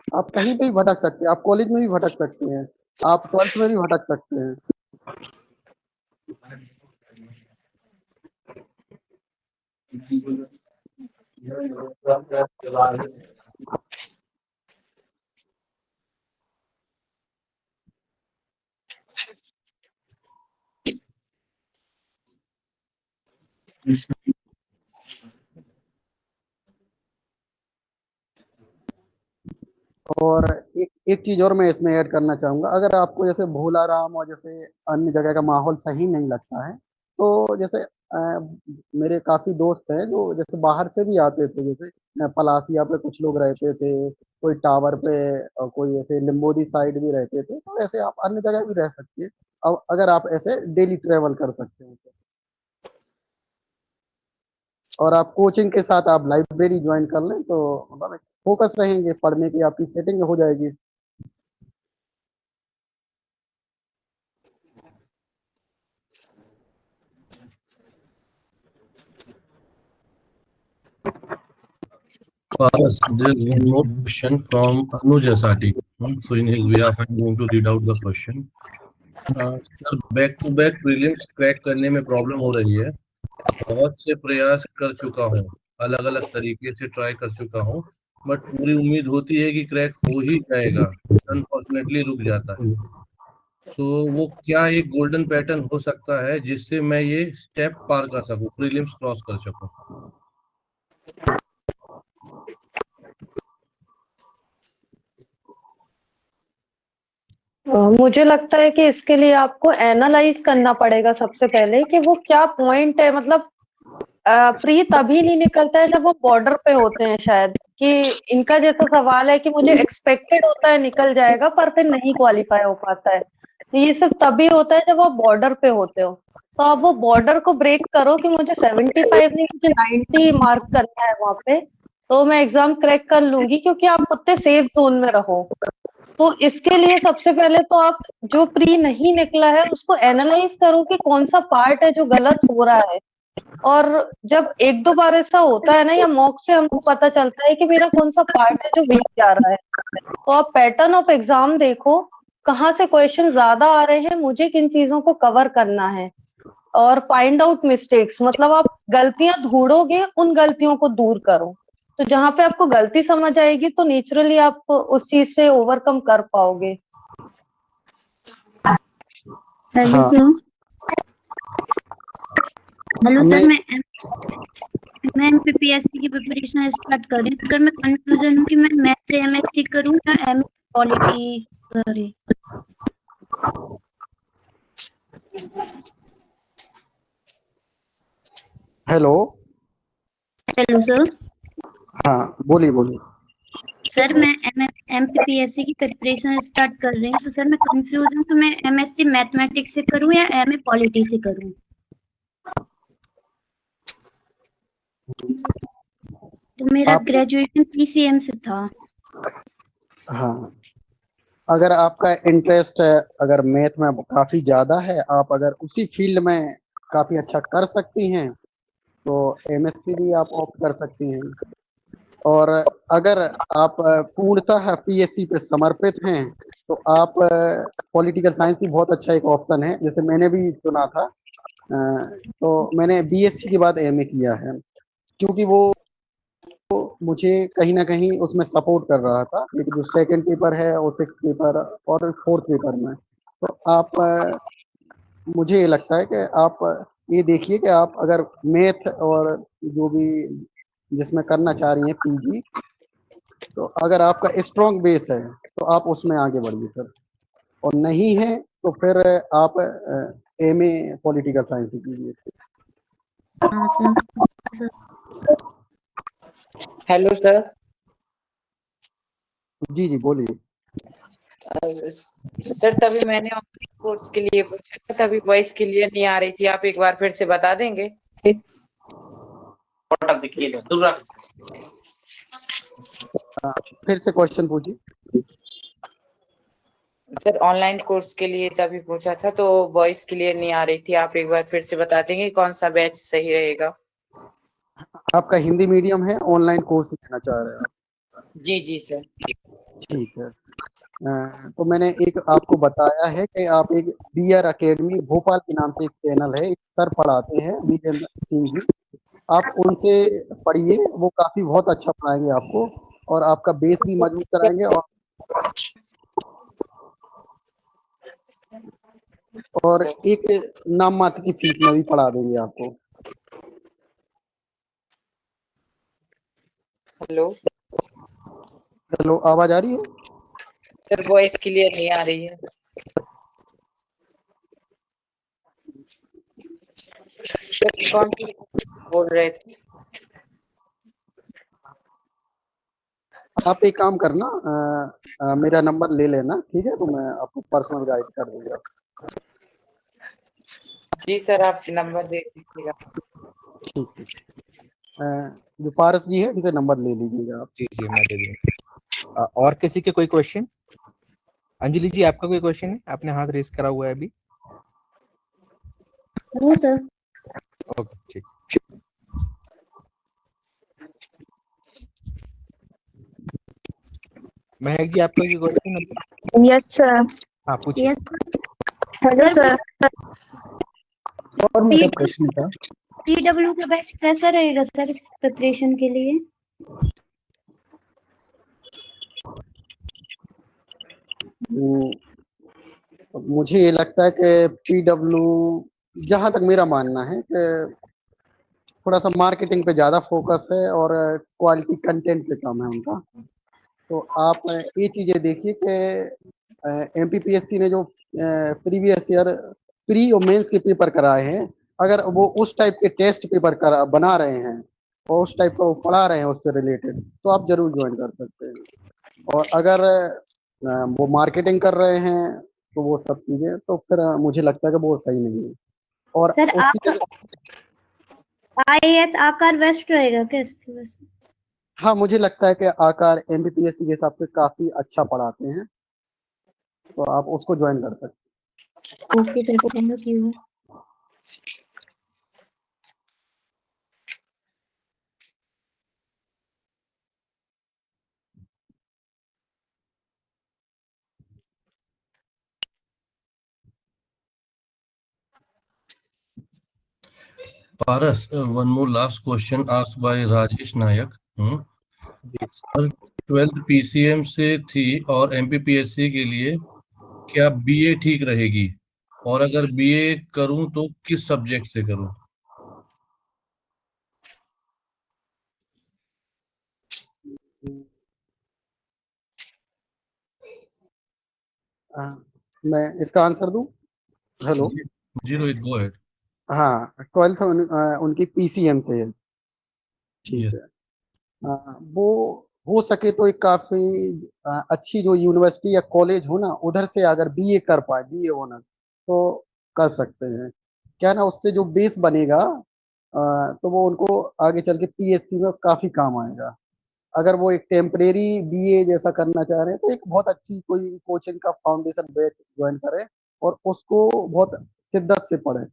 Speaker 1: आप कहीं पे भी भटक सकते हैं। आप कॉलेज में भी भटक सकते हैं, आप 12th में भी भटक सकते हैं। और एक चीज और मैं इसमें ऐड करना चाहूंगा, अगर आपको जैसे भोलाराम और जैसे अन्य जगह का माहौल सही नहीं लगता है, तो जैसे मेरे काफी दोस्त हैं जो जैसे बाहर से भी आते थे, जैसे पलासिया पे कुछ लोग रहते थे, कोई टावर पे, और कोई ऐसे लिम्बोदी साइड भी रहते थे। तो ऐसे आप अन्य जगह भी रह सकते हैं, अब अगर आप ऐसे डेली ट्रेवल कर सकते हैं तो। और आप कोचिंग के साथ आप लाइब्रेरी ज्वाइन कर लें तो मतलब फोकस रहेंगे पढ़ने की, आपकी सेटिंग हो जाएगी।
Speaker 6: Paras, there is one more question from Anuj Asati. So in his behalf, I'm going to read out the question. Sir back to back prelims crack करने में प्रॉब्लम हो रही है। बहुत से प्रयास कर चुका हूँ, अलग अलग तरीके से ट्राई कर चुका हूँ, बट पूरी उम्मीद होती है कि क्रैक हो ही जाएगा, अनफॉर्चुनेटली रुक जाता है। तो वो क्या एक गोल्डन पैटर्न हो सकता है जिससे मैं ये स्टेप पार कर सकूं, प्रीलिम्स क्रॉस कर सकूं?
Speaker 4: मुझे लगता है कि इसके लिए आपको एनालाइज करना पड़ेगा सबसे पहले कि वो क्या पॉइंट है। मतलब प्री तभी नहीं निकलता है जब वो बॉर्डर पे होते हैं शायद, कि इनका जैसा सवाल है कि मुझे एक्सपेक्टेड होता है निकल जाएगा पर फिर नहीं क्वालिफाई हो पाता है। तो ये सब तभी होता है जब आप बॉर्डर पे होते हो। तो आप वो बॉर्डर को ब्रेक करो कि मुझे 75 नहीं, मुझे 90 मार्क करना है वहां पे, तो मैं एग्जाम क्रैक कर लूंगी, क्योंकि आप उतने सेफ जोन में रहो। तो इसके लिए सबसे पहले तो आप जो प्री नहीं निकला है उसको एनालाइज करो कि कौन सा पार्ट है जो गलत हो रहा है। और जब एक दो बार ऐसा होता है ना, या मॉक से हमको पता चलता है कि मेरा कौन सा पार्ट है जो वीक जा रहा है, तो आप पैटर्न ऑफ एग्जाम देखो, कहाँ से क्वेश्चन ज्यादा आ रहे हैं, मुझे किन चीजों को कवर करना है। और फाइंड आउट मिस्टेक्स, मतलब आप गलतियां ढूंढोगे, उन गलतियों को दूर करो। तो जहां पे आपको गलती समझ आएगी तो नेचुरली आप उस चीज से ओवरकम कर पाओगे।
Speaker 10: हेलो
Speaker 1: हाँ,
Speaker 10: सर। हेलो
Speaker 1: मैं
Speaker 10: सर, मैं एमपीपीएससी की प्रिपरेशन स्टार्ट कर रही हूँ, सर मैं कंफ्यूजन हूँ कि मैं मैथ से एमएससी करूँ या एम पॉलिटी करें।
Speaker 1: हेलो।
Speaker 10: Hello sir.
Speaker 1: हाँ, बोलिए बोलिए।
Speaker 10: सर मैं एमपीपीएससी की प्रिपरेशन स्टार्ट कर रही हूँ, तो सर मैं कंफ्यूज हूँ कि मैं एमएससी मैथमेटिक्स से करूँ या एमए पॉलिटी से करूँ। तो मेरा
Speaker 1: आप
Speaker 10: ग्रेजुएशन पीसीएम से था।
Speaker 1: हाँ, अगर आपका इंटरेस्ट है, अगर मैथ में काफी ज्यादा है, आप अगर उसी फील्ड में काफी अच्छा कर सकती हैं, तो एमएससी भी आप ऑप्ट कर सकती हैं। और अगर आप पूर्णतः पीएससी पे समर्पित हैं, तो आप पॉलिटिकल साइंस भी बहुत अच्छा एक ऑप्शन है, जैसे मैंने भी चुना था। तो मैंने बीएससी के बाद एमए किया है, क्योंकि वो मुझे कहीं ना कहीं उसमें सपोर्ट कर रहा था। लेकिन जो सेकंड पेपर है और सिक्स पेपर और फोर्थ पेपर में, तो आप मुझे ये लगता है कि आप ये देखिए कि आप अगर मैथ और जो भी जिसमें करना चाह रही हैं पीजी, तो अगर आपका स्ट्रॉन्ग बेस है तो आप उसमें आगे बढ़िए सर। और नहीं है तो फिर आप MA पॉलिटिकल साइंस कीजिए।
Speaker 10: हाँ सर।
Speaker 7: Hello sir.
Speaker 1: जी जी बोलिए।
Speaker 7: सर तभी मैंने ऑनलाइन कोर्स के लिए पूछा था, तभी वॉइस क्लियर नहीं आ रही थी, आप एक बार फिर से बता देंगे?
Speaker 1: फिर से क्वेश्चन पूछिए।
Speaker 7: सर ऑनलाइन कोर्स के लिए तभी पूछा था, तो वॉइस क्लियर नहीं आ रही थी, आप एक बार फिर से बता देंगे कौन सा बैच सही रहेगा?
Speaker 1: आपका हिंदी मीडियम है, ऑनलाइन कोर्स लेना चाह रहे हैं आप?
Speaker 7: जी जी सर।
Speaker 1: ठीक है। तो मैंने एक आपको बताया है कि आप एक BR अकेडमी भोपाल के नाम से एक चैनल है, एक सर पढ़ाते हैं विजेंद्र सिंह जी, आप उनसे पढ़िए, वो काफी बहुत अच्छा पढ़ाएंगे आपको, और आपका बेस भी मजबूत कराएंगे, और एक नाम मात्र की फीस में भी पढ़ा देंगे आपको।
Speaker 7: हेलो
Speaker 1: हेलो, आवाज आ रही है?
Speaker 7: सर, वॉइस क्लियर नहीं आ रही है। सर कौन सी बोल रहे थे?
Speaker 1: आप एक काम करना, मेरा नंबर ले लेना, ठीक है, तो मैं आपको पर्सनल गाइड कर दूंगा।
Speaker 7: जी सर, आप नंबर दे दीजिएगा।
Speaker 1: ठीक है। जो पारस जी है, इनसे नंबर ले लीजिएगा आप।
Speaker 5: जी जी मैं दे दूंगा। और किसी के कोई क्वेश्चन? अंजलि जी आपका कोई क्वेश्चन है? आपने हाथ रेस करा हुआ है अभी।
Speaker 10: No sir.
Speaker 5: ओके ठीक। महक जी आपका कोई क्वेश्चन है?
Speaker 10: Yes sir.
Speaker 5: हाँ पूछिए।
Speaker 10: Hello sir.
Speaker 9: और मेरा प्रश्न था,
Speaker 10: PW का बैच कैसा रहेगा सर प्रिपरेशन के लिए?
Speaker 1: मुझे ये लगता है कि PW, जहां तक मेरा मानना है कि थोड़ा सा मार्केटिंग पे ज्यादा फोकस है और क्वालिटी कंटेंट पे कम है उनका। तो आप ये चीजें देखिए कि MPPSC ने जो प्रीवियस ईयर प्री और मेंस के पेपर कराए हैं, अगर वो उस टाइप के टेस्ट पेपर बना रहे हैं और उस टाइप का वो पढ़ा रहे हैं उससे रिलेटेड, तो आप जरूर ज्वाइन कर सकते हैं। और अगर वो मार्केटिंग कर रहे हैं तो वो सब चीजें, तो फिर मुझे लगता है कि वो सही नहीं है। और
Speaker 10: सर
Speaker 1: उसकी
Speaker 10: आप
Speaker 1: जगह,
Speaker 10: IAS आकार बेस्ट रहेगा क्या इसकी वजह से?
Speaker 1: हाँ मुझे लगता है कि आकार MPPSC के हिसाब से काफी अच्छा पढ़ाते हैं, तो आप उसको ज्वाइन कर सकते
Speaker 10: okay sir, thank you.
Speaker 6: Paras, one more last question asked by Rajesh Nayak. Sir 12th PCM से थी और MPPSC के लिए क्या BA ठीक रहेगी, और अगर BA करूं तो किस सब्जेक्ट से करूं?
Speaker 1: हैं। मैं इसका आंसर दूं? हेलो।
Speaker 6: जी रोहित, गो अहेड।
Speaker 1: हाँ, 12th उनकी PCM से है, ठीक
Speaker 6: यस।
Speaker 1: है। वो हो सके तो एक काफी अच्छी जो यूनिवर्सिटी या कॉलेज हो ना, उधर से अगर BA कर पाए, BA ऑनर्स, तो कर सकते हैं। क्या ना, उससे जो बेस बनेगा, तो वो उनको आगे चल के PSC में काफी काम आएगा। अगर वो एक टेम्परेरी BA जैसा करना चाह रहे हैं, तो एक बहुत अच्छी कोई कोचिंग का फाउंडेशन बैच ज्वाइन करें और उसको बहुत शिद्दत से पढ़ें।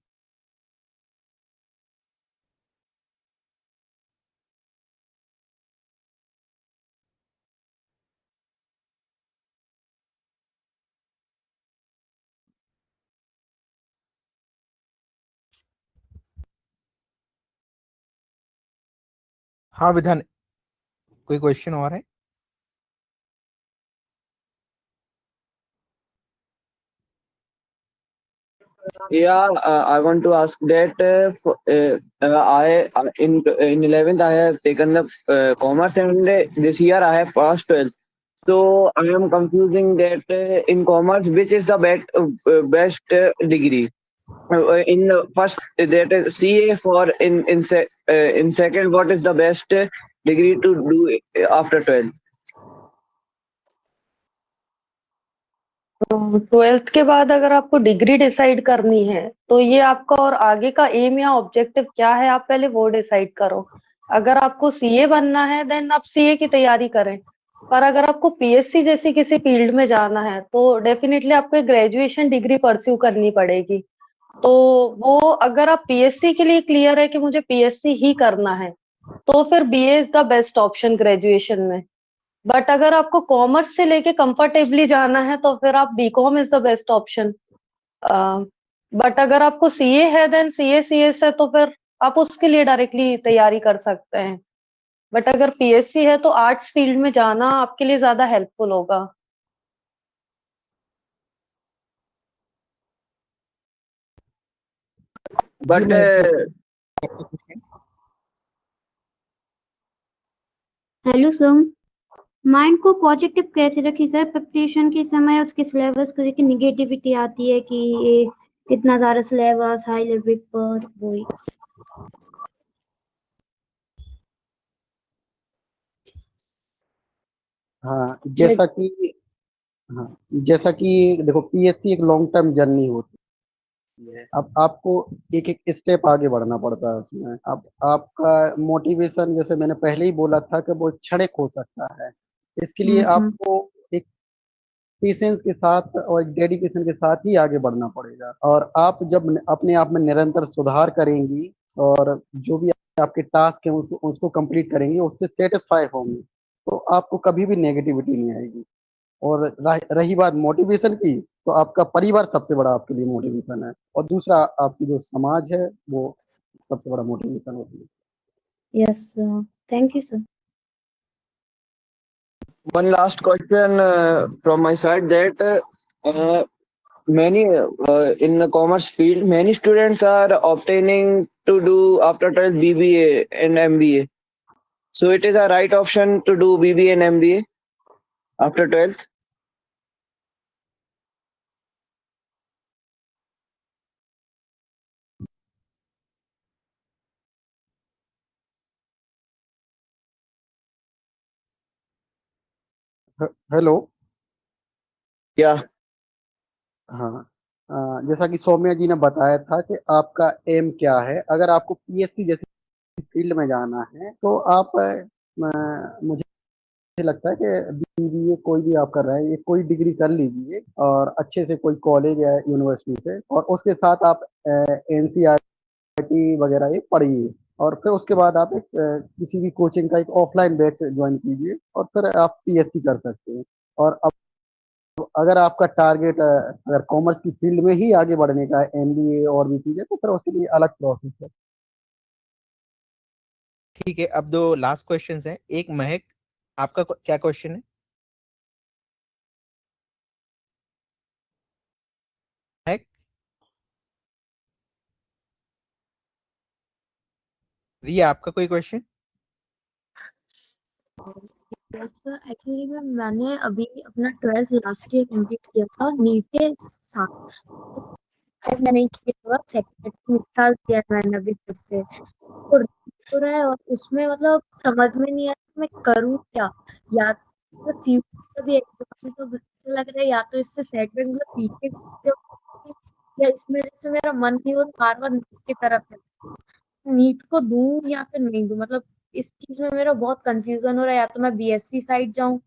Speaker 5: हाँ विधान, कोई क्वेश्चन और है?
Speaker 8: Yeah, I want to ask that I in 11th I have taken the commerce, and this year I have passed 12th. So I am confusing that in commerce, which is the best degree? In the first, that is CA. For in second, what is the best degree to do after 12th?
Speaker 4: 12th के बाद अगर आपको degree decide करनी है तो ये आपका और आगे का एम या ऑब्जेक्टिव क्या है, आप पहले वो डिसाइड करो। अगर आपको सीए बनना है देन आप सीए की तैयारी करें, पर अगर आपको पीएससी जैसी किसी फील्ड में जाना है तो डेफिनेटली आपको ग्रेजुएशन डिग्री परस्यू करनी पड़ेगी। तो वो अगर आप पीएससी के लिए क्लियर है कि मुझे पीएससी ही करना है तो फिर BA is the best option graduation में। बट अगर आपको कॉमर्स से लेके कंफर्टेबली जाना है तो फिर आप BCom is the best option. But अगर आपको सीए है देन सीए सीएस है तो फिर आप उसके लिए डायरेक्टली तैयारी कर सकते हैं। बट अगर पीएससी है तो आर्ट्स फील्ड में जाना आपके लिए ज्यादा हेल्पफुल होगा।
Speaker 8: But
Speaker 5: जी मैं आपका क्वेश्चन।
Speaker 10: हेलो सर, माइंड को पॉजिटिव कैसे रखी सर प्रिपरेशन के समय? उसके सिलेबस को देखिए निगेटिविटी आती है कि ये कितना ज्यादा सिलेबस हाई लेवल पर वही।
Speaker 1: हाँ जैसा कि हाँ जैसा कि देखो पीएससी एक लॉन्ग टर्म जर्नी होती है। अब आपको एक एक स्टेप आगे बढ़ना पड़ता है उसमें। अब आपका मोटिवेशन जैसे मैंने पहले ही बोला था कि वो क्षणिक हो सकता है। इसके लिए आपको एक पेशेंस के साथ और डेडिकेशन के साथ ही आगे बढ़ना पड़ेगा। और आप जब अपने आप में निरंतर सुधार करेंगी और जो भी आपके टास्क हैं उसको कंप्लीट करेंगे, उससे सेटिस्फाई होंगे, तो आपको कभी भी नेगेटिविटी नहीं आएगी। और रही बात मोटिवेशन की, तो आपका परिवार सबसे बड़ा आपके लिए मोटिवेशन है, और दूसरा आपकी जो समाज है वो सबसे बड़ा मोटिवेशन होती है।
Speaker 10: Yes sir, thank you sir.
Speaker 8: one last question from my side, that many in the commerce field, many students are obtaining to do after 12 BBA and MBA. So it is a right option to do BBA and MBA after 12th.
Speaker 1: Hello.
Speaker 8: Yeah.
Speaker 1: हाँ जैसा कि सौम्या जी ने बताया था कि आपका M क्या है। अगर आपको पीएससी जैसी फील्ड में जाना है तो आप मुझे लगता है कि बीबीए कोई भी आप कर रहे हैं, ये कोई डिग्री कर लीजिए और अच्छे से कोई कॉलेज या यूनिवर्सिटी से, और उसके साथ आप एनसीईआरटी वगैरह ये पढ़िए। और फिर उसके बाद आप एक किसी भी कोचिंग का एक ऑफलाइन बैच ज्वाइन कीजिए और फिर आप पीएससी कर सकते हैं। और अब अगर आपका टारगेट अगर कॉमर्स की फील्ड में ही आगे बढ़ने का है, एमबीए और भी चीजें, तो फिर उसके लिए अलग प्रोसेस है।
Speaker 5: ठीक है, अब दो लास्ट क्वेश्चंस हैं। एक महक, आपका क्या क्वेश्चन है? महक, रिया आपका कोई क्वेश्चन?
Speaker 11: यस एक्चुअली मैंने अभी अपना 12th लास्ट ईयर कंप्लीट किया था नीट के साथ। तो मैंने किया हुआ सेकंड इस साल किया है मैंने अभी फिर से, तो हो रहा है और उसमें मतलब समझ में नहीं आ रहा मैं करूँ क्या। या तो सीयूटी का भी एग्जाम है तो ऐसा लग रहा है या तो इससे सेट में मतलब पीछे या इसमें जैसे मेरा मन नहीं और बार बार नीट की तरफ है, नीट को दूं या फिर नहीं दूं। मतलब इस चीज में मेरा बहुत कंफ्यूजन हो रहा है, या तो मैं बीएससी साइड जाऊं,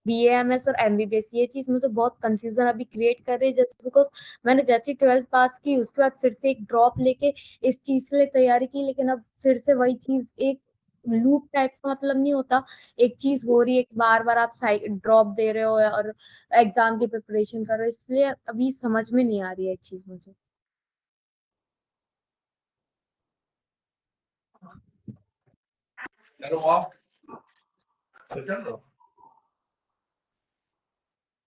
Speaker 11: बीएएमएस और एमबीबीएस। ये चीज मुझे बहुत कंफ्यूजन अभी क्रिएट कर रही है जस्ट बिकॉज मैंने जैसे 12th पास की उसके बाद फिर से एक ड्रॉप लेके इस चीज के लिए तैयारी की, लेकिन अब फिर से वही चीज एक लूप टाइप का, मतलब नहीं होता एक चीज हो रही है बार बार आप ड्रॉप दे रहे हो और एग्जाम की प्रिपरेशन कर रहे हो, इसलिए अभी समझ में नहीं आ रही है एक चीज मुझे।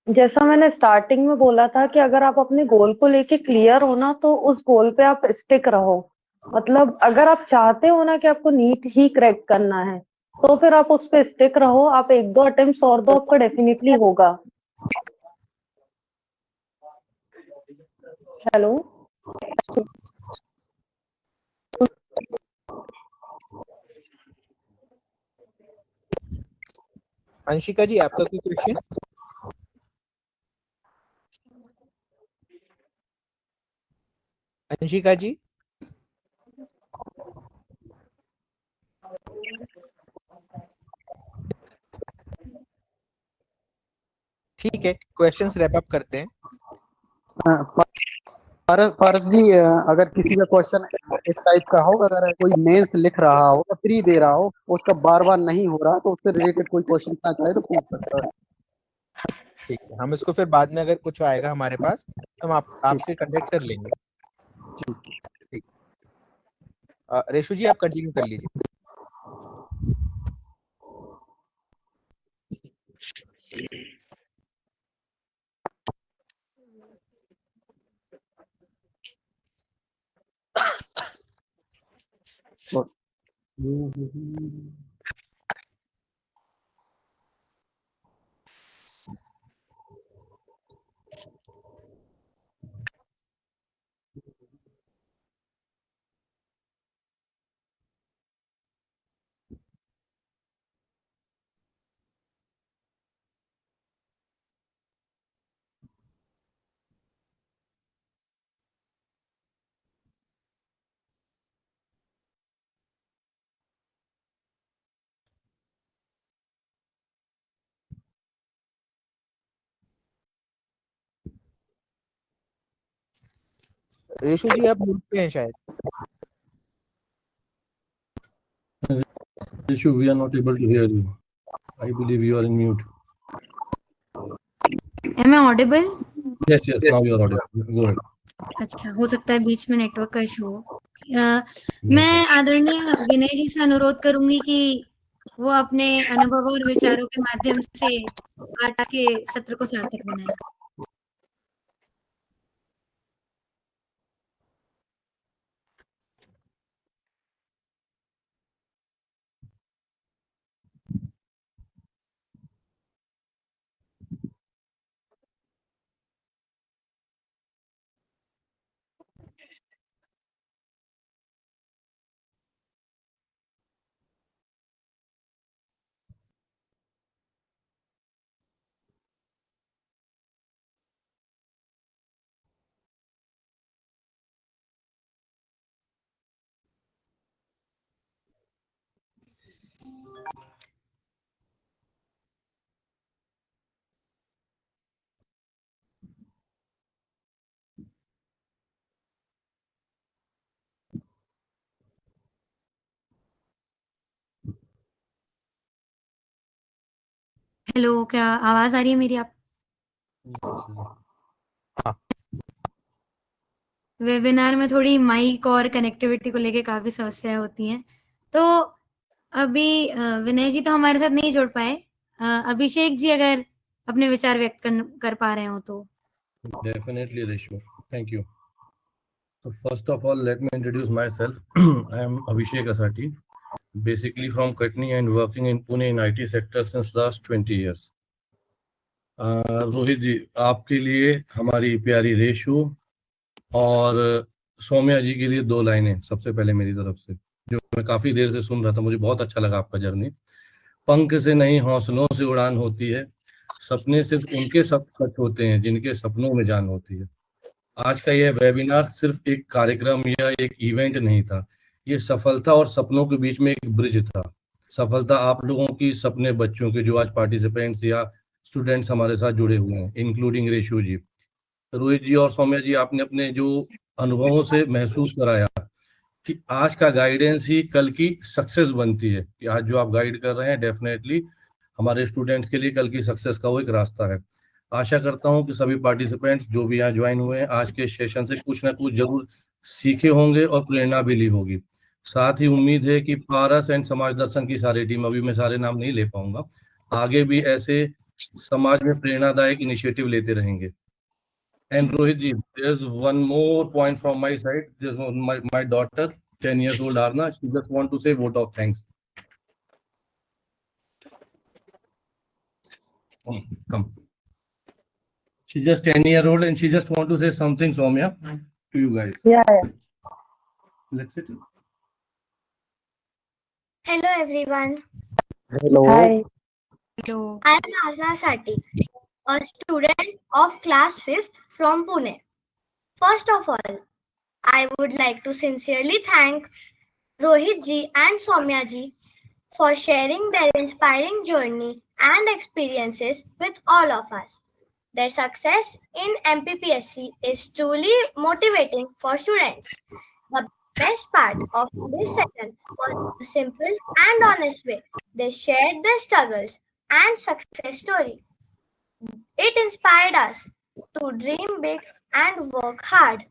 Speaker 4: जैसा मैंने स्टार्टिंग में बोला था कि अगर आप अपने गोल को लेके क्लियर हो ना तो उस गोल पे आप स्टिक रहो। मतलब अगर आप चाहते हो ना कि आपको नीट ही क्रैक करना है तो फिर आप उस पे स्टिक रहो, आप 1-2 अटेम्प्ट्स और दो, आपका डेफिनेटली होगा। हेलो।
Speaker 5: अंशिका जी, आपका कोई क्वेश्चन? अंशिका जी? ठीक है, क्वेश्चंस रैप अप करते हैं।
Speaker 1: पारस जी, अगर किसी का क्वेश्चन इस टाइप का हो, अगर कोई मेंस लिख रहा हो या प्री दे रहा हो, उसका बार बार नहीं हो रहा, तो उससे रिलेटेड कोई क्वेश्चन पूछना चाहे तो पूछ सकता है।
Speaker 5: ठीक है, हम इसको फिर बाद में अगर कुछ आएगा हमारे पास तो हम आपसे कांटेक्ट कर लेंगे। ठीक। रेशु जी, आप कंटिन्यू कर लीजिए। रेशु जी, आप म्यूट पे हैं शायद।
Speaker 6: Rishu, we are not able to hear you. I believe you are in mute.
Speaker 2: Am I audible?
Speaker 6: Yes, now you are audible. Go ahead.
Speaker 2: अच्छा, हो सकता है बीच में नेटवर्क का इशू हो। मैं आदरणीय विनय जी से अनुरोध करूंगी कि वो अपने अनुभव और विचारों के माध्यम से आज के सत्र को सार्थक बनाएं। हेलो, क्या आवाज आ रही है मेरी? आप वेबिनार में थोड़ी माइक और कनेक्टिविटी को लेके काफी समस्याएं होती हैं, तो अभी विनय जी तो हमारे साथ नहीं जुड़ पाए। अभिषेक जी अगर अपने विचार व्यक्त कर पा रहे हो तो।
Speaker 6: Definitely, Rishu. Thank you. So first of all, let me introduce myself. I am Abhishek Asati, basically from Katni and working in Pune in IT sector since last 20 years. Rohit जी, आपके लिए हमारी प्यारी रेशु और सौम्या जी के लिए 2 लाइनें सबसे पहले मेरी तरफ से, जो मैं काफी देर से सुन रहा था, मुझे बहुत अच्छा लगा आपका जर्नी। पंख से नहीं हौसलों से उड़ान होती है, सपने सिर्फ उनके सब सच होते हैं जिनके सपनों में जान होती है। आज का यह वेबिनार सिर्फ एक कार्यक्रम या एक इवेंट नहीं था, ये सफलता और सपनों के बीच में एक ब्रिज था। सफलता आप लोगों की, सपने बच्चों के जो आज पार्टिसिपेंट्स या स्टूडेंट्स हमारे साथ जुड़े हुए हैं, इंक्लूडिंग रेशु जी, रोहित जी और सौम्या जी। आपने अपने जो अनुभवों से महसूस कराया कि आज का गाइडेंस ही कल की सक्सेस बनती है, कि आज जो आप गाइड कर रहे हैं डेफिनेटली हमारे स्टूडेंट्स के लिए कल की सक्सेस का वो एक रास्ता है। आशा करता हूं कि सभी पार्टिसिपेंट्स जो भी यहाँ ज्वाइन हुए हैं आज के सेशन से कुछ ना कुछ जरूर सीखे होंगे और प्रेरणा भी ली होगी। साथ ही उम्मीद है कि पारस एंड समाज दर्शन की सारी टीम, अभी मैं सारे नाम नहीं ले पाऊंगा, आगे भी ऐसे समाज में प्रेरणादायक इनिशिएटिव लेते रहेंगे। And Rohit ji, there's one more point from my side. There's my daughter, 10 years old Arna. She just want to say vote of thanks. Come. She's just 10-year-old and she just want to say something, Soumya, to you guys.
Speaker 4: Yeah.
Speaker 6: Let's sit.
Speaker 12: Hello everyone.
Speaker 1: Hello.
Speaker 4: Hi.
Speaker 2: Hello.
Speaker 12: I am Arna Sati, a student of class 5th from Pune. First of all, I would like to sincerely thank Rohit ji and Soumya ji for sharing their inspiring journey and experiences with all of us. Their success in MPPSC is truly motivating for students. The best part of this session was the simple and honest way they shared their struggles and success story. It inspired us to dream big and work hard.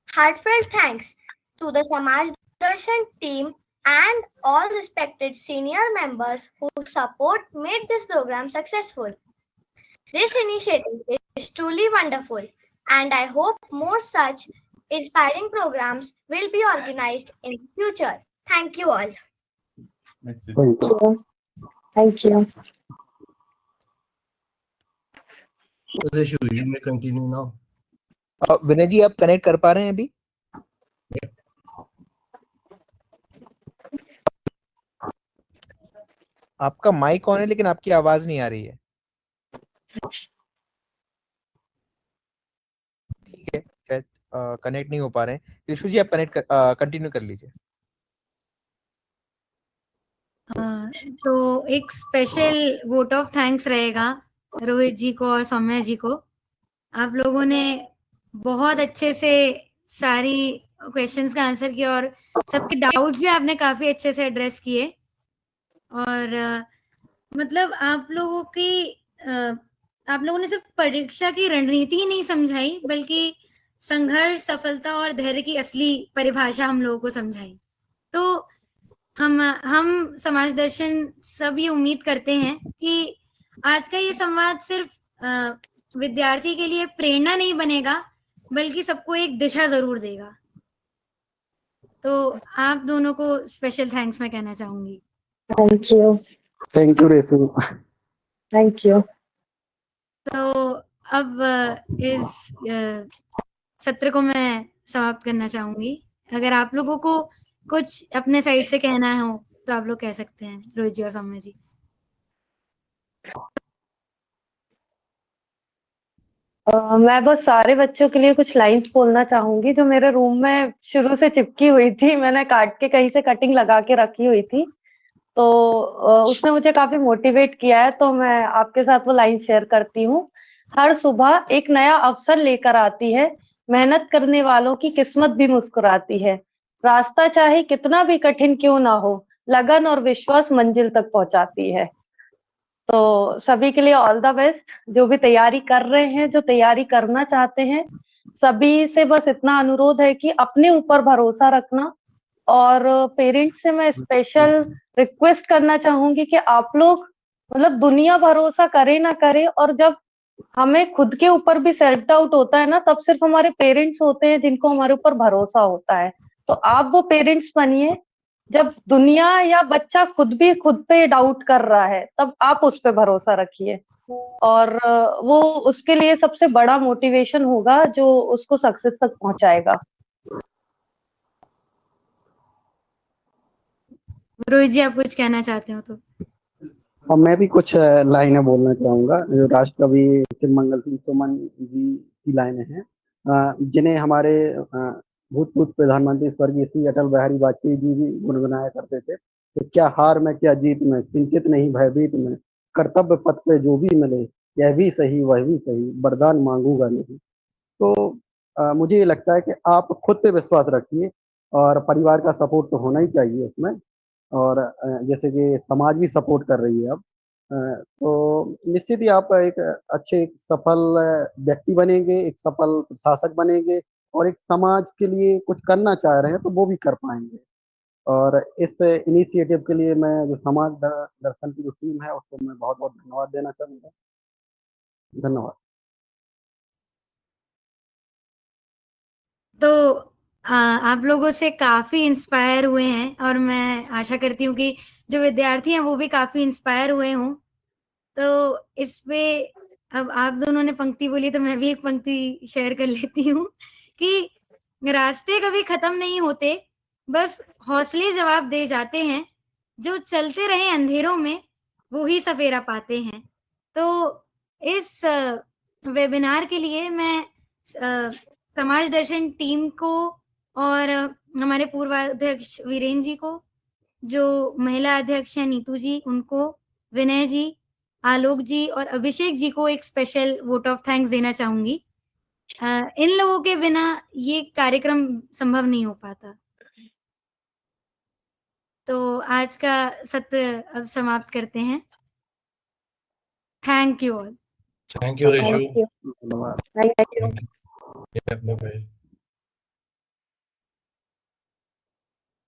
Speaker 12: Heartfelt thanks to the Samaj Darshan team and all respected senior members whose support made this program successful. This initiative is truly wonderful, and I hope more such inspiring programs will be organized in the future. Thank you all.
Speaker 1: Thank you.
Speaker 4: Thank you.
Speaker 6: Reshu, you may continue now.
Speaker 5: विनय जी आप connect कर पा रहे हैं अभी? आपका mic on है लेकिन आपकी आवाज नहीं आ रही है। ठीक है, शायद कनेक्ट नहीं हो पा रहे हैं। ऋषु जी आप कंटिन्यू कर लीजिए।
Speaker 2: तो एक स्पेशल वोट ऑफ थैंक्स रहेगा रोहित जी को और सौम्या जी को। आप लोगों ने बहुत अच्छे से सारी क्वेश्चंस का आंसर किया और सबके डाउट्स भी आपने काफी अच्छे से एड्रेस किए। और मतलब आप लोगों ने सिर्फ परीक्षा की रणनीति ही नहीं समझाई, बल्कि संघर्ष, सफलता और धैर्य की असली परिभाषा हम लोगों को समझाई। तो हम समाज दर्शन सब ये उम्मीद करते हैं कि आज का ये संवाद सिर्फ विद्यार्थी के लिए प्रेरणा नहीं बनेगा, बल्कि सबको एक दिशा जरूर देगा। तो आप दोनों को स्पेशल थैंक्स मैं कहना चाहूंगी।
Speaker 4: Thank you.
Speaker 1: Thank you Reshu.
Speaker 4: Thank you.
Speaker 2: तो अब इस सत्र को मैं समाप्त करना चाहूंगी। अगर आप लोगों को कुछ अपने साइड से कहना हो तो आप लोग कह सकते हैं, रोहित जी और सौम्या जी।
Speaker 4: मैं बस सारे बच्चों के लिए कुछ लाइंस बोलना चाहूंगी जो मेरे रूम में शुरू से चिपकी हुई थी। मैंने काट के कहीं से कटिंग लगा के रखी हुई थी, तो उसने मुझे काफी मोटिवेट किया है। तो मैं आपके साथ वो लाइन शेयर करती हूँ। हर सुबह एक नया अवसर लेकर आती है, मेहनत करने वालों की किस्मत भी मुस्कुराती है। रास्ता चाहे कितना भी कठिन क्यों ना हो, लगन और विश्वास मंजिल तक पहुंचाती है। तो सभी के लिए ऑल द बेस्ट। जो भी तैयारी कर रहे हैं, जो तैयारी करना चाहते हैं, सभी से बस इतना अनुरोध है कि अपने ऊपर भरोसा रखना। और पेरेंट्स से मैं स्पेशल रिक्वेस्ट करना चाहूंगी कि आप लोग मतलब दुनिया भरोसा करे ना करे, और जब हमें खुद के ऊपर भी सेल्फ डाउट होता है ना, तब सिर्फ हमारे पेरेंट्स होते हैं जिनको हमारे ऊपर भरोसा होता है। तो आप वो पेरेंट्स बनिए, जब दुनिया या बच्चा खुद भी खुद पे डाउट कर रहा है तब आप उस पे भरोसा रखिए, और वो उसके लिए सबसे बड़ा मोटिवेशन होगा जो उसको सक्सेस तक पहुंचाएगा।
Speaker 2: रोहित जी आप कुछ कहना चाहते हो तो?
Speaker 1: और मैं भी कुछ लाइनें बोलना चाहूंगा जो राष्ट्रकवि सिरमंगल सिंह सुमन जी की लाइनें हैं, जिन्हें हमारे भूतपूर्व प्रधानमंत्री स्वर्गीय श्री अटल बिहारी वाजपेयी जी भी गुनगुनाया करते थे। तो क्या हार में क्या जीत में, किंचित नहीं भयभीत में, कर्तव्य पथ पे जो भी मिले, यह भी सही वह भी सही, वरदान मांगूंगा नहीं। तो मुझे ये लगता है कि आप खुद पे विश्वास रखिए, और परिवार का सपोर्ट तो होना ही चाहिए उसमें, और जैसे कि समाज भी सपोर्ट कर रही है अब, तो निश्चित ही आप एक अच्छे एक सफल व्यक्ति बनेंगे, एक सफल शासक बनेंगे, और एक समाज के लिए कुछ करना चाह रहे हैं तो वो भी कर पाएंगे। और इस इनिशिएटिव के लिए मैं जो समाज दर्शन की जो टीम है उसको मैं बहुत बहुत धन्यवाद देना चाहूँगा। धन्यवाद।
Speaker 2: तो आप लोगों से काफी इंस्पायर हुए हैं, और मैं आशा करती हूँ कि जो विद्यार्थी हैं वो भी काफी इंस्पायर हुए हों। तो इस पे अब आप दोनों ने पंक्ति बोली तो मैं भी एक पंक्ति शेयर कर लेती हूँ कि रास्ते कभी खत्म नहीं होते, बस हौसले जवाब दे जाते हैं, जो चलते रहे अंधेरों में वो ही सफेरा पाते हैं। तो इस वेबिनार के लिए मैं समाज दर्शन टीम को और हमारे पूर्वाध्यक्ष वीरेंद्र जी को, जो महिला अध्यक्ष है नीतू जी, उनको, विनय जी, आलोक जी और अभिषेक जी को एक स्पेशल वोट ऑफ थैंक्स देना चाहूंगी। इन लोगों के बिना ये कार्यक्रम संभव नहीं हो पाता। तो आज का सत्र अब समाप्त करते हैं। Thank you all.
Speaker 6: Thank you Reshu.
Speaker 1: धन्यवाद।
Speaker 4: Thank you.
Speaker 6: Thank you. Yeah, bye-bye.